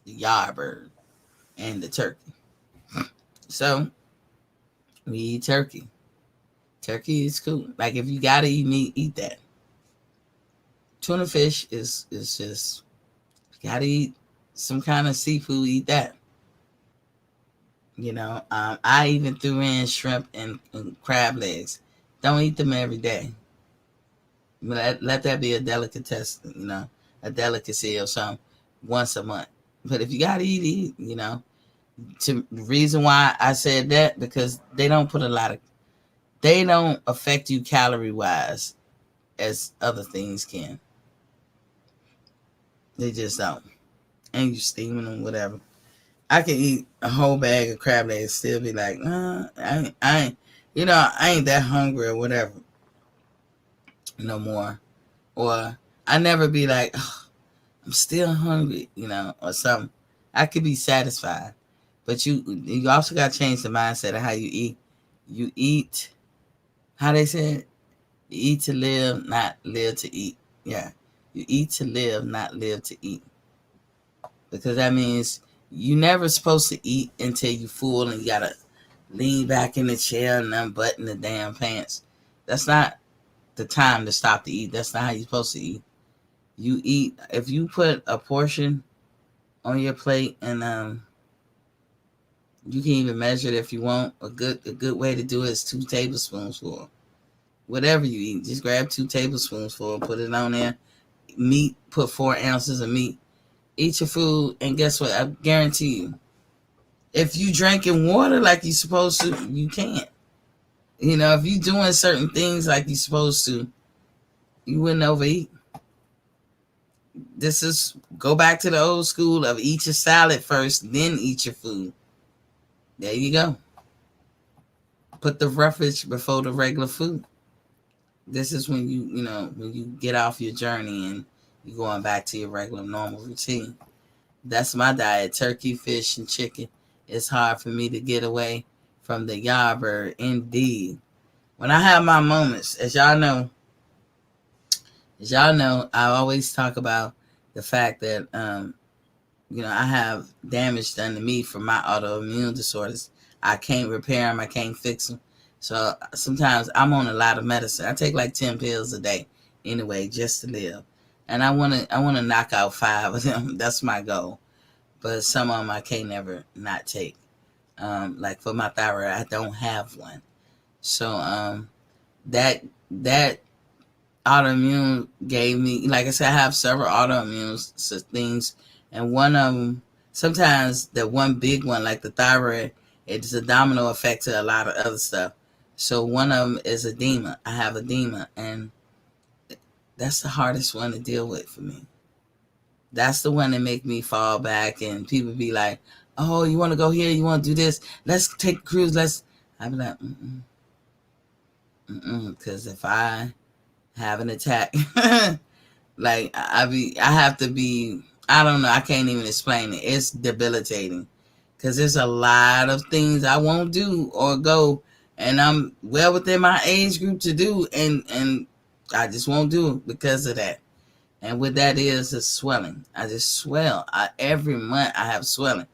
The yard bird and the turkey. So we eat turkey. Turkey is cool. Like if you gotta eat meat, eat that. Tuna fish is just, you gotta eat some kind of seafood, eat that. I even threw in shrimp and crab legs. Don't eat them every day. Let that be a delicatessen, a delicacy or something once a month. But if you gotta eat, the reason why I said that, because they don't affect you calorie wise as other things can. They just don't. And you steaming them, whatever. I can eat a whole bag of crab legs, still be like, I ain't that hungry or whatever no more. Or I never be like, oh, I'm still hungry, or something. I could be satisfied. But you also got to change the mindset of how you eat. You eat, how they said, you eat to live, not live to eat. Yeah. You eat to live, not live to eat. Because that means you never supposed to eat until you full and you got to lean back in the chair and unbutton the damn pants. That's not the time to stop to eat. That's not how you're supposed to eat. You eat, if you put a portion on your plate, and you can even measure it if you want. A good way to do it is 2 tablespoons full. Whatever you eat, just grab 2 tablespoons full, put it on there. Meat, put 4 ounces of meat. Eat your food, and guess what? I guarantee you, if you drinking water like you're supposed to, you can't. If you doing certain things like you're supposed to, you wouldn't overeat. This is, go back to the old school of eat your salad first, then eat your food. There you go. Put the roughage before the regular food. This is when when you get off your journey and you're going back to your regular normal routine. That's my diet: turkey, fish, and chicken. It's hard for me to get away from the yard bird. Indeed. When I have my moments, as y'all know, I always talk about the fact that I have damage done to me from my autoimmune disorders. I can't repair them. I can't fix them. So sometimes I'm on a lot of medicine. I take like 10 pills a day anyway, just to live. And I want to knock out 5 of them. That's my goal. But some of them I can't never not take. Like for my thyroid, I don't have one. So that autoimmune gave me, like I said, I have several autoimmune things. And one of them, sometimes the one big one, like the thyroid, it's a domino effect to a lot of other stuff. So one of them is edema. I have edema, and that's the hardest one to deal with for me. That's the one that make me fall back, and people be like, oh, you want to go here? You want to do this? Let's take a cruise. I be like, mm-mm. Because if I have an attack, like I have to be. I don't know. I can't even explain it. It's debilitating because there's a lot of things I won't do or go, and I'm well within my age group to do, and I just won't do it because of that. And what that is swelling. I just swell. Every month I have swelling,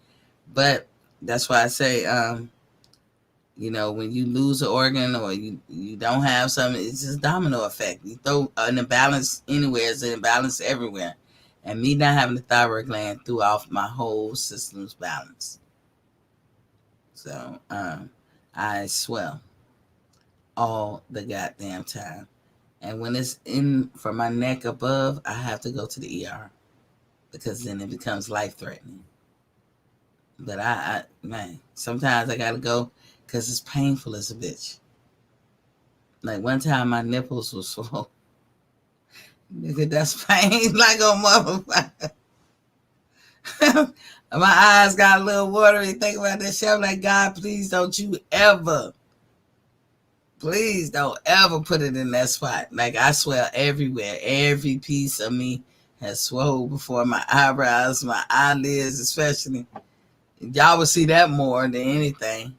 but that's why I say, when you lose an organ or you don't have something, it's just domino effect. You throw an imbalance anywhere, it's an imbalance everywhere. And me not having the thyroid gland threw off my whole system's balance. So I swell all the goddamn time. And when it's in from my neck above, I have to go to the ER because then it becomes life threatening. But man, sometimes I gotta go because it's painful as a bitch. Like one time my nipples were swollen. Nigga, that's pain like a motherfucker. My eyes got a little watery. Think about that shit. I'm like, God, please don't put it in that spot. Like I swell everywhere. Every piece of me has swelled before my eyebrows, my eyelids especially. Y'all would see that more than anything.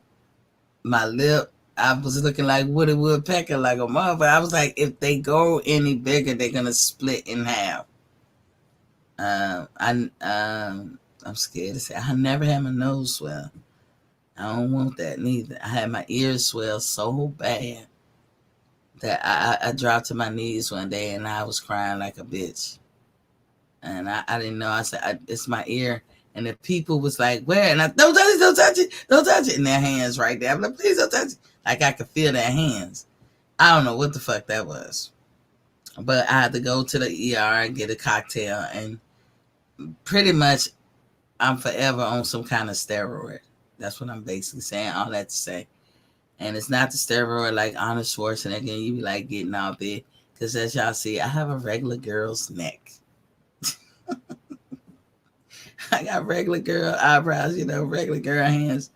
My lip, I was looking like Woody Woodpecker, like a mother. I was like, if they go any bigger, they're gonna split in half. I'm scared to say I never had my nose swell. I don't want that neither. I had my ears swell so bad that I dropped to my knees one day and I was crying like a bitch. And I didn't know. I said, it's my ear. And the people was like, where? And I, don't touch it, don't touch it, don't touch it. And their hands right there. I'm like, please don't touch it. Like I could feel their hands. I don't know what the fuck that was. But I had to go to the ER and get a cocktail. And pretty much I'm forever on some kind of steroid. That's what I'm basically saying. All that to say. And it's not the steroid like Arnold Schwarzenegger. You be like getting out there. Because as y'all see, I have a regular girl's neck. I got regular girl eyebrows, regular girl hands.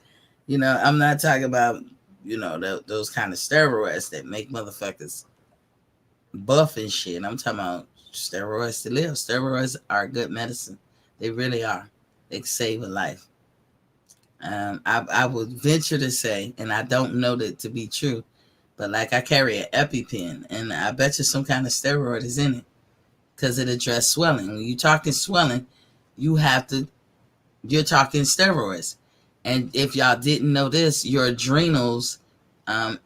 I'm not talking about, those kind of steroids that make motherfuckers buff and shit. I'm talking about steroids to live. Steroids are good medicine. They really are. They can save a life. I would venture to say, and I don't know that to be true, but like I carry an EpiPen, and I bet you some kind of steroid is in it because it addresses swelling. When you're talking swelling, you're talking steroids. And if y'all didn't know this, your adrenals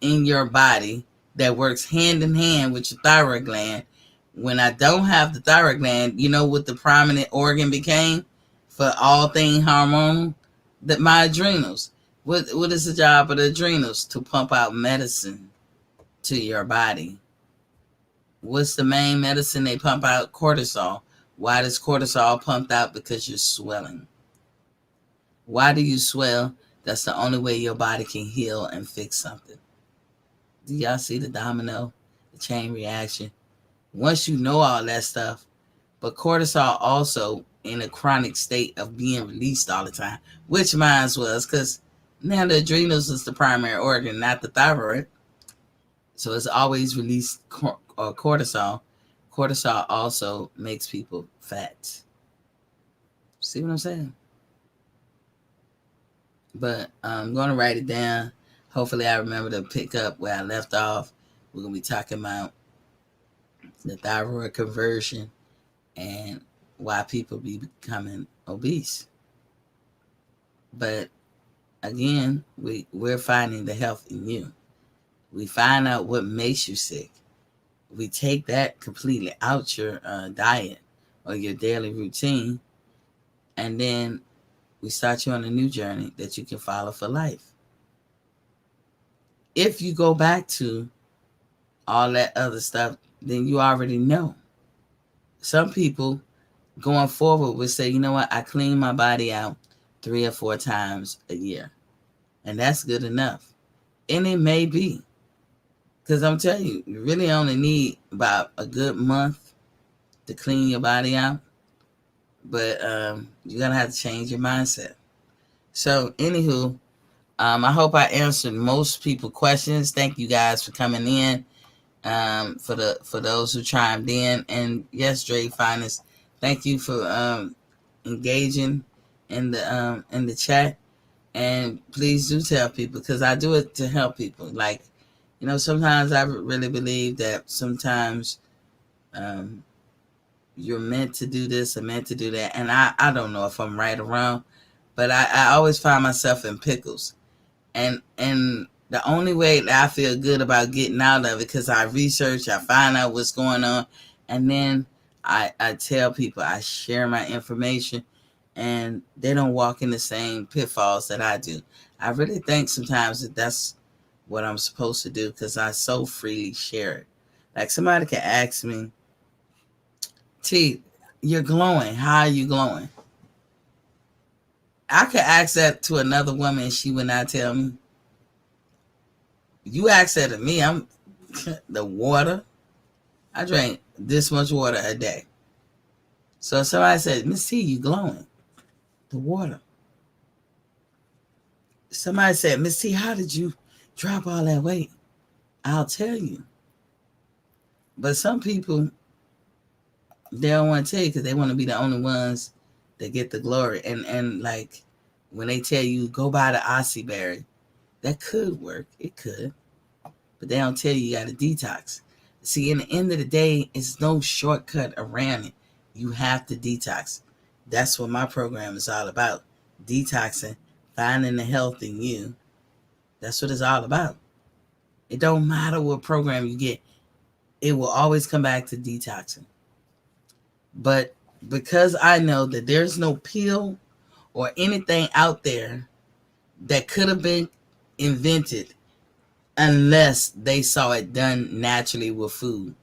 in your body that works hand in hand with your thyroid gland. When I don't have the thyroid gland, you know what the prominent organ became for all things hormonal? That my adrenals. What is the job of the adrenals? To pump out medicine to your body. What's the main medicine they pump out? Cortisol. Why does cortisol pump out? Because you're swelling. Why do you swell? That's the only way your body can heal and fix something. Do y'all see the domino, the chain reaction? Once you know all that stuff, but cortisol also in a chronic state of being released all the time, which mine was, because now the adrenals is the primary organ, not the thyroid. So it's always released cortisol. Cortisol also makes people fat. See what I'm saying? But I'm going to write it down. Hopefully I remember to pick up where I left off. We're going to be talking about the thyroid conversion and why people be becoming obese. But again, we're finding the health in you. We find out what makes you sick. We take that completely out your diet or your daily routine, and then we start you on a new journey that you can follow for life. If you go back to all that other stuff, then you already know. Some people going forward would say, you know what, I clean my body out 3 or 4 times a year. And that's good enough. And it may be. Because I'm telling you, you really only need about a good month to clean your body out. But you're going to have to change your mindset. So, anywho, I hope I answered most people's questions. Thank you guys for coming in. For those who chimed in, and yes, Dre Finest, thank you for engaging in the chat. And please do tell people, because I do it to help people. Like, sometimes I really believe that sometimes you're meant to do this or meant to do that, and I don't know if I'm right or wrong, but I always find myself in pickles. And the only way that I feel good about getting out of it, because I research, I find out what's going on, and then I tell people, I share my information, and they don't walk in the same pitfalls that I do. I really think sometimes that that's what I'm supposed to do, because I so freely share it. Like, somebody can ask me, T, you're glowing. How are you glowing? I could ask that to another woman and she would not tell me. You ask that to me, I'm the water. I drink this much water a day. So if somebody said, Miss T, you glowing. The water. Somebody said, Miss T, how did you drop all that weight? I'll tell you. But some people, they don't want to tell you because they want to be the only ones that get the glory. And like when they tell you, go buy the Aussie berry, that could work. It could. But they don't tell you got to detox. See, in the end of the day, it's no shortcut around it. You have to detox. That's what my program is all about. Detoxing, finding the health in you. That's what it's all about. It don't matter what program you get. It will always come back to detoxing. But because I know that there's no pill or anything out there that could have been invented unless they saw it done naturally with food.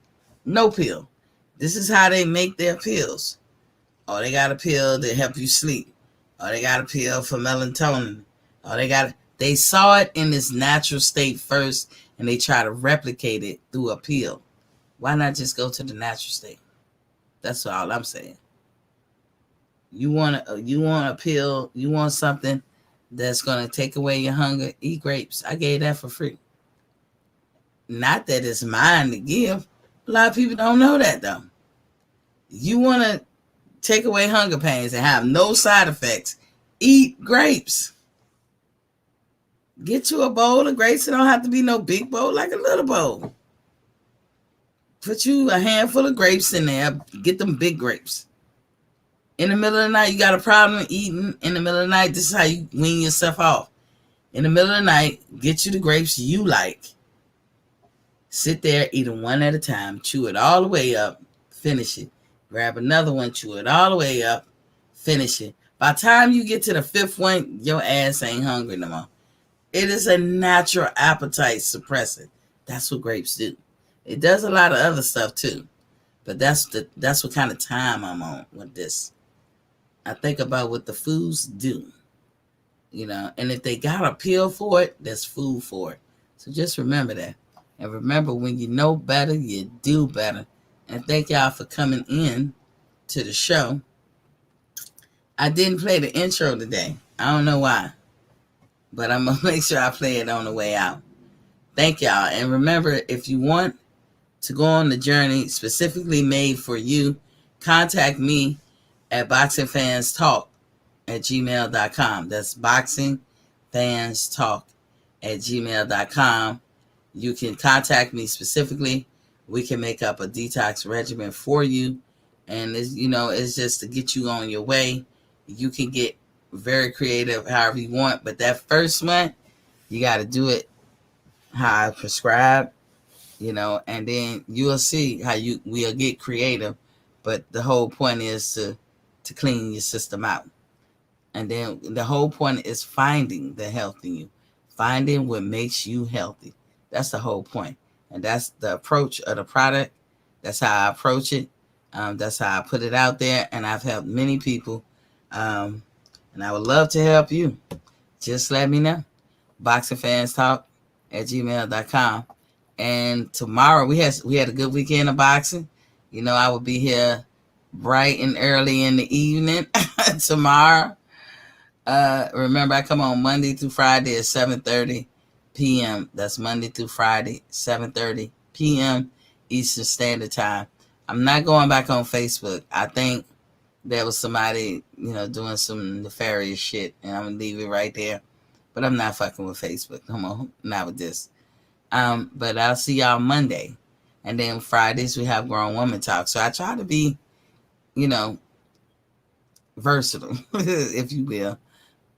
No pill. This is how they make their pills. Oh, they got a pill to help you sleep. Oh, they got a pill for melatonin. Oh, they saw it in its natural state first, and they try to replicate it through a pill. Why not just go to the natural state? That's all I'm saying. You want a pill, you want something that's going to take away your hunger, eat grapes. I gave that for free. Not that it's mine to give. A lot of people don't know that, though. You want to take away hunger pains and have no side effects, eat grapes. Get you a bowl of grapes. It don't have to be no big bowl, like a little bowl. Put you a handful of grapes in there. Get them big grapes. In the middle of the night, you got a problem eating. In the middle of the night, this is how you wean yourself off. In the middle of the night, get you the grapes you like. Sit there, eat them one at a time. Chew it all the way up. Finish it. Grab another one. Chew it all the way up. Finish it. By the time you get to the fifth one, your ass ain't hungry no more. It is a natural appetite suppressant. That's what grapes do. It does a lot of other stuff too. But that's what kind of time I'm on with this. I think about what the foods do. And if they got a pill for it, there's food for it. So just remember that. And remember, when you know better, you do better. And thank y'all for coming in to the show. I didn't play the intro today. I don't know why. But I'm going to make sure I play it on the way out. Thank y'all. And remember, if you want to go on the journey specifically made for you, contact me at boxingfanstalk@gmail.com. That's boxingfanstalk@gmail.com. You can contact me specifically. We can make up a detox regimen for you. And it's just to get you on your way. You can get very creative however you want. But that first one, you got to do it how I prescribe, and then you'll see how we'll get creative. But the whole point is to clean your system out. And then the whole point is finding the health in you. Finding what makes you healthy. That's the whole point. And that's the approach of the product. That's how I approach it. That's how I put it out there. And I've helped many people. And I would love to help you. Just let me know. boxingfanstalk@gmail.com. And tomorrow, we had a good weekend of boxing. I will be here bright and early in the evening tomorrow. Remember, I come on Monday through Friday at 7:30 p.m. That's Monday through Friday, 7:30 p.m. Eastern Standard Time. I'm not going back on Facebook. I think there was somebody, doing some nefarious shit, and I'm gonna leave it right there. But I'm not fucking with Facebook. Come on, not with this. But I'll see y'all Monday, and then Fridays we have Grown Woman Talk. So I try to be, you know, versatile, if you will,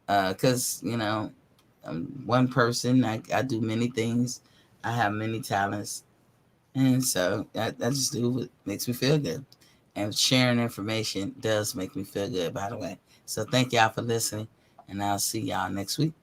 because I'm one person. I do many things. I have many talents, and so I just do what makes me feel good. And sharing information does make me feel good, by the way. So thank y'all for listening, and I'll see y'all next week.